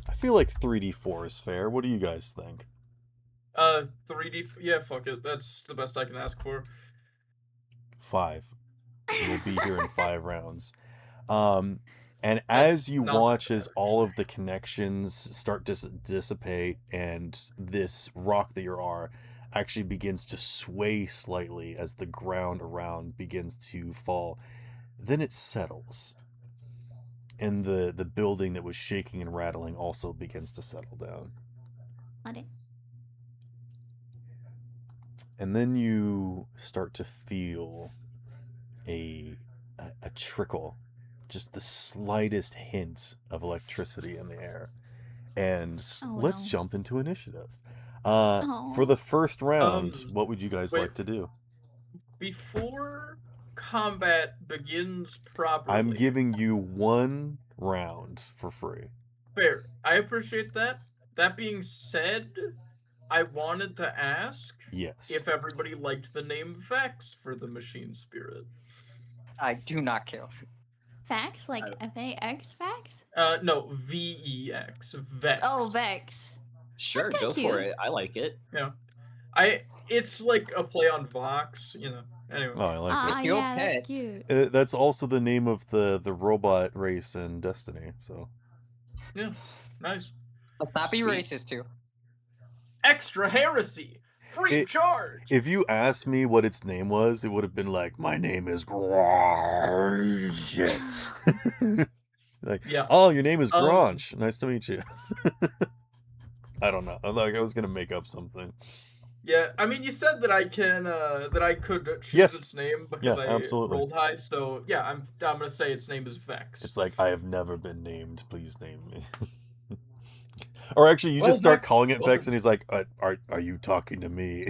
I feel like 3d4 is fair. What do you guys think? 3D... Yeah, fuck it. That's the best I can ask for. 5. We'll be here in 5 rounds. And That's as you not watch bad, as all of the connections start to dissipate and this rock that you are actually begins to sway slightly as the ground around begins to fall, then it settles. And the building that was shaking and rattling also begins to settle down. Okay. And then you start to feel a trickle, just the slightest hint of electricity in the air. And Oh, let's no. jump into initiative. Oh. For the first round, what would you guys wait. like to do? Before combat begins properly... I'm giving you 1 round for free. Fair. I appreciate that. That being said, I wanted to ask Yes. if everybody liked the name Vex for the machine spirit. I do not care. Fax? Like F-A-X fax? No, V-E-X. Vex. Oh, Vex. Sure, kinda go for cute. it. I like it. Yeah. It's like a play on Vox, you know. Anyway. Oh, I like It's your Yeah, that's pet. cute. it. That's also the name of the robot race in Destiny, so... Yeah. Nice. Let's not be Sweet. racist too. Extra heresy! Free It- charge! If you asked me what its name was, it would have been like, my name is Grange. Like, Yeah. oh, your name is Grange. Nice to meet you. I don't know. I was gonna make up something. Yeah, I mean, you said that I could choose Yes. its name because Yeah, I absolutely. rolled high. So yeah, I'm gonna say its name is Vex. It's like, I have never been named. Please name me. Or actually, you Well, just start Vex- calling it well, Vex, and he's like, are you talking to me?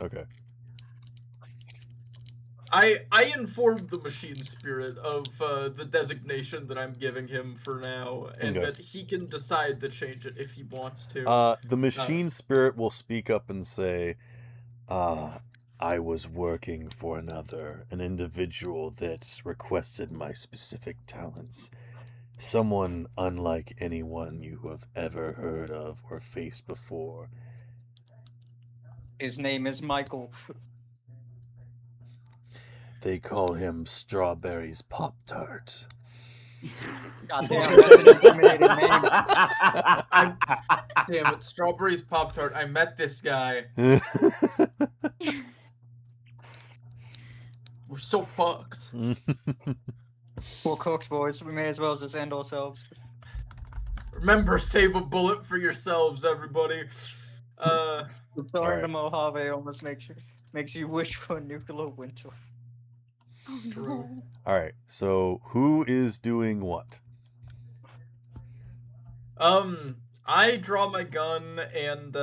Okay. I informed the machine spirit of the designation that I'm giving him for now, and Okay. that he can decide to change it if he wants to. The machine spirit will speak up and say, I was working for an individual that requested my specific talents. Someone unlike anyone you have ever heard of or faced before. His name is Michael. They call him Strawberries Pop-Tart. Goddamn, that's an intimidating name. Damn it, Strawberries Pop-Tart. I met this guy. We're so fucked. We're cooked, boys. We may as well just end ourselves. Remember, save a bullet for yourselves, everybody. Return to Mojave almost makes you wish for a nuclear winter. Oh, True. no. Alright, so who is doing what? I draw my gun and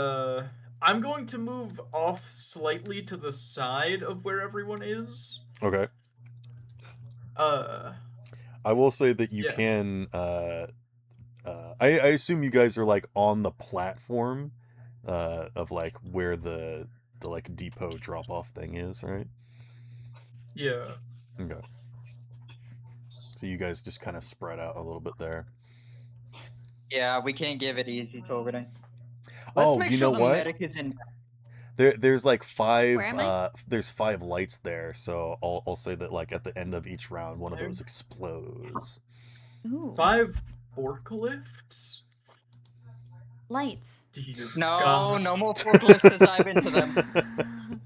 I'm going to move off slightly to the side of where everyone is. Okay. Uh, I will say that you Yeah. can. I assume you guys are like on the platform, of like where the like depot drop off thing is, right? yeah. Okay. So you guys just kind of spread out a little bit there. Yeah, we can't give it easy targeting. Let's Oh, make you sure know the what? medic is in. There's like 5. Where am I? There's 5 lights there, so I'll say that like at the end of each round, one of There. those explodes. Ooh. 5 forklifts? Lights. Dear No, God. no more forklifts as I've into them.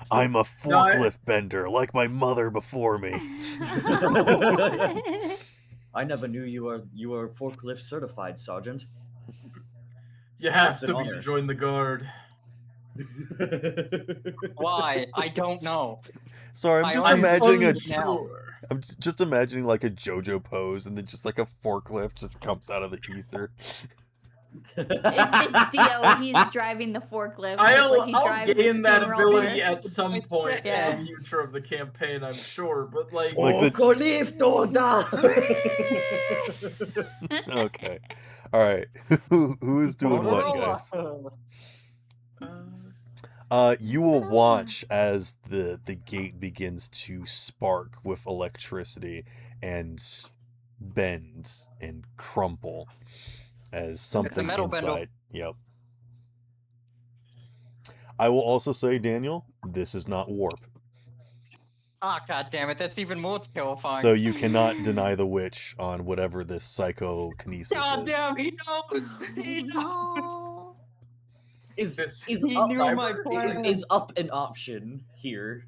I'm a No, I- forklift bender, like my mother before me. I never knew you were forklift certified, Sergeant. You have It's an to be honor. to join the guard. Why? I don't know. Sorry, I'm I just only imagining a. understood now. I'm just imagining like a JoJo pose, and then just like a forklift just comes out of the ether. It's Dio. He's driving the forklift. Just I'll like he drives the gain that ability steamroller. at some point Yeah. in the future of the campaign, I'm sure. But like, Like the- Forklift Okay, all right. Who is doing what, guys? You will watch as the gate begins to spark with electricity and bend and crumple as something metal bendel. inside. Yep. I will also say, Daniel, this is not warp, Ah, god damn it! That's even more terrifying. so you cannot deny the witch on whatever this psychokinesis God is. damn, he knows. He knows. No. Is He up, knew my plan. is up an option here?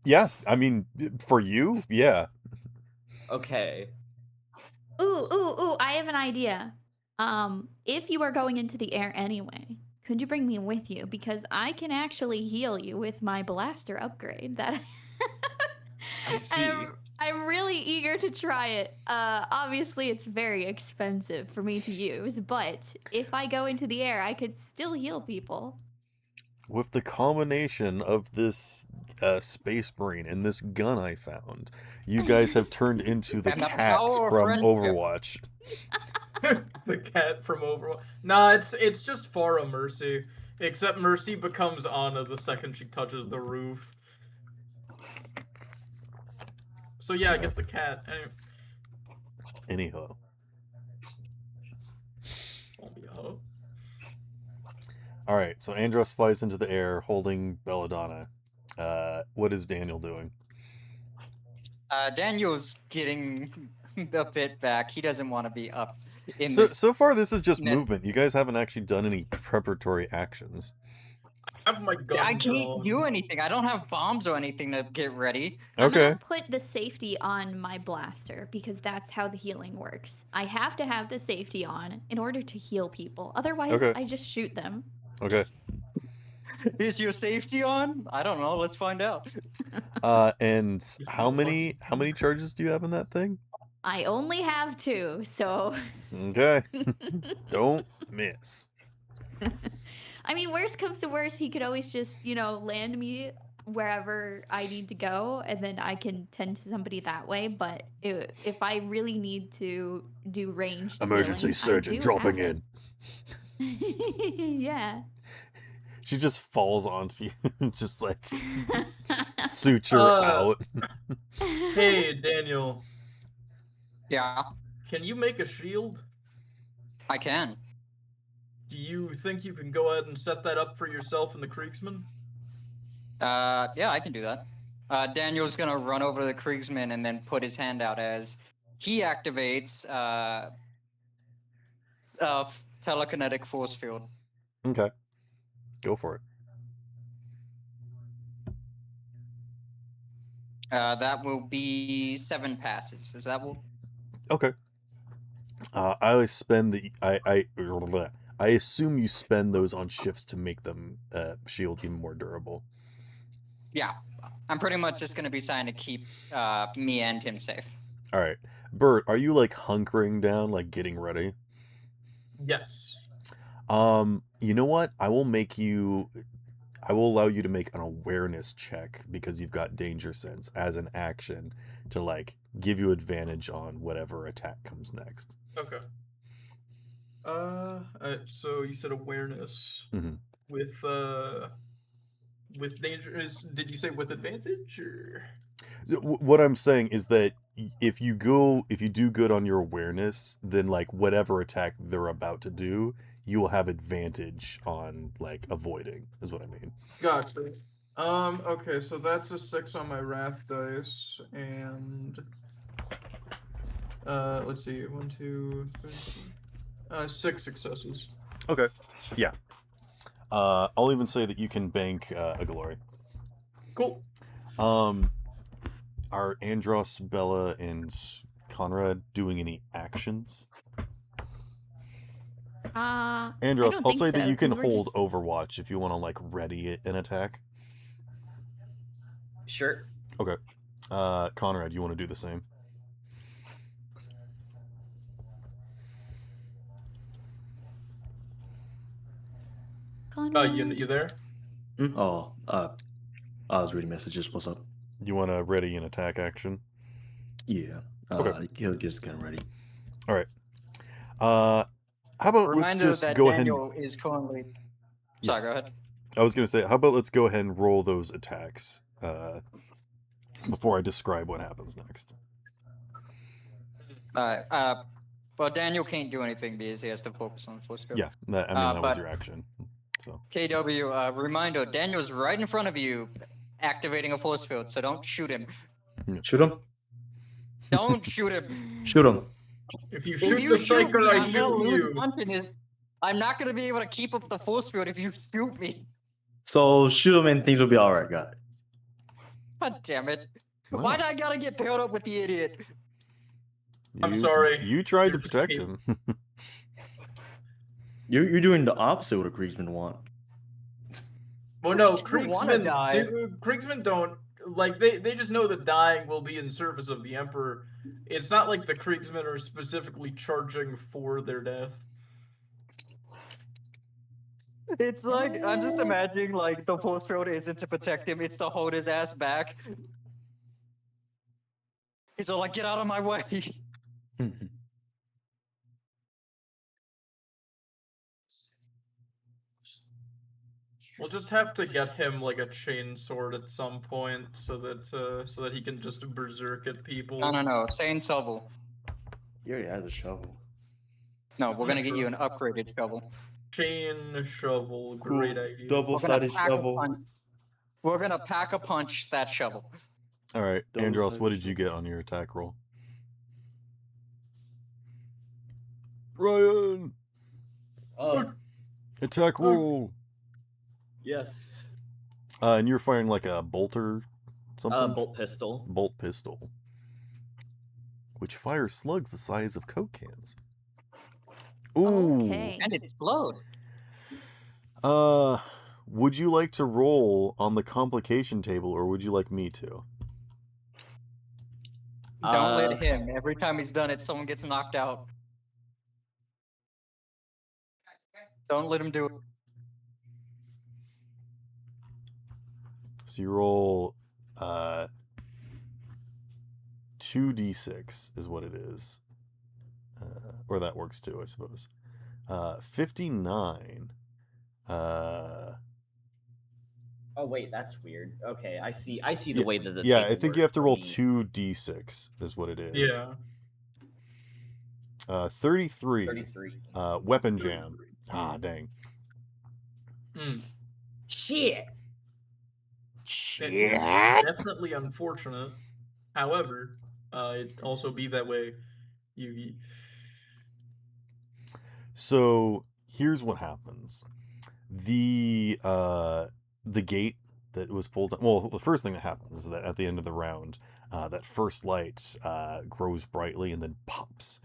Yeah, I mean, for you, yeah. Okay. Ooh, I have an idea. If you are going into the air anyway, could you bring me with you? Because I can actually heal you with my blaster upgrade. That I see. And I'm really eager to try it. Obviously, it's very expensive for me to use, but if I go into the air, I could still heal people. With the combination of this space marine and this gun I found, you guys have turned into the And the cat power of from friendship. Overwatch. the cat from Overwatch. Nah, it's just Farah Mercy. Except Mercy becomes Ana the second she touches the roof. So yeah, I guess the cat. Anyhow. All right, so Andros flies into the air holding Belladonna. What is Daniel doing? Daniel's getting a bit back. He doesn't want to be up in So far, this is just net. movement. You guys haven't actually done any preparatory actions. I have my gun. I can't do anything. I don't have bombs or anything to get ready. I'm Okay. gonna put the safety on my blaster because that's how the healing works. I have to have the safety on in order to heal people. Otherwise, Okay. I just shoot them. Okay. Is your safety on? I don't know. Let's find out. And how many charges do you have in that thing? I only have 2, so Okay. Don't miss. I mean, worst comes to worst, he could always just, land me wherever I need to go, and then I can tend to somebody that way. But if I really need to do ranged Emergency healing, surgeon dropping in. in. Yeah. She just falls onto you, just like suture out. Hey, Daniel. Yeah, Can you make a shield? I can. Do you think you can go ahead and set that up for yourself and the Kriegsman? Yeah, I can do that. Daniel's gonna run over to the Kriegsman and then put his hand out as he activates telekinetic force field. Okay. Go for it. That will be 7 passes. Is that what? Okay. I always spend the I assume you spend those on shifts to make them shield even more durable. Yeah, I'm pretty much just gonna be trying to keep me and him safe. All right, Bert, are you like hunkering down, like getting ready? Yes. You know what? I will allow you to make an awareness check because you've got danger sense as an action to like give you advantage on whatever attack comes next. Okay. So you said awareness with danger. Did you say with advantage or? What I'm saying is that if you do good on your awareness, then like whatever attack they're about to do, you will have advantage on like avoiding, is what I mean. Gotcha. Okay, so that's a 6 on my wrath dice, and let's see, 1, 2, 3, 6 successes. Okay. Yeah. I'll even say that you can bank a glory. Cool. Are Andros, Bella, and Conrad doing any actions? I Andros, don't I'll think say that so, you can 'cause we're hold just- Overwatch if you want to like ready an attack. Sure. Okay. Conrad, you want to do the same? Conrad. You there? Oh, I was reading messages. What's up? You want to ready an attack action? Yeah. Okay. He'll get his gun ready. All right. How about let's Reminder just that go ahead. Daniel is currently. Yeah. Sorry, go ahead. I was gonna say, how about let's go ahead and roll those attacks before I describe what happens next. Well, Daniel can't do anything because he has to focus on force field. Yeah, that was but- your action. So KW, reminder, Daniel's right in front of you, activating a force field, so don't shoot him. Shoot him. Don't shoot him. Shoot him. If you If shoot you the shoot cycle, me, I I'm gonna shoot lose you. confidence. I'm not gonna be able to keep up the force field if you shoot me. So shoot him and things will be all right. Got it. God damn it. Wow. Why'd I gotta get paired up with the idiot? I'm sorry. You tried to You're just protect kidding. him. You're doing the opposite of what a Kriegsman want. Well, no, You wanna die. Kriegsmen don't like they just know that dying will be in service of the Emperor. It's not like the Kriegsmen are specifically charging for their death. It's like, I'm just imagining, like, the force field isn't to protect him, it's to hold his ass back. He's all like, get out of my way. We'll just have to get him like a chain sword at some point so that he can just berserk at people. No. Sane shovel. He already has a shovel. No, we're gonna get you an upgraded shovel. Chain shovel, great idea. Double-sided pack a shovel. punch. We're gonna pack a punch that shovel. All right, Double Andros, what sided did you get on your attack roll? Ryan, attack roll. Yes. And you're firing like a bolt or something. Bolt pistol. Bolt pistol, which fires slugs the size of Coke cans. Ooh. Okay. And explode. Would you like to roll on the complication table, or would you like me to? Don't let him. Every time he's done it, someone gets knocked out. Don't let him do it. So you roll 2d6 is what it is. Or that works too, I suppose. 59. Oh wait, that's weird. Okay, I see the Yeah, way that the yeah, I table think you works have to for roll me. 2d6 is what it is. Yeah. 33. 33. Weapon jam. Ah, dang. Shit. It was definitely unfortunate. However, it also be that way. You So here's what happens. The gate that was pulled down. Well, the first thing that happens is that at the end of the round, that first light grows brightly and then pops.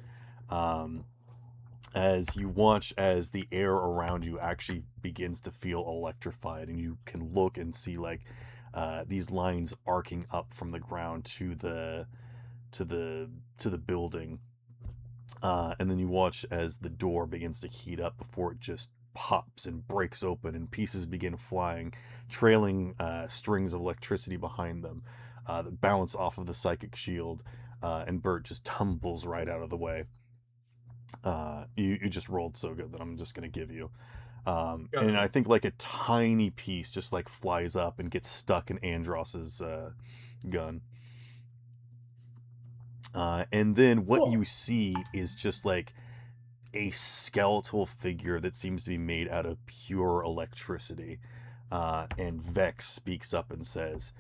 As you watch as the air around you actually begins to feel electrified, and you can look and see like these lines arcing up from the ground to the building. And then you watch as the door begins to heat up before it just pops and breaks open, and pieces begin flying, trailing strings of electricity behind them that bounce off of the psychic shield, and Bert just tumbles right out of the way. You just rolled so good that I'm just going to give you. And I think like a tiny piece just like flies up and gets stuck in Andros's gun. And then what you see is just like a skeletal figure that seems to be made out of pure electricity. And Vex speaks up and says,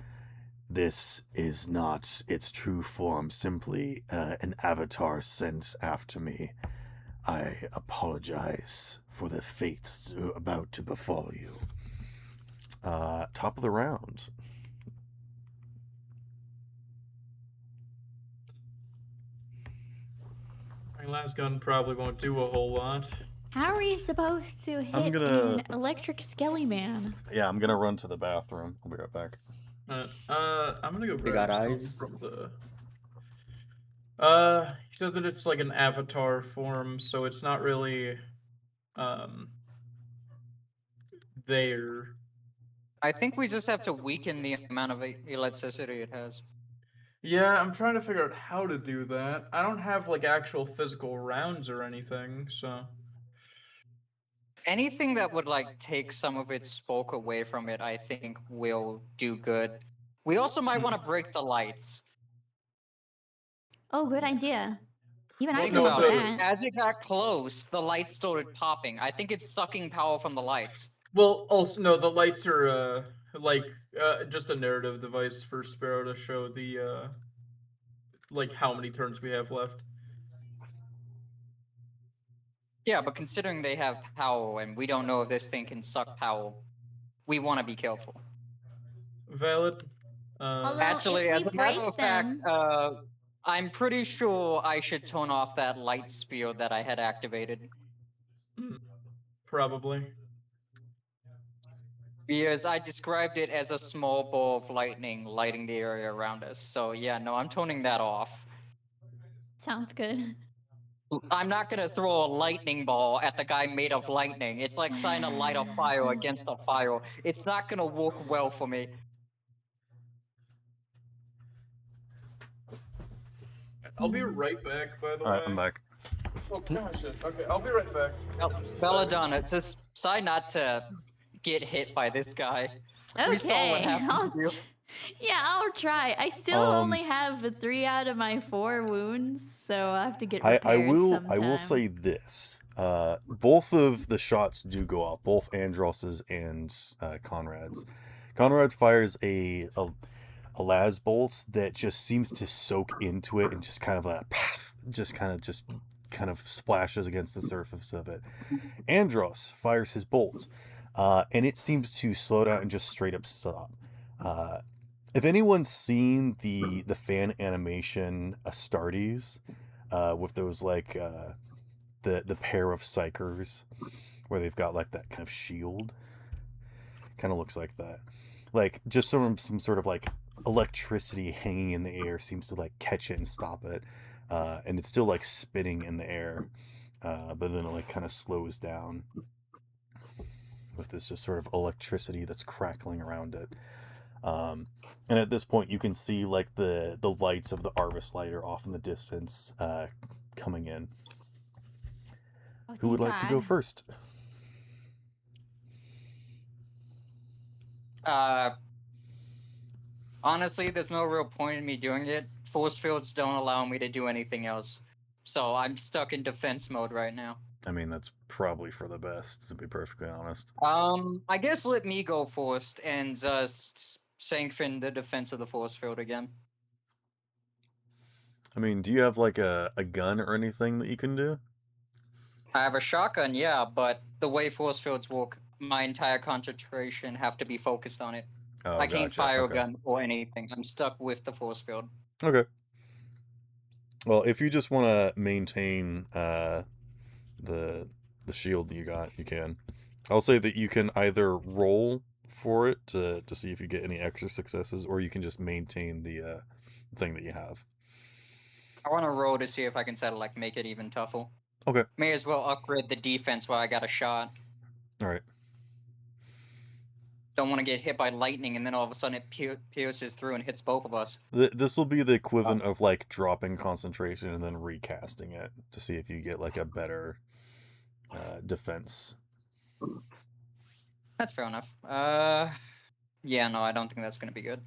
"This is not its true form, simply an avatar sent after me. I apologize for the fate about to befall you." Top of the round. my last gun probably won't do a whole lot. How are you supposed to hit gonna- an electric skelly man? Yeah, I'm gonna run to the bathroom. I'll be right back. I'm gonna go They got grab some eyes? from the. He said that it's like an avatar form, so it's not really, there. I think we just have to weaken the amount of electricity it has. Yeah, I'm trying to figure out how to do that. I don't have like actual physical rounds or anything, so. Anything that would like take some of its spoke away from it, I think will do good. We also might want to break the lights. Oh, good idea. Even I Well, Think can no, do about it. that. As it got close, the lights started popping. I think it's sucking power from the lights. Well, also no, the lights are just a narrative device for Sparrow to show the like how many turns we have left. Yeah, but considering they have power and we don't know if this thing can suck power, we want to be careful. Valid. Although, Actually, if as we a matter of break fact, them, I'm pretty sure I should turn off that light spear that I had activated. Probably. Because I described it as a small ball of lightning lighting the area around us. So yeah, no, I'm turning that off. sounds good. I'm not gonna throw a lightning ball at the guy made of lightning. It's like trying to light a fire against a fire. It's not gonna work well for me. I'll be right back, by the All right, way. I'm back. Oh gosh, okay, I'll be right back. Belladonna, just try not to get hit by this guy. We saw what Okay, happened to you. yeah, I'll try. I still Um, only have 3 out of my 4 wounds, so I have to get I repairs will sometime. say this. Both of the shots do go off, both Andros's and Conrad's. Conrad fires a las bolt that just seems to soak into it and just kind of kind of splashes against the surface of it. Andros fires his bolt, and it seems to slow down and just straight up stop. If anyone's seen the fan animation Astartes, with those like the pair of psychers where they've got like that kind of shield, kind of looks like that. Like just some sort of like electricity hanging in the air seems to like catch it and stop it, and it's still like spinning in the air, but then it like kind of slows down with this just sort of electricity that's crackling around it. And at this point, you can see like the lights of the Arvis lighter off in the distance, coming in. Oh, Who would thank like to go God. first? Honestly, there's no real point in me doing it. Force fields don't allow me to do anything else. So I'm stuck in defense mode right now. I mean, that's probably for the best, to be perfectly honest. I guess let me go first and just sanction the defense of the force field again. I mean, do you have like a gun or anything that you can do? I have a shotgun, yeah, but the way force fields work, my entire concentration have to be focused on it. Oh, I can't gotcha. fire Okay. a gun or anything. I'm stuck with the force field. Okay. Well, if you just want to maintain the shield that you got, you can. I'll say that you can either roll for it to see if you get any extra successes, or you can just maintain the thing that you have. I want to roll to see if I can sort of like make it even tougher. Okay. May as well upgrade the defense while I got a shot. All right. Don't want to get hit by lightning and then all of a sudden it pierces through and hits both of us. This will be the equivalent of like dropping concentration and then recasting it to see if you get like a better defense. That's fair enough. Yeah, no, I don't think that's going to be good.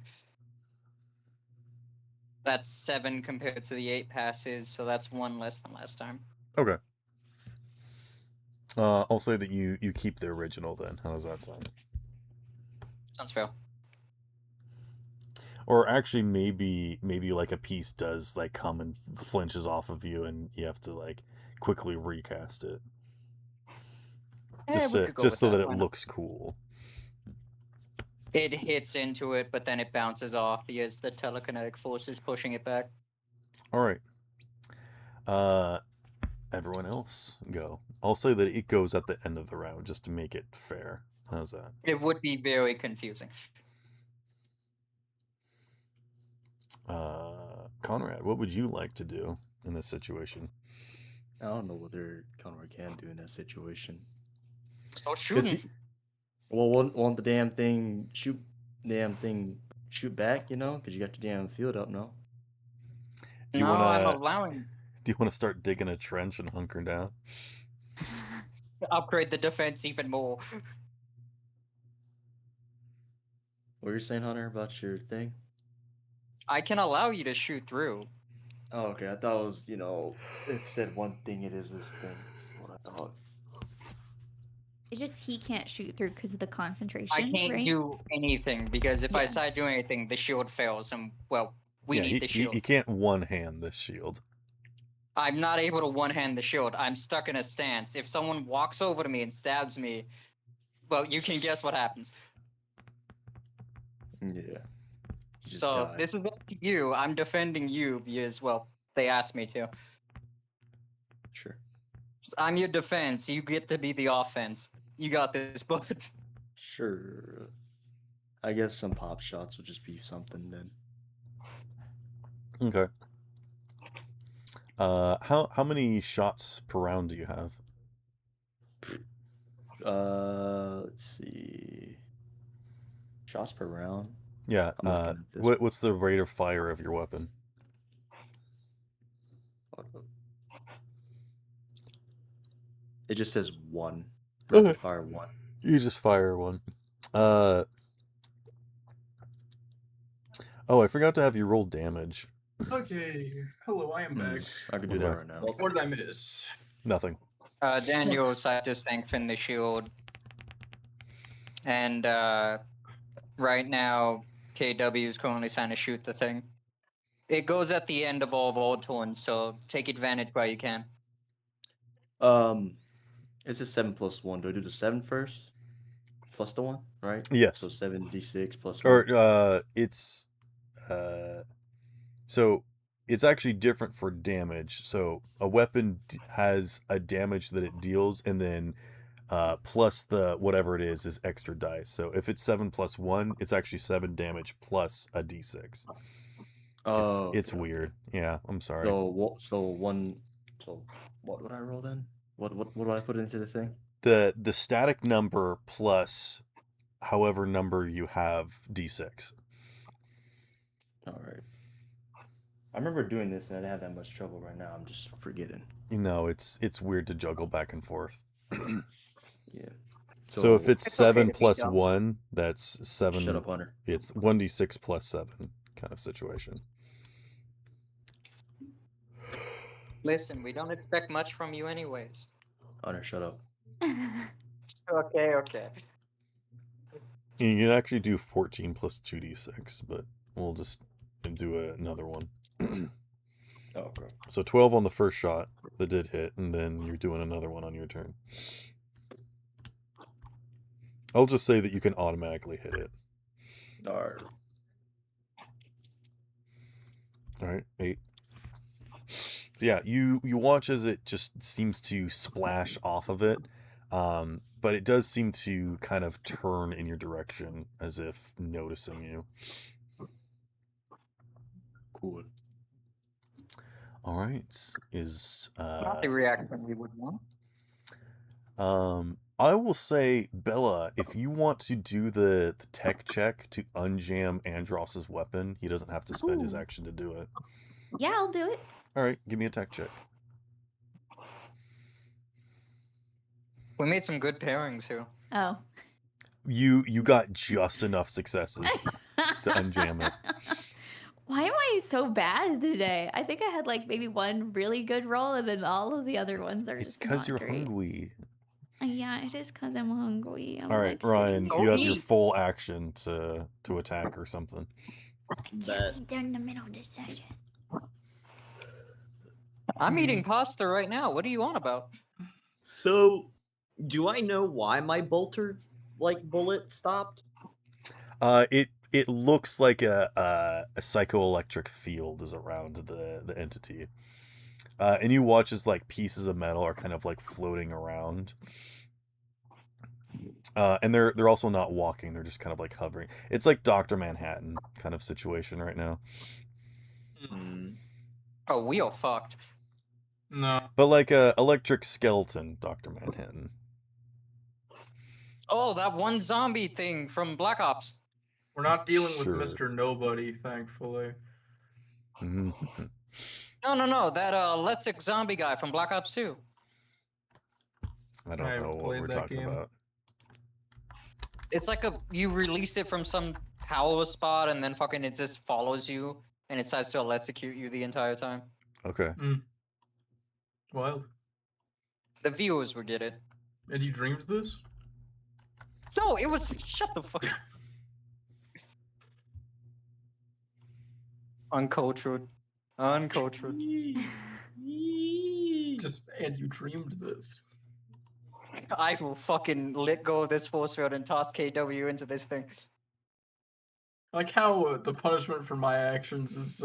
That's 7 compared to the 8 passes, so that's 1 less than last time. Okay. I'll say that you keep the original then. How does that sound? Sounds fair. Or actually, maybe like a piece does like come and flinches off of you, and you have to like quickly recast it. Just so that it looks cool. It hits into it, but then it bounces off because the telekinetic force is pushing it back. All right. everyone else go. I'll say that it goes at the end of the round just to make it fair. How's that? It would be very confusing. Conrad, what would you like to do in this situation? I don't know whether Conrad can do in that situation. So shooting. Well, won't the damn thing shoot back? You know, because you got your damn field up, no? Do you No, wanna I'm allowing do you wanna start digging a trench and hunkering down? upgrade the defense even more. What were you saying, Hunter, about your thing? I can allow you to shoot through. Oh, okay. I thought it was, if you said one thing, it is this thing. What I thought. It's just he can't shoot through because of the concentration, I can't right? do anything because if I Yeah. decide to do anything, the shield fails, and well, we yeah, need the shield. he can't one-hand this shield. I'm not able to one-hand the shield. I'm stuck in a stance. If someone walks over to me and stabs me, well, you can guess what happens. Yeah. You just So die. this is up to you. I'm defending you because, well, they asked me to. Sure. I'm your defense. You get to be the offense. You got this, bud. Sure. I guess some pop shots would just be something then. Okay. How many shots per round do you have? Let's see. Shots per round. Yeah. I'm looking at this. What's the rate of fire of your weapon? It just says one. Okay. Rapid fire one. You just fire one. Oh, I forgot to have you roll damage. Okay. Hello, I am back. I could do that right now. What did I miss? Nothing. Daniel decided to strengthen the shield. And right now, KW is currently trying to shoot the thing. It goes at the end of all roll turns, so take advantage while you can. It's a 7+1. Do I do the 7 first? Plus the 1, right? Yes. So 7d6 plus 1. Or so it's actually different for damage. So a weapon has a damage that it deals, and then plus the whatever it is extra dice. So if it's 7 plus 1, it's actually 7 damage plus a d6. Oh, it's okay. weird. Yeah, I'm sorry. So what would I roll then? What do I put into the thing? The static number plus however number you have d6. All right. I remember doing this and I didn't have that much trouble. Right now I'm just forgetting. No, it's weird to juggle back and forth. Yeah. So if it's It's 7 okay to be plus dumb. 1, that's 7. Shut up, Hunter. It's 1d6 plus 7 kind of situation. Listen, we don't expect much from you anyways. Hunter, shut up. Okay. You can actually do 14 plus 2d6, but we'll just do another one. Oh, okay. So 12 on the first shot that did hit, and then you're doing another one on your turn. I'll just say that you can automatically hit it. All right. All right, 8. So yeah, you watch as it just seems to splash off of it, but it does seem to kind of turn in your direction as if noticing you. Cool. All right, is Not the reaction we would want. I will say, Bella, if you want to do the tech check to unjam Andros's weapon, he doesn't have to spend his Ooh. action to do it. Yeah, I'll do it. All right, give me a tech check. We made some good pairings here. Oh. You got just enough successes to unjam it. Why am I so bad today? I think I had like maybe one really good roll, and then all of the other ones are It's just because not you're great. hungry. Yeah, it is because I'm hungry. I'm All right, like Ryan, sitting you have here. your full action to attack or something. Bet. They're in the middle of this session. I'm eating pasta right now. What are you on about? So, do I know why my bolter bullet stopped? It looks like a psychoelectric field is around the entity. and you watch as like pieces of metal are kind of like floating around. And they're also not walking; they're just kind of like hovering. It's like Dr. Manhattan kind of situation right now. Mm. Oh, we are fucked. No. But like a electric skeleton, Dr. Manhattan. Oh, that one zombie thing from Black Ops. We're not dealing with Sure. Mr. Nobody, thankfully. Mhm. No. That Let's zombie guy from Black Ops 2. I I don't haven't know what played we're that talking game. about. It's like you release it from some power spot and then fucking it just follows you and it tries to electrocute you the entire time. Okay. Wild. The viewers would get it. And you dreamed this? No, it was shut the fuck. Uncultured. Just, and you dreamed this. I will fucking let go of this force field and toss KW into this thing. Like how the punishment for my actions is,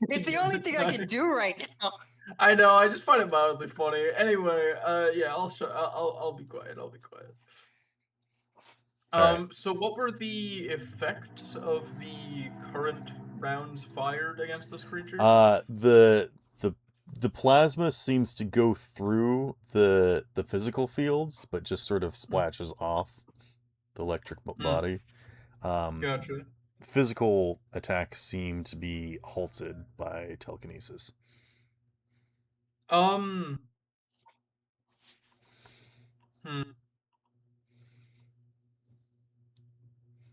It's the only thing I can do right now. I know, I just find it mildly funny. Anyway, yeah, I'll be quiet, I'll be quiet. Alright. So what were the effects of the current rounds fired against this creature? The plasma seems to go through the physical fields, but just sort of splashes off the electric body. Gotcha. Physical attacks seem to be halted by telekinesis.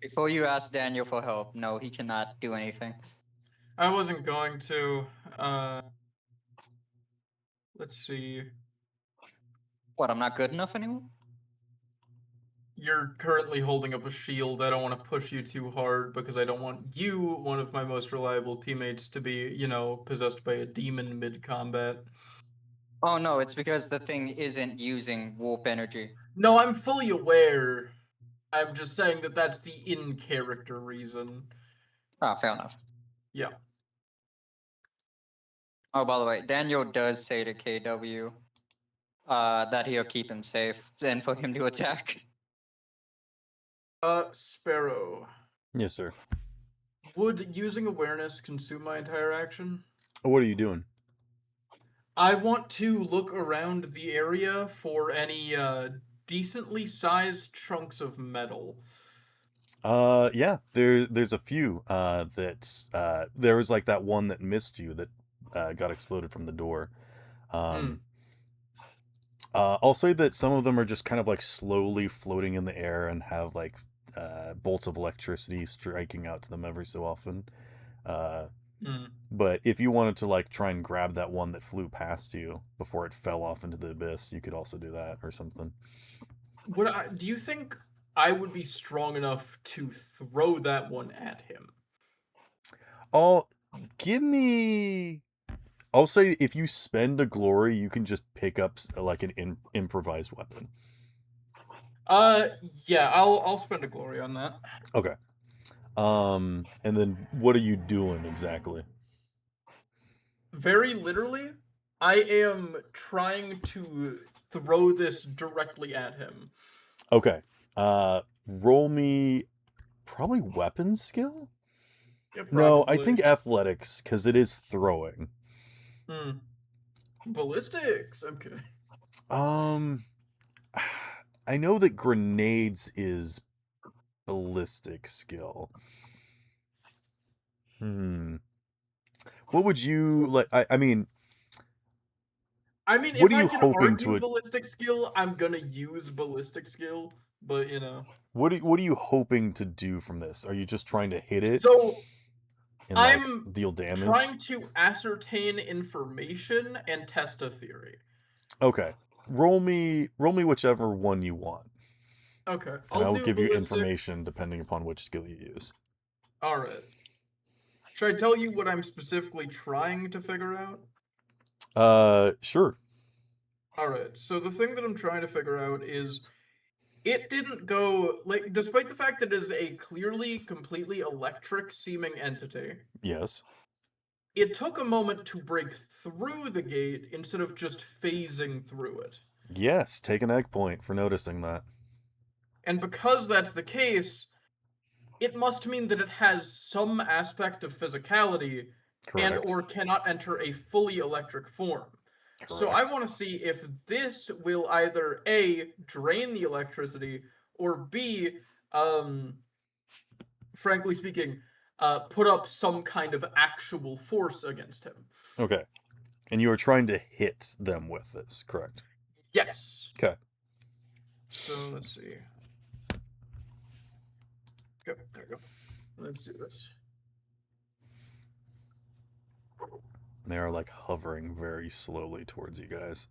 Before you ask Daniel for help, no, he cannot do anything. I wasn't going to. Let's see. What, I'm not good enough anymore? You're currently holding up a shield. I don't want to push you too hard because I don't want you, one of my most reliable teammates, to be, possessed by a demon mid-combat. Oh no, it's because the thing isn't using warp energy. No, I'm fully aware. I'm just saying that that's the in-character reason. Ah, fair enough. Yeah. Oh, by the way, Daniel does say to KW that he'll keep him safe and for him to attack. Sparrow. Yes, sir. Would using awareness consume my entire action? What are you doing? I want to look around the area for any decently sized chunks of metal. Yeah, there's a few there was like that one that missed you that got exploded from the door. I'll say that some of them are just kind of like slowly floating in the air and have like bolts of electricity striking out to them every so often. But if you wanted to like try and grab that one that flew past you before it fell off into the abyss, you could also do that or something. Do you think I would be strong enough to throw that one at him? I'll say if you spend a glory, you can just pick up like an improvised weapon. Yeah, I'll spend a glory on that. Okay. And then what are you doing exactly? Very literally, I am trying to throw this directly at him. Okay. Roll me probably weapons skill? Yeah, no, I think athletics, because it is throwing. Ballistics, okay. I know that grenades is ballistic skill. What would you like? I mean, what if I can argue ballistic skill, I'm gonna use ballistic skill. But what are you hoping to do from this? Are you just trying to hit it? So and like I'm deal damage? Trying to ascertain information and test a theory. Okay, roll me whichever one you want. Okay, and I'll give you ballistic. information depending upon which skill you use. All right. Should I tell you what I'm specifically trying to figure out? Sure. All right. So the thing that I'm trying to figure out is it didn't go, like, despite the fact that it is a clearly, completely electric seeming entity. Yes. it took a moment to break through the gate instead of just phasing through it. Yes, take an egg point for noticing that. And because that's the case, it must mean that it has some aspect of physicality and Correct. or cannot enter a fully electric form. So I Correct. want to see if this will either A, drain the electricity, or B, frankly speaking, put up some kind of actual force against him. Okay. And you are trying to hit them with this, correct? Yes. Okay. So let's see. Go, there we go. Let's do this. They are like hovering very slowly towards you guys.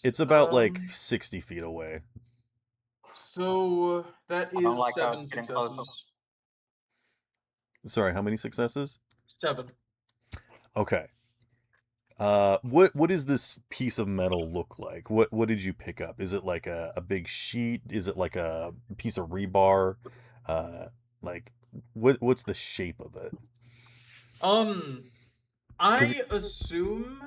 It's about like 60 feet away. So that I don't is like how 7 it's getting closer. successes. Sorry, how many successes? 7. Okay. What does this piece of metal look like? What did you pick up? Is it like a big sheet? Is it like a piece of rebar? Like what's the shape of it? I assume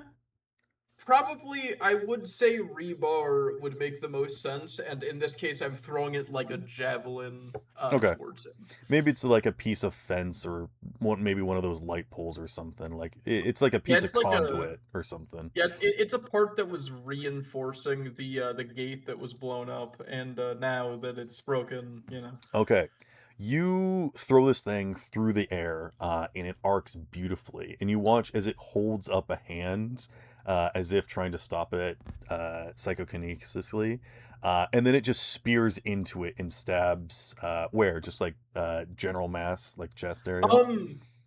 probably I would say rebar would make the most sense, and in this case I'm throwing it like a javelin Okay. towards him. Maybe it's like a piece of fence or maybe one of those light poles or something. Like it's like a piece of it's like conduit or something. Yeah, it's a part that was reinforcing the gate that was blown up, and now that it's broken, you know. Okay. You throw this thing through the air, and it arcs beautifully. And you watch as it holds up a hand, as if trying to stop it psychokinesically. And then it just spears into it and stabs where? Just like general mass, like chest area?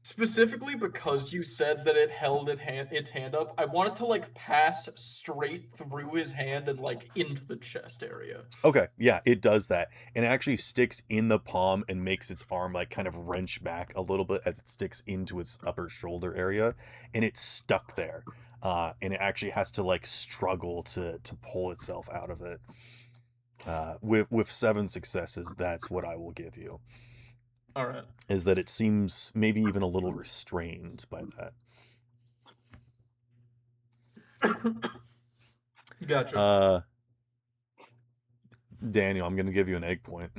Specifically because you said that it held its hand up, I wanted to like pass straight through his hand and like into the chest area. Okay, yeah, it does that. And it actually sticks in the palm and makes its arm like kind of wrench back a little bit as it sticks into its upper shoulder area. And it's stuck there. And it actually has to like struggle to pull itself out of it. With 7 successes, that's what I will give you. All right. Is that it seems maybe even a little restrained by that. Gotcha. Daniel, I'm gonna give you an egg point.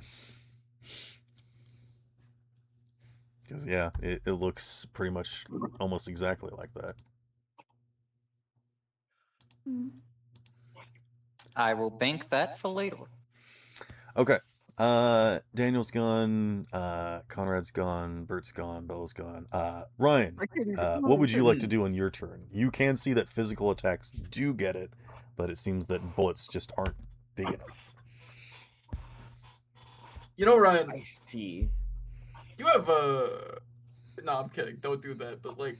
Because yeah, it looks pretty much almost exactly like that. I will bank that for later. Okay. Daniel's gone, Conrad's gone, Bert's gone, Bella's gone. Ryan, what would you like to do on your turn? You can see that physical attacks do get it, but it seems that bullets just aren't big enough. You know, Ryan, I see. you have a... No, I'm kidding. Don't do that. But like,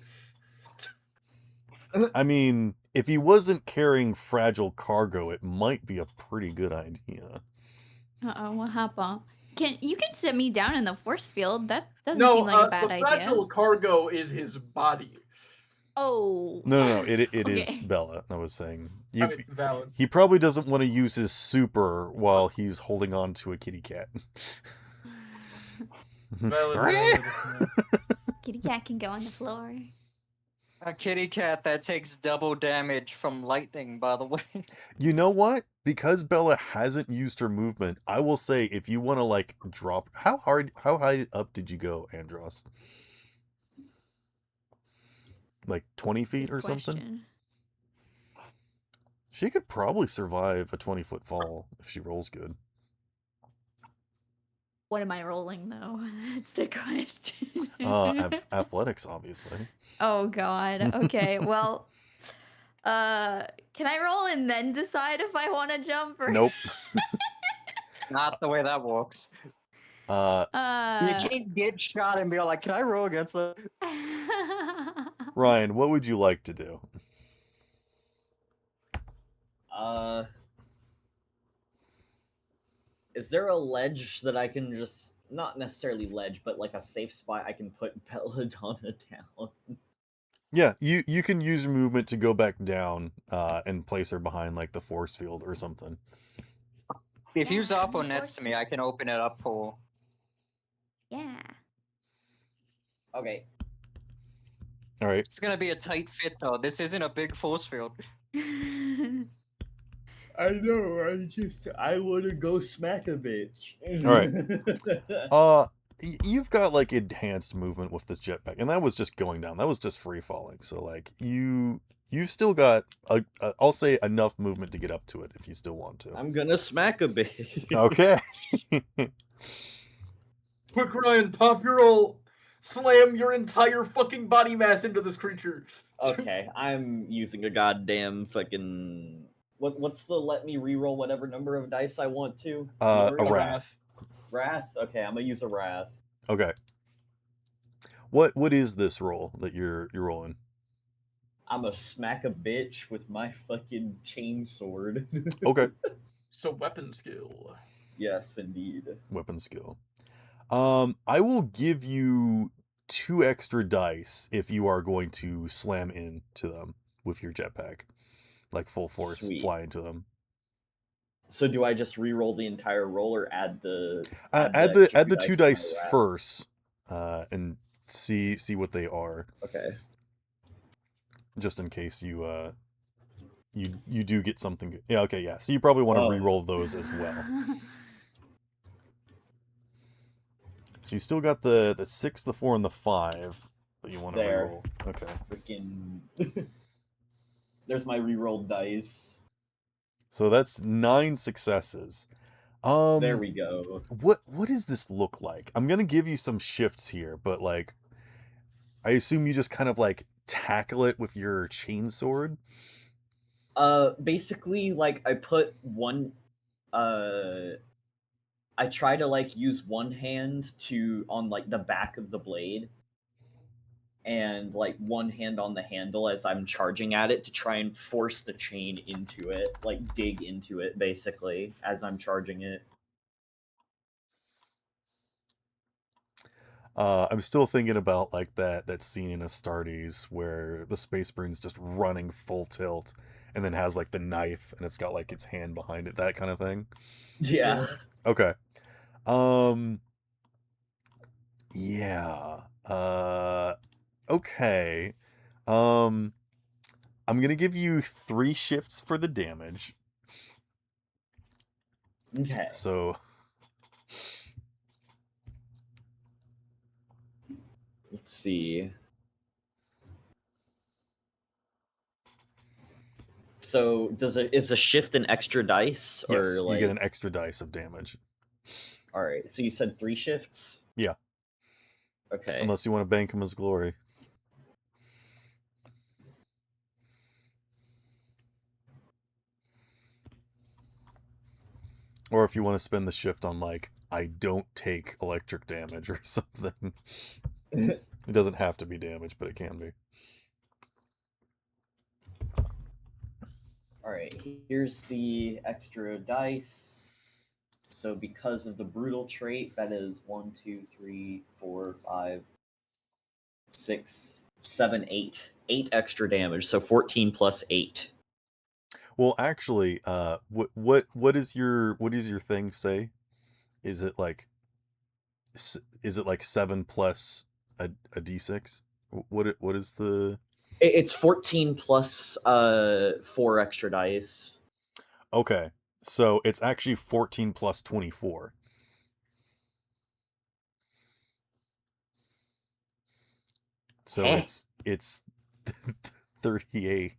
I mean, if he wasn't carrying fragile cargo, it might be a pretty good idea. Uh-oh, what happened? You can set me down in the force field. That doesn't no, seem like a bad the idea. fragile cargo is his body. Oh. No. It Okay. is Bella. I was saying. I mean, valid. He probably doesn't want to use his super while he's holding on to a kitty cat. Valid. Kitty cat can go on the floor. A kitty cat that takes double damage from lightning, by the way. You know what? Because Bella hasn't used her movement, I will say if you want to like drop, how high up did you go, Andros? Like 20 feet or something? She could probably survive a 20-foot fall if she rolls good. What am I rolling though? That's the question. Athletics, obviously. Oh God. Okay. Well, can I roll and then decide if I want to jump or? Nope. Not the way that works. You can't get shot and be like, "Can I roll against that?" Ryan, what would you like to do? Is there a ledge that I can just, not necessarily ledge, but like a safe spot I can put Belladonna down? Yeah, you can use your movement to go back down and place her behind like the force field or something. If you Zappo next to me, I can open it up for. Yeah. Okay. All right. It's gonna be a tight fit though. This isn't a big force field. I know. I want to go smack a bitch. All right. You've got like enhanced movement with this jetpack, and that was just going down. That was just free falling. So like you've still got I'll say enough movement to get up to it if you still want to. I'm gonna smack a bitch. Okay. Quick, Ryan, pop your ult. Slam your entire fucking body mass into this creature. Okay, I'm using a goddamn fucking. What's the let me reroll whatever number of dice I want to? A Yours? wrath. Wrath? Okay, I'm gonna use a wrath. Okay. What is this roll that you're rolling? I'm a smack a bitch with my fucking chain sword. Okay. So weapon skill. Yes, indeed. Weapon skill. I will give you 2 extra dice if you are going to slam into them with your jetpack, like full force Sweet. fly into them. So do I just re-roll the entire roll or add the add the 2 dice first, and see what they are. Okay. Just in case you you do get something good. Yeah. Okay. Yeah. So you probably want to re-roll those as well. So you still got the 6, the 4, and the 5 that you want to re-roll. Okay. Freaking. There's my re-rolled dice. So that's 9 successes. There we go. What does this look like? I'm gonna give you some shifts here, but like, I assume you just kind of like tackle it with your chainsword. Basically, like I put one. I try to like use one hand on like the back of the blade, and like one hand on the handle as I'm charging at it to try and force the chain into it, like dig into it basically as I'm charging it. I'm still thinking about like that scene in Astartes where the Space Marine's just running full tilt and then has like the knife and it's got like its hand behind it, that kind of thing. Yeah. Okay. Yeah. Okay. I'm gonna give you 3 shifts for the damage. Okay. So Let's see. So is a shift an extra dice or yes, like you get an extra dice of damage. All right. So you said 3 shifts? Yeah. Okay. Unless you want to bank him as glory. Or if you want to spend the shift on like, I don't take electric damage or something. It doesn't have to be damage, but it can be. Alright, here's the extra dice. So because of the brutal trait, that is 1, 2, 3, 4, 5, 6, 7, 8. 8 extra damage. So 14 plus 8. Well, actually, what is your thing say? Is it like 7 plus a d6? What is the? It's 14 plus 4 extra dice. Okay, so it's actually 14 plus 24. So it's 38.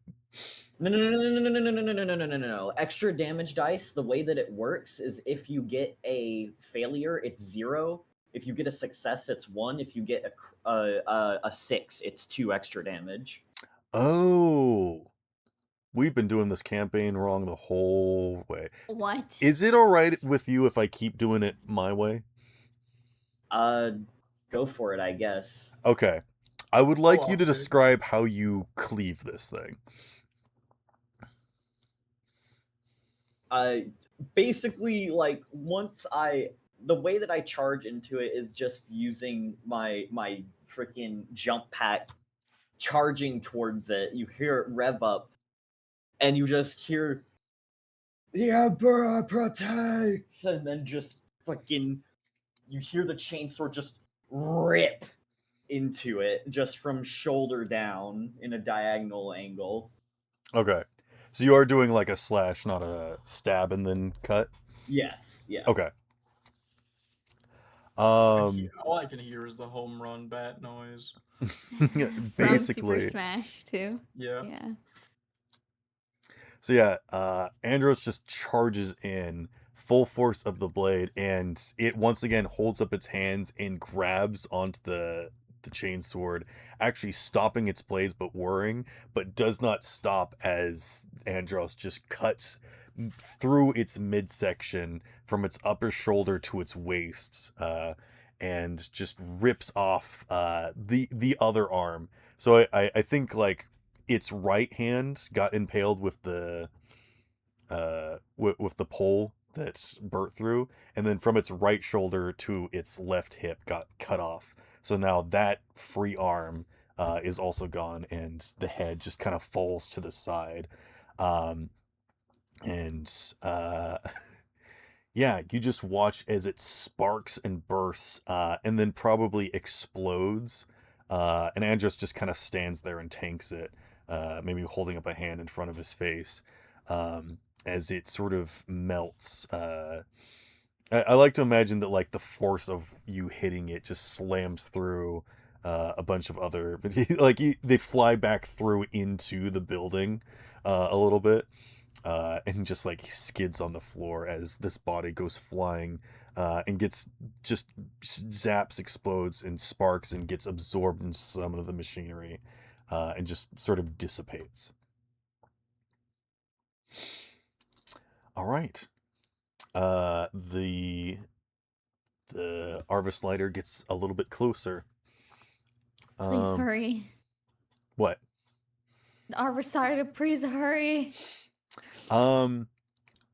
No. Extra damage dice, the way that it works is if you get a failure, it's 0. If you get a success, it's 1. If you get a 6, it's 2 extra damage. Oh, we've been doing this campaign wrong the whole way. What? Is it all right with you if I keep doing it my way? Go for it, I guess. Okay. I would like you to offer. describe how you cleave this thing. Basically, like the way that I charge into it is just using my freaking jump pack, charging towards it. You hear it rev up, and you just hear the Emperor protects, and then just fucking you hear the chainsword just rip into it just from shoulder down in a diagonal angle. Okay. So you are doing like a slash, not a stab and then cut? Yes, yeah. Okay. All I can hear is the home run bat noise. From Super Basically. Smash too. Yeah. Yeah. So yeah, Andros just charges in full force of the blade, and it once again holds up its hands and grabs onto the chainsword, actually stopping its blades but whirring, but does not stop as Andros just cuts through its midsection from its upper shoulder to its waist, and just rips off the other arm. So I think like its right hand got impaled with the with the pole that Bert threw, and then from its right shoulder to its left hip got cut off. So now that free arm is also gone, and the head just kind of falls to the side. And yeah, you just watch as it sparks and bursts, and then probably explodes. And Andros just kind of stands there and tanks it, maybe holding up a hand in front of his face, as it sort of melts. I like to imagine that like the force of you hitting it just slams through a bunch of other, like they fly back through into the building a little bit. And just like skids on the floor as this body goes flying, and gets just zaps, explodes, and sparks, and gets absorbed in some of the machinery, and just sort of dissipates. All right. The Arvis lighter gets a little bit closer. Please hurry. What? The Arvisada, please hurry.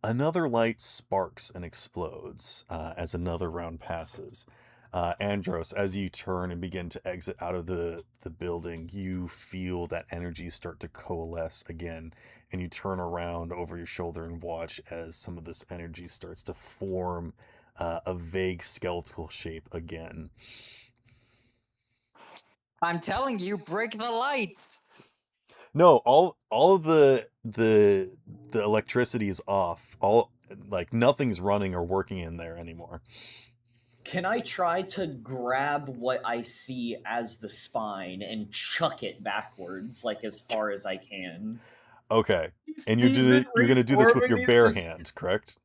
Another light sparks and explodes as another round passes. Andros, as you turn and begin to exit out of the building, you feel that energy start to coalesce again, and you turn around over your shoulder and watch as some of this energy starts to form a vague skeletal shape again. I'm telling you, break the lights. No, all of the electricity is off. All like nothing's running or working in there anymore. Can I try to grab what I see as the spine and chuck it backwards, like as far as I can? Okay, and you're gonna do this with your bare hand, correct?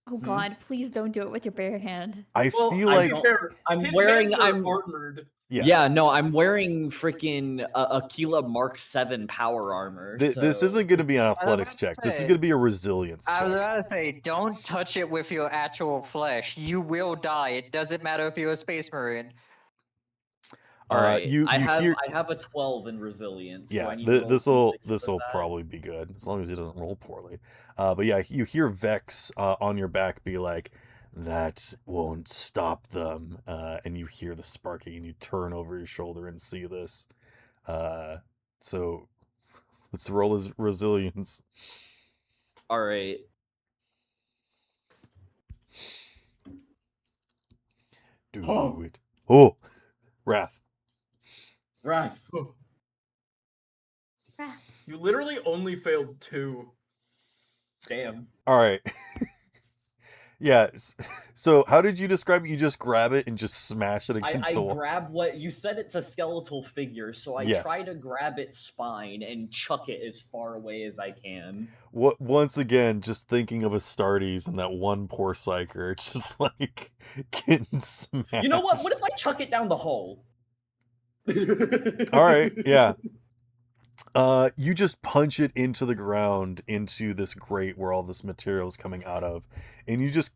Oh God, please don't do it with your bare hand. I feel I like don't care. I'm His wearing. hands are I'm armored. yes. Yeah, no, I'm wearing freaking Aquila Mark 7 power armor. This so- isn't going to be an athletics about to check. This is say- going to be a resilience I was check. about to say, don't touch it with your actual flesh. You will die. It doesn't matter if you're a space marine. All right, you I hear have a 12 in resilience. Do yeah, I need to roll this a will D6 for that? probably be good as long as he doesn't roll poorly. But yeah, you hear Vex on your back be like, "That won't stop them," and you hear the sparking, and you turn over your shoulder and see this. So let's roll his resilience. All right. Do Oh. it. Oh, Wrath. Wrath. You literally only failed 2. Damn. All right. Yeah. So how did you describe it? You just grab it and just smash it against I the wall? grab what you said. It's a skeletal figure, so I Yes. try to grab its spine and chuck it as far away as I can. Once again, just thinking of Astartes and that one poor psyker. It's just like getting smashed. You know what? What if I chuck it down the hole? All right. Yeah. You just punch it into the ground, into this grate where all this material is coming out of, and you just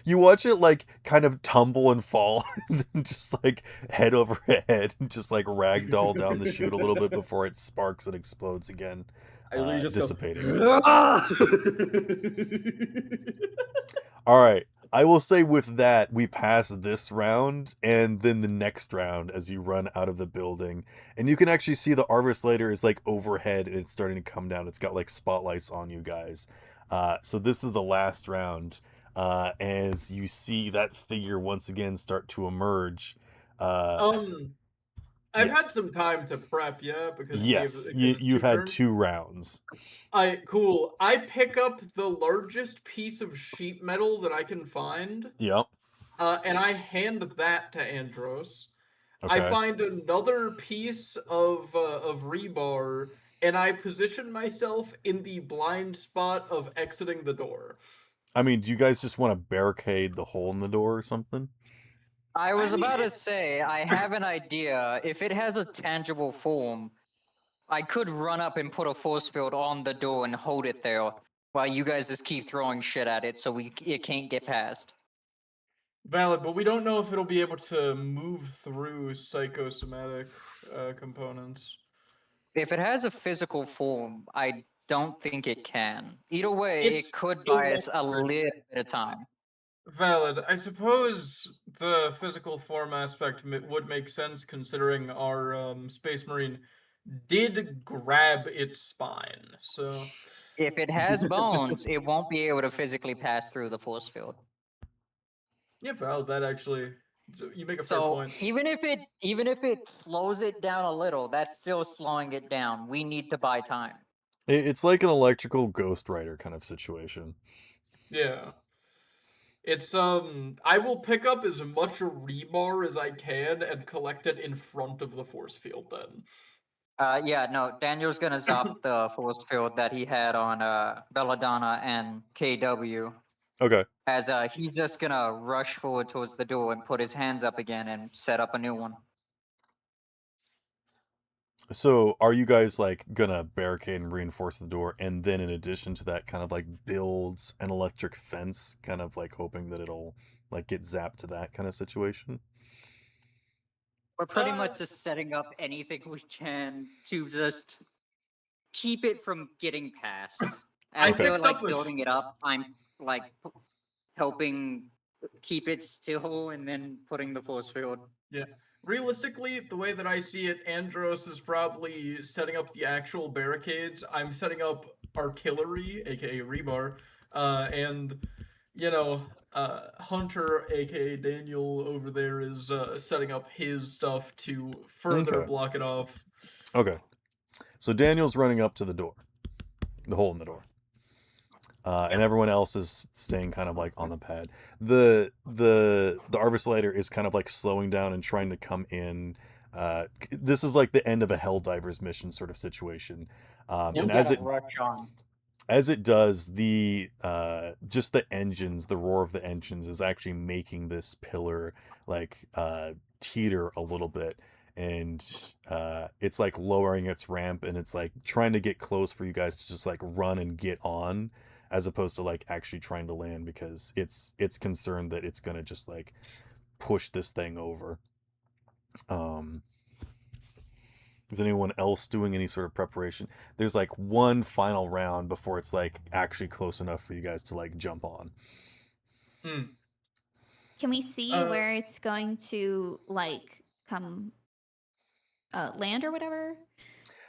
you watch it like kind of tumble and fall, and then just like head over head, and just like ragdoll down the chute a little bit before it sparks and explodes again, I literally just dissipating. Go, "Ah!" All right. I will say with that, we pass this round and then the next round as you run out of the building. And you can actually see the Arvis later is like overhead and it's starting to come down. It's got like spotlights on you guys. So this is the last round. As you see that figure once again start to emerge. I've had Yes. some time to prep, yeah, because Yes, it's you've 2 had turns. 2 rounds. Cool. I pick up the largest piece of sheet metal that I can find, Yep. and I hand that to Andros. I Okay. find another piece of rebar, and I position myself in the blind spot of exiting the door. I mean, do you guys just want to barricade the hole in the door or something? I was mean, about to say, I have an idea. If it has a tangible form, I could run up and put a force field on the door and hold it there while you guys just keep throwing shit at it so it can't get past. Valid, but we don't know if it'll be able to move through psychosomatic components. If it has a physical form, I don't think it can. Either way, It's it could buy us a electric. little bit of time. Valid. I suppose the physical form aspect would make sense considering our Space Marine did grab its spine. So, If it has bones, it won't be able to physically pass through the force field. yeah, Valid. That actually, you make a fair So point. even if it slows it down a little, that's still slowing it down. We need to buy time. It's like an electrical Ghost Rider kind of situation. Yeah. It's I will pick up as much rebar as I can and collect it in front of the force field then. Yeah, no, Daniel's gonna zop the force field that he had on Belladonna and KW. Okay. As he's just gonna rush forward towards the door and put his hands up again and set up a new one. So, are you guys like gonna barricade and reinforce the door, and then in addition to that, kind of like builds an electric fence, kind of like hoping that it'll like get zapped to that kind of situation? We're pretty much just setting up anything we can to just keep it from getting past. As Okay. they're picked up like a building it up, I'm like helping keep it still and then putting the force field. Yeah. Realistically, the way that I see it, Andros is probably setting up the actual barricades. I'm setting up artillery, aka rebar, and Hunter, aka Daniel, over there is setting up his stuff to further Okay. block it off. Okay. So Daniel's running up to the door, the hole in the door. And everyone else is staying kind of like on the pad. The Arvislighter is kind of like slowing down and trying to come in. This is like the end of a Helldivers mission sort of situation. And rush on. as it does, the just the engines, the roar of the engines is actually making this pillar like teeter a little bit, and it's like lowering its ramp, and it's like trying to get close for you guys to just like run and get on, as opposed to like actually trying to land, because it's concerned that it's gonna just like push this thing over. Is anyone else doing any sort of preparation? There's like one final round before it's like actually close enough for you guys to like jump on. Can we see where it's going to like come land or whatever?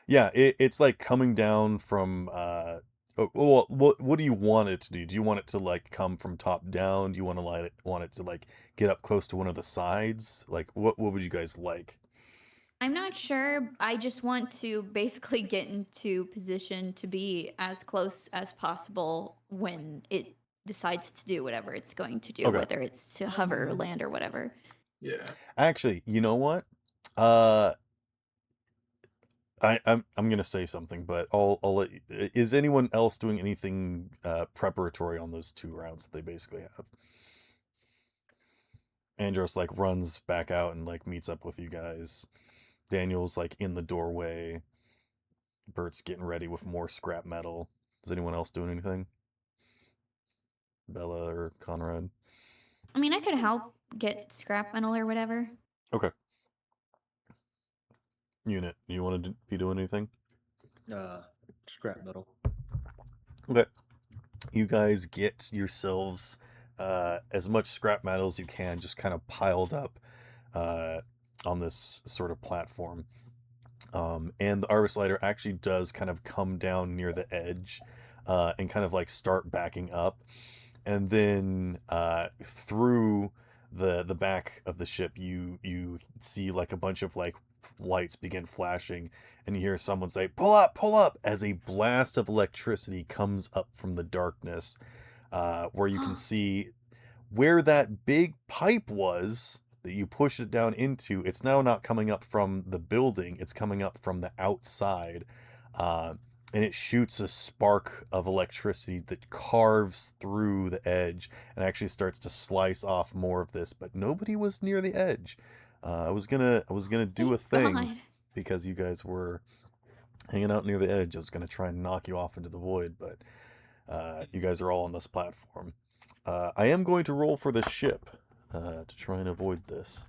Yeah, it's like coming down from well, what do you want it to do? Do you want it to like come from top down? Do you want to want it to like get up close to one of the sides? Like what would you guys like? I'm not sure. I just want to basically get into position to be as close as possible when it decides to do whatever it's going to do, Okay. whether it's to hover or land or whatever. Yeah. Actually, you know what? I'm gonna say something, but I'll let you, is anyone else doing anything preparatory on those 2 rounds that they basically have? Andros like runs back out and like meets up with you guys. Daniel's like in the doorway. Bert's getting ready with more scrap metal. Is anyone else doing anything? Bella or Conrad? I mean, I could help get scrap metal or whatever. Okay. Unit, you want to be doing anything? Scrap metal. Okay. You guys get yourselves as much scrap metal as you can, just kind of piled up on this sort of platform. And the Arvislighter actually does kind of come down near the edge and kind of like start backing up. And then through the back of the ship, you see like a bunch of like lights begin flashing, and you hear someone say, pull up, as a blast of electricity comes up from the darkness, where you can see where that big pipe was that you pushed it down into. It's now not coming up from the building, it's coming up from the outside, and it shoots a spark of electricity that carves through the edge and actually starts to slice off more of this. But nobody was near the edge. I was gonna do a thing God. because you guys were hanging out near the edge. I was gonna try and knock you off into the void, but you guys are all on this platform. I am going to roll for the ship to try and avoid this.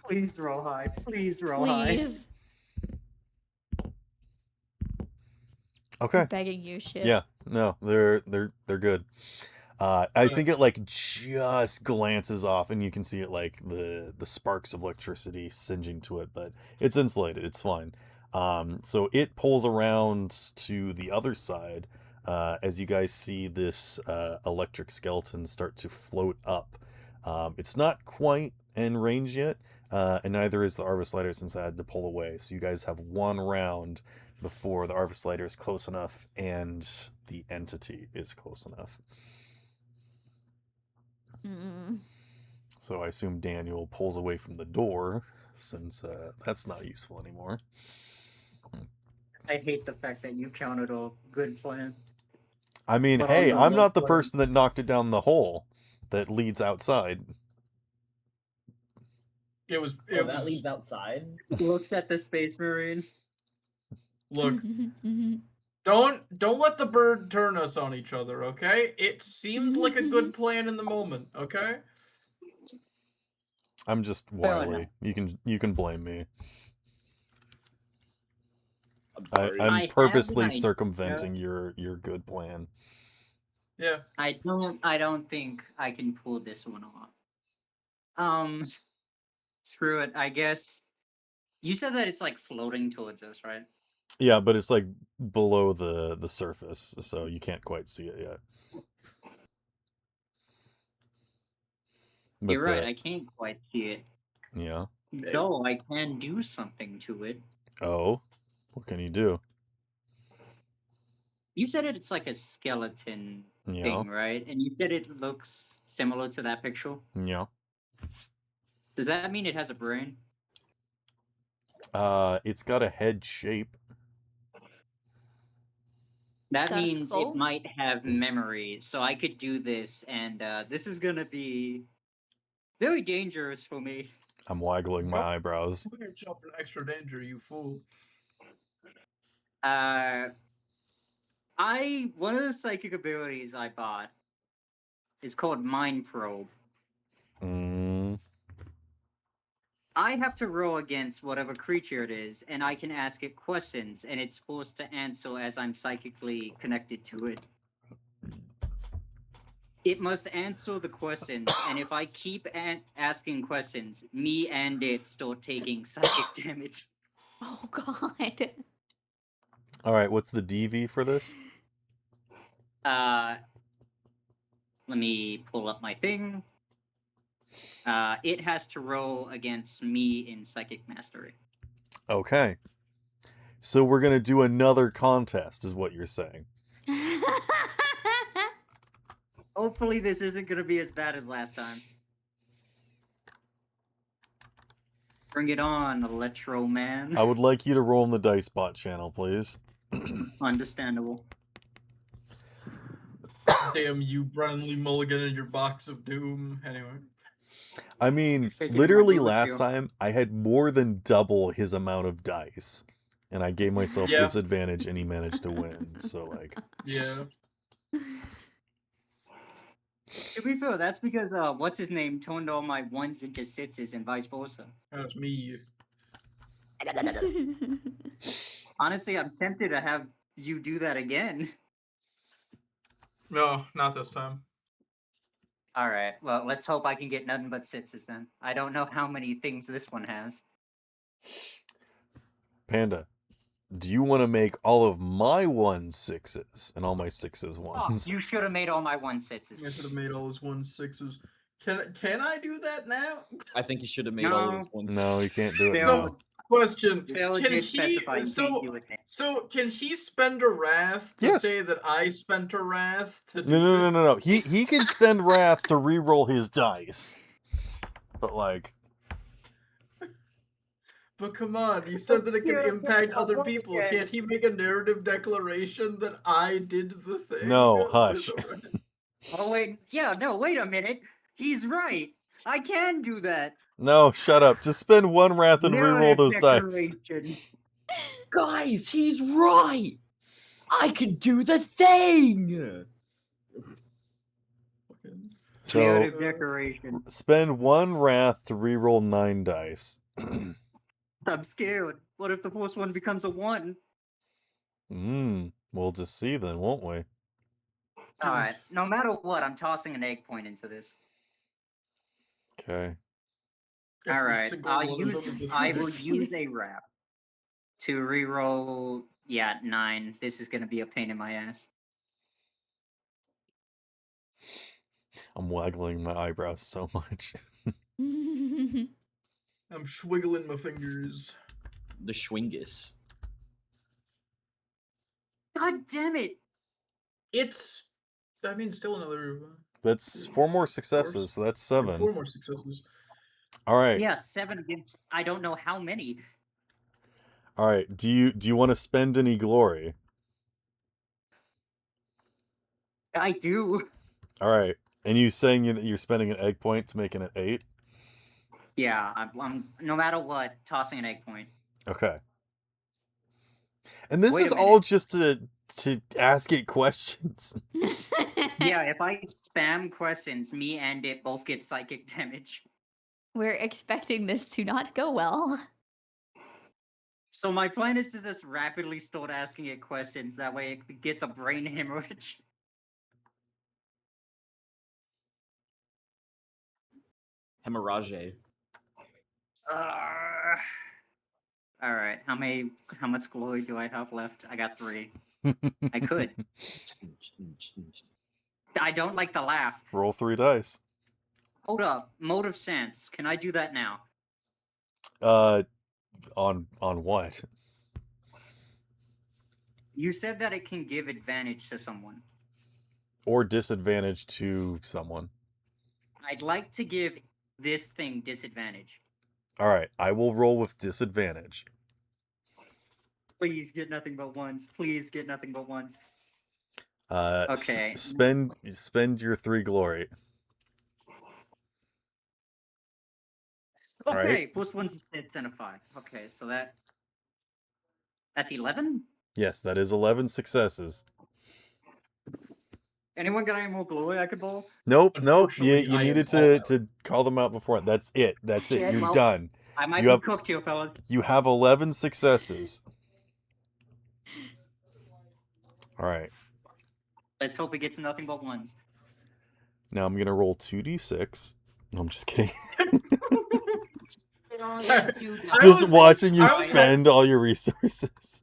Please roll high. Please roll high. Please. Okay. Begging you, shit. Yeah. No, they're good. I think it like just glances off, and you can see it like the sparks of electricity singeing to it, but it's insulated. It's fine. So it pulls around to the other side, as you guys see this electric skeleton start to float up. It's not quite in range yet, and neither is the Arvis Lighter, since I had to pull away. So you guys have one round before the Arvis Lighter is close enough and the entity is close enough. So I assume Daniel pulls away from the door, since that's not useful anymore. I hate the fact that you counted a good plan. I mean, But hey, also I'm not the plan. person that knocked it down the hole that leads outside. It was. That leads outside. Looks at the Space Marine. Look, don't let the bird turn us on each other, okay? It seemed like a good plan in the moment, okay? I'm just wily. You can blame me. I'm sorry. I I'm have purposely an idea. circumventing your good plan. Yeah. I don't think I can pull this one off. Screw it. I guess you said that it's like floating towards us, right? Yeah, but it's like below the surface, so you can't quite see it yet. But You're right. I can't quite see it. Yeah. Though I can do something to it. Oh, what can you do? You said it's like a skeleton Yeah. thing, right? And you said it looks similar to that picture. Yeah. Does that mean it has a brain? It's got a head shape. That Got a means skull? it might have memory, so I could do this, and this is gonna be very dangerous for me. I'm waggling my Nope. eyebrows. Put yourself in extra danger, you fool. One of the psychic abilities I bought is called Mind Probe. I have to roll against whatever creature it is, and I can ask it questions, and it's supposed to answer as I'm psychically connected to it. It must answer the questions, and if I keep asking questions, me and it start taking psychic damage. Oh, God. All right, what's the DV for this? Let me pull up my thing. It has to roll against me in Psychic Mastery. Okay. So we're going to do another contest, is what you're saying. Hopefully this isn't going to be as bad as last time. Bring it on, Electro Man. I would like you to roll in the dice bot channel, please. Understandable. Damn you, Brennan Lee Mulligan and your box of doom. Anyway. I mean, Taking literally my last Lucio. time, I had more than double his amount of dice. And I gave myself Yeah. disadvantage, and he managed to win. So, like... Yeah. To be fair, that's because what's his name toned all my ones into sixes and vice versa. That's me. Honestly, I'm tempted to have you do that again. No, not this time. All right. Well, let's hope I can get nothing but sixes then. I don't know how many things this one has. Panda, do you want to make all of my 1/6s and all my 6s Oh, 1s? you should have made all my 1/6s. I should have made all his 1/6s. Can I do that now? I think he should have made all of his ones. No, you can't do it Still- now. Question: Phil Can did he? specify you So, can't do it now. so can he spend a wrath to Yes. say that I spent a wrath to do No. He can spend wrath to re-roll his dice. But like, But come on, you said that it can Yeah, impact other once people. again. Can't he make a narrative declaration that I did the thing? No, hush. Oh wait, yeah, no, wait a minute. He's right. I can do that. no, shut up. Just spend one wrath and re-roll Narrative those dice. declaration. Guys, he's right. I can do the thing. So Narrative declaration. spend one wrath to re-roll 9 dice. I'm scared. What if the first one becomes a 1? We'll just see then, won't we? Alright, no matter what, I'm tossing an egg point into this. Okay. Every Alright, single I'll one of use them is a I will defeat. use a wrap to reroll 9. This is gonna be a pain in my ass. I'm waggling my eyebrows so much. I'm swiggling my fingers. The Schwingus. God damn it! It's. I mean, still another. That's 4 more successes, so that's 4 7. more successes. All right. Yeah, 7 against I don't know how many. All right. Do you want to spend any glory? I do. All right. And you saying that you're spending an egg point to make it an 8? Yeah, I'm no matter what, tossing an egg point. Okay. And this Wait a is all minute. just to ask it questions. Yeah, if I spam questions, me and it both get psychic damage. We're expecting this to not go well. So my plan is to just rapidly start asking it questions. That way it gets a brain hemorrhage. Hemorrhage. All right, how much glory do I have left? I got 3. I could. I don't like the laugh. Roll 3 dice. Hold up, mode of sense. Can I do that now? On what? You said that it can give advantage to someone. Or disadvantage to someone. I'd like to give this thing disadvantage. All right, I will roll with disadvantage. Please get nothing but 1s. Please get nothing but 1s. Okay. Spend your 3 glory. Okay, Right. plus 1's a 6 and a 5. Okay, so that's 11? Yes, that is 11 successes. Anyone got any more glory I could bowl? Nope. You Unfortunately, I am needed all out. to call them out before. That's it. That's it. Shit, You're well, done. I might You be have- cooked here, fellas. You have 11 successes. All right. Let's hope it gets nothing but 1s. Now I'm gonna roll 2d6. No, I'm just kidding. Just watching you spend all your resources.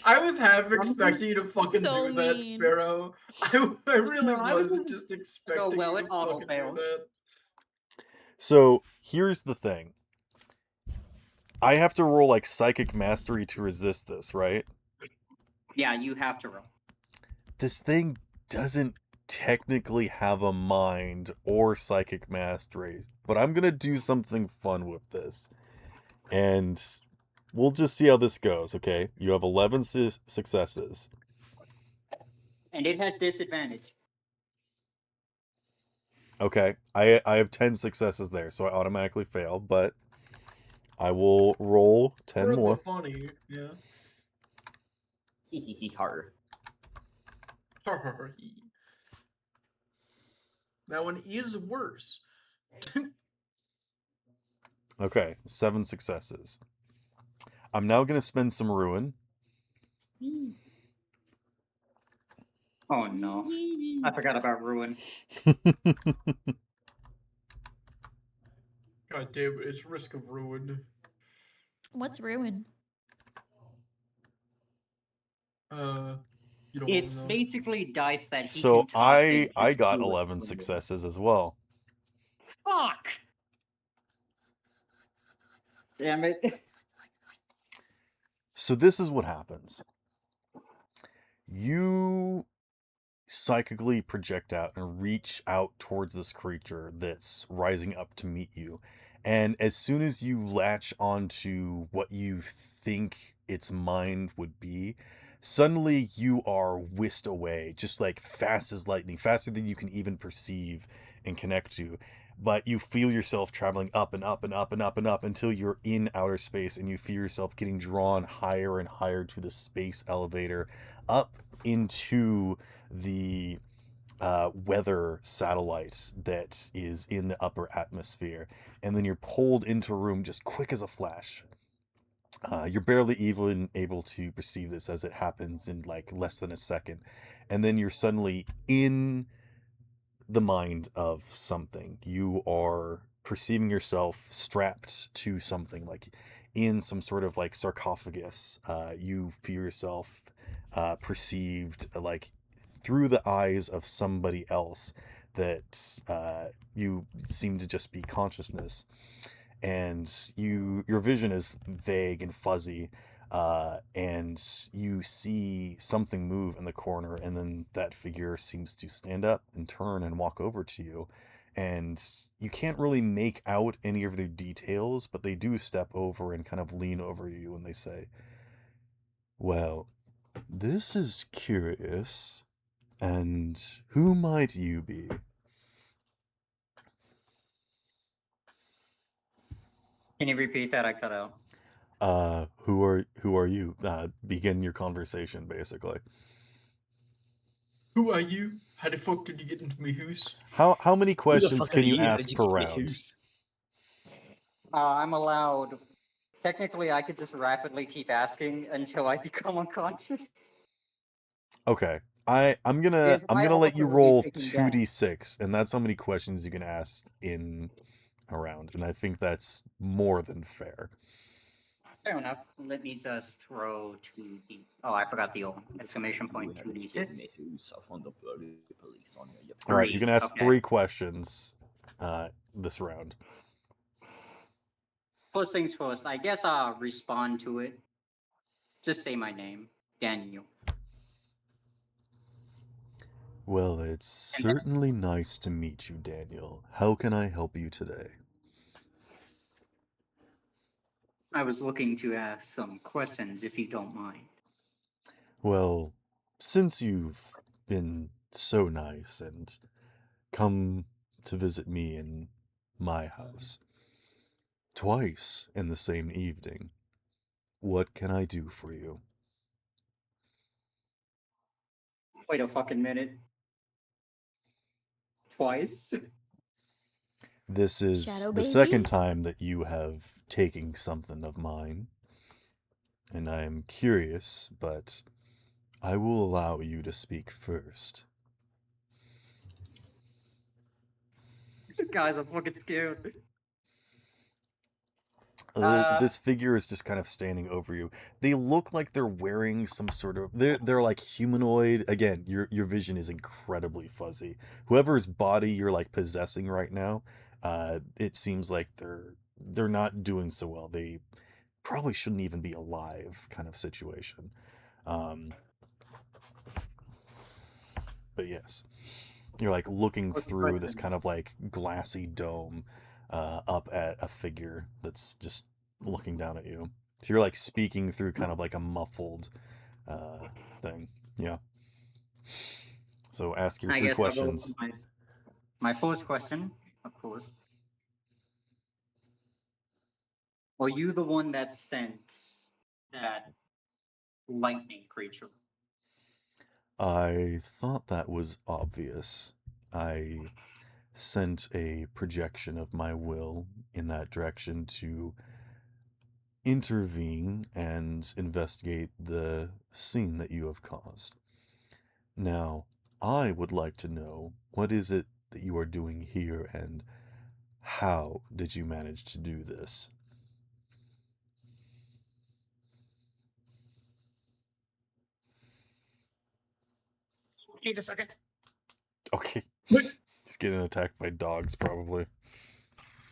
I was half expecting you to fucking So do that, mean. Sparrow. I really No, I was was- just expecting well, you it to fucking do auto-failed. that. So here's the thing. I have to roll like psychic mastery to resist this, right? Yeah, you have to roll. This thing doesn't technically have a mind or psychic mastery, but I'm gonna do something fun with this. And we'll just see how this goes, okay? You have 11 successes. And it has disadvantage. Okay, I have 10 successes there, so I automatically fail, but I will roll 10 For the more. funny, yeah. Hee hee hee har. That one is worse. Okay, 7 successes. I'm now going to spend some ruin. Oh no. I forgot about Ruin. God damn it, it's risk of ruin. What's ruin? You don't It's wanna know. basically dice that he So can toss in I and got steal it 11 from you. successes as well. Fuck! Damn it. So this is what happens. You psychically project out and reach out towards this creature that's rising up to meet you. And as soon as you latch onto what you think its mind would be, suddenly you are whisked away, just like fast as lightning, faster than you can even perceive and connect to. But you feel yourself traveling up and up and up and up and up until you're in outer space, and you feel yourself getting drawn higher and higher to the space elevator up into the weather satellite that is in the upper atmosphere. And then you're pulled into a room just quick as a flash. You're barely even able to perceive this as it happens in like less than a second. And then you're suddenly in the mind of something. You are perceiving yourself strapped to something, like in some sort of like sarcophagus. You feel yourself perceived like through the eyes of somebody else that you seem to just be consciousness, and your vision is vague and fuzzy, and you see something move in the corner, and then that figure seems to stand up and turn and walk over to you, and you can't really make out any of their details, but they do step over and kind of lean over you, and they say, "Well, this is curious, and who might you be?" Can you repeat that? I cut out. Who are you? Begin your conversation, basically. Who are you? How the fuck did you get into my house? How many Who the questions fuck can are you you? How'd ask you per get my round? house? I'm allowed. Technically, I could just rapidly keep asking until I become unconscious. Okay. I'm Is gonna my let you also roll taking that? 2d6, and that's how many questions you can ask in a round, and I think that's more than fair. Fair enough. Let me just throw 2d. Oh, I forgot the exclamation point. You had to 2d6. get my house. I found the bloody police on you. All right, you can ask Okay. 3 questions this round. First things first. I guess I'll respond to it. Just say my name, Daniel. Well, it's And then certainly nice to meet you, Daniel. How can I help you today? I was looking to ask some questions, if you don't mind. Well, since you've been so nice and come to visit me in my house twice in the same evening, what can I do for you? Wait a fucking minute. Twice? This is Shadow the second baby? time that you have taken something of mine, and I am curious, but I will allow you to speak first. Guys, I'm fucking scared. Uh, This figure is just kind of standing over you. They look like they're wearing some sort of they're like humanoid. Again, your vision is incredibly fuzzy. Whoever's body you're like possessing right now, it seems like they're not doing so well. They probably shouldn't even be alive, kind of situation. Um, but yes, you're like looking First through this question. kind of like glassy dome, up at a figure that's just looking down at you. So you're like speaking through kind of like a muffled thing. Yeah. So ask your I 3 guess I'll go for questions. my first question, of course. Are you the one that sent that lightning creature? I thought that was obvious. I sent a projection of my will in that direction to intervene and investigate the scene that you have caused. Now, I would like to know, what is it that you are doing here, and how did you manage to do this? Wait a second. Okay. Wait. He's getting attacked by dogs, probably.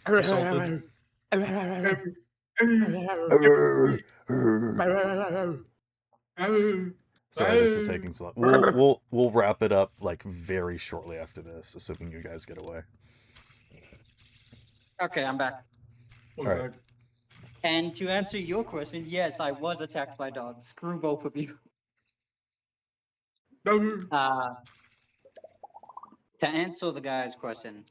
assaulted. Sorry, this is taking so long. We'll wrap it up like very shortly after this, assuming you guys get away. Okay, I'm back. All right. right. And to answer your question, yes, I was attacked by dogs. Screw both of you. To answer the guy's question,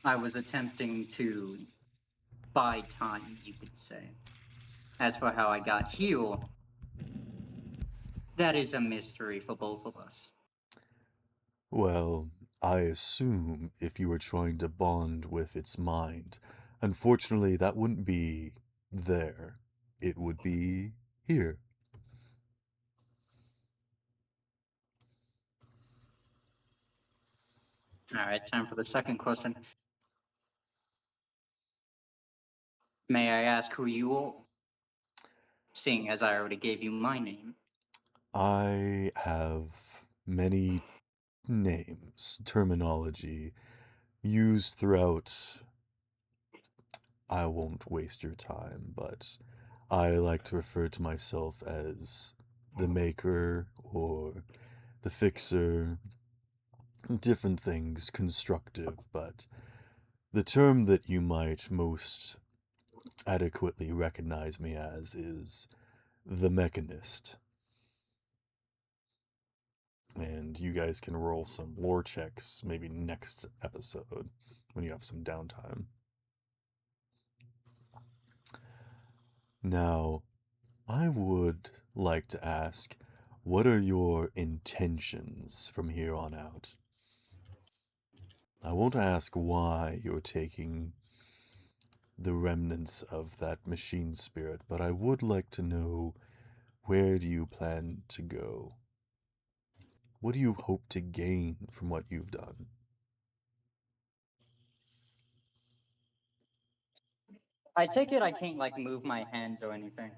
I was attempting to buy time, you could say. As for how I got here, that is a mystery for both of us. Well, I assume if you were trying to bond with its mind, unfortunately that wouldn't be there. It would be here. All right, time for the second question. May I ask who you are? Seeing as I already gave you my name. I have many names, terminology used throughout. I won't waste your time, but I like to refer to myself as the maker or the fixer, different things, constructive, but the term that you might most adequately recognize me as is the mechanist. And you guys can roll some lore checks maybe next episode when you have some downtime. Now, I would like to ask, what are your intentions from here on out? I won't ask why you're taking the remnants of that machine spirit, but I would like to know, where do you plan to go? What do you hope to gain from what you've done? I take it I can't like move my hands or anything.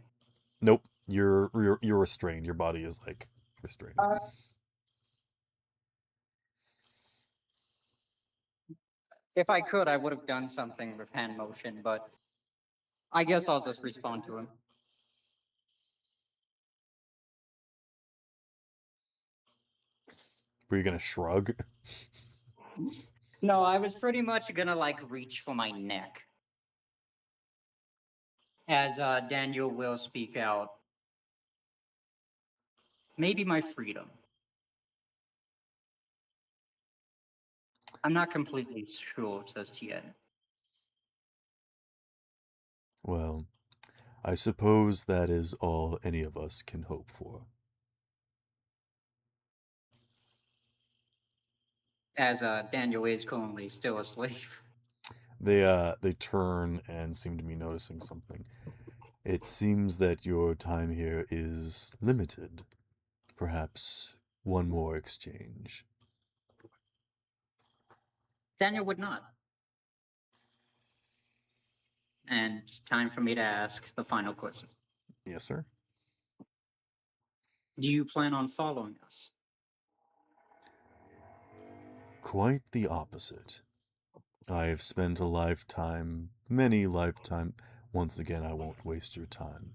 Nope, you're restrained. Your body is like restrained. If I could, I would have done something with hand motion, but I guess I'll just respond to him. Were you gonna shrug? No, I was pretty much gonna like reach for my neck. As Daniel will speak out. Maybe my freedom. I'm not completely sure just yet. Well, I suppose that is all any of us can hope for. As Daniel is currently still a slave. They turn and seem to be noticing something. It seems that your time here is limited. Perhaps one more exchange. Daniel would not. And it's time for me to ask the final question. Yes, sir. Do you plan on following us? Quite the opposite. I have spent a lifetime, many lifetime. Once again, I won't waste your time.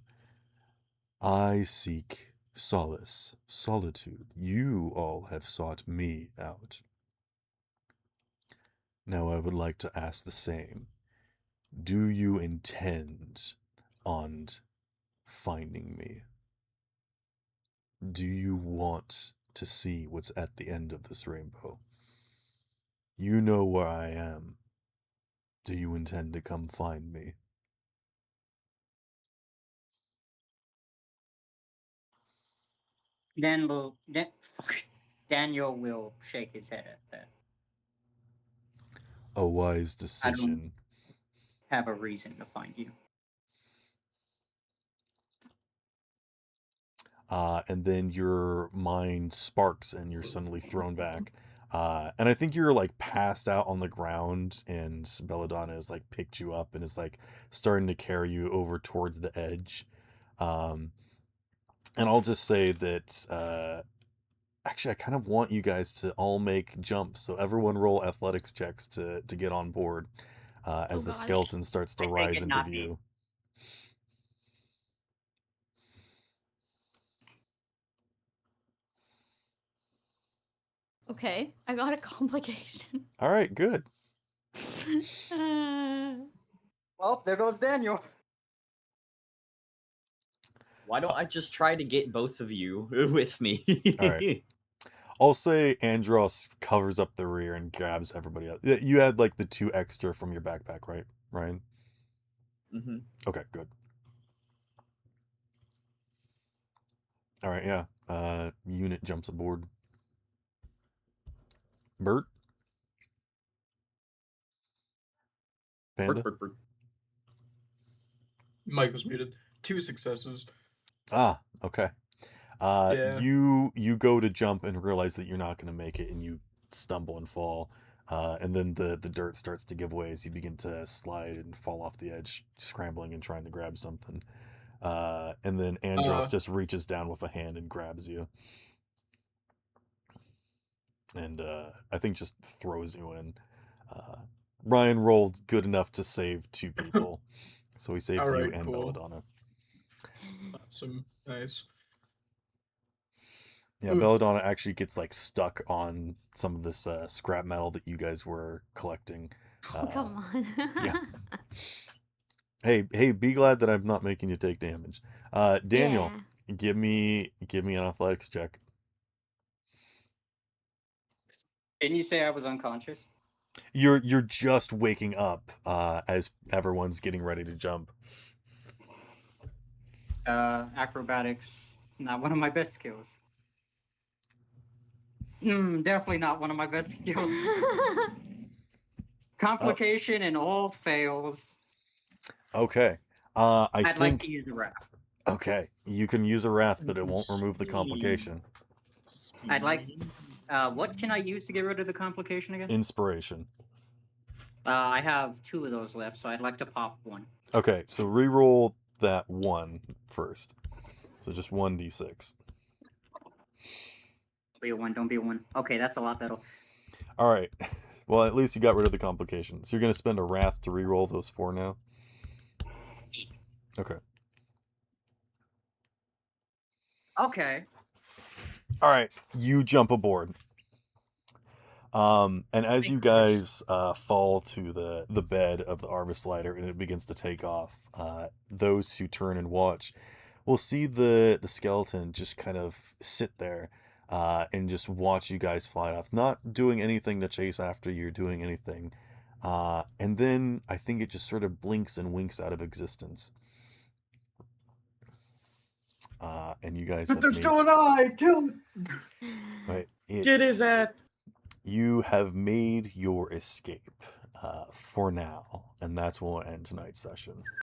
I seek solace, solitude. You all have sought me out. Now I would like to ask the same. Do you intend on finding me? Do you want to see what's at the end of this rainbow? You know where I am. Do you intend to come find me? Daniel will shake his head at that. A wise I don't decision. have a reason to find you. And then your mind sparks and you're suddenly thrown back. And I think you're like passed out on the ground, and Belladonna has like picked you up and is like starting to carry you over towards the edge. And I'll just say that Actually, I kind of want you guys to all make jumps, so everyone roll athletics checks to get on board as the gosh. skeleton starts to I take rise it into not me. view. Okay, I got a complication. All right, good. Well, there goes Daniel. Why don't I just try to get both of you with me? All right. I'll say Andros covers up the rear and grabs everybody else. You had like the 2 extra from your backpack, right, Ryan? Mm-hmm. Okay, good. All right, yeah. Unit jumps aboard. Bert? Panda? Burp. Mike was muted. 2 successes. Ah, okay. Yeah. You go to jump and realize that you're not going to make it, and you stumble and fall. And then the dirt starts to give way as you begin to slide and fall off the edge, scrambling and trying to grab something. And then Andros just reaches down with a hand and grabs you. And I think just throws you in. Ryan rolled good enough to save 2 people. So he saves you Alright, and cool. Belladonna. Awesome. Nice. Yeah, Ooh. Belladonna actually gets like stuck on some of this scrap metal that you guys were collecting. Oh, come on. Yeah. Hey, be glad that I'm not making you take damage. Daniel, Yeah. give me an athletics check. Didn't you say I was unconscious? You're just waking up as everyone's getting ready to jump. Acrobatics, not one of my best skills. Definitely not one of my best skills. Complication and all fails. Okay. I'd think like to use a wrap. Okay, you can use a wrath, but it won't remove the complication. I'd like. What can I use to get rid of the complication again? Inspiration. I have 2 of those left, so I'd like to pop one. Okay, so re-roll that 1 first. So just 1d6. Be a 1, don't be a 1. Okay, that's a lot better. All right. Well, at least you got rid of the complication. So you're going to spend a wrath to re-roll those 4 now? Okay. Okay. All right, you jump aboard. And as you guys fall to the bed of the Arvis Slider and it begins to take off, those who turn and watch will see the skeleton just kind of sit there and just watch you guys fly off, not doing anything to chase after you, doing anything. And then I think it just sort of blinks and winks out of existence. And you guys But have there's made... still an eye! Kill him! Right, Get his ass. You have made your escape for now, and that's where we'll end tonight's session.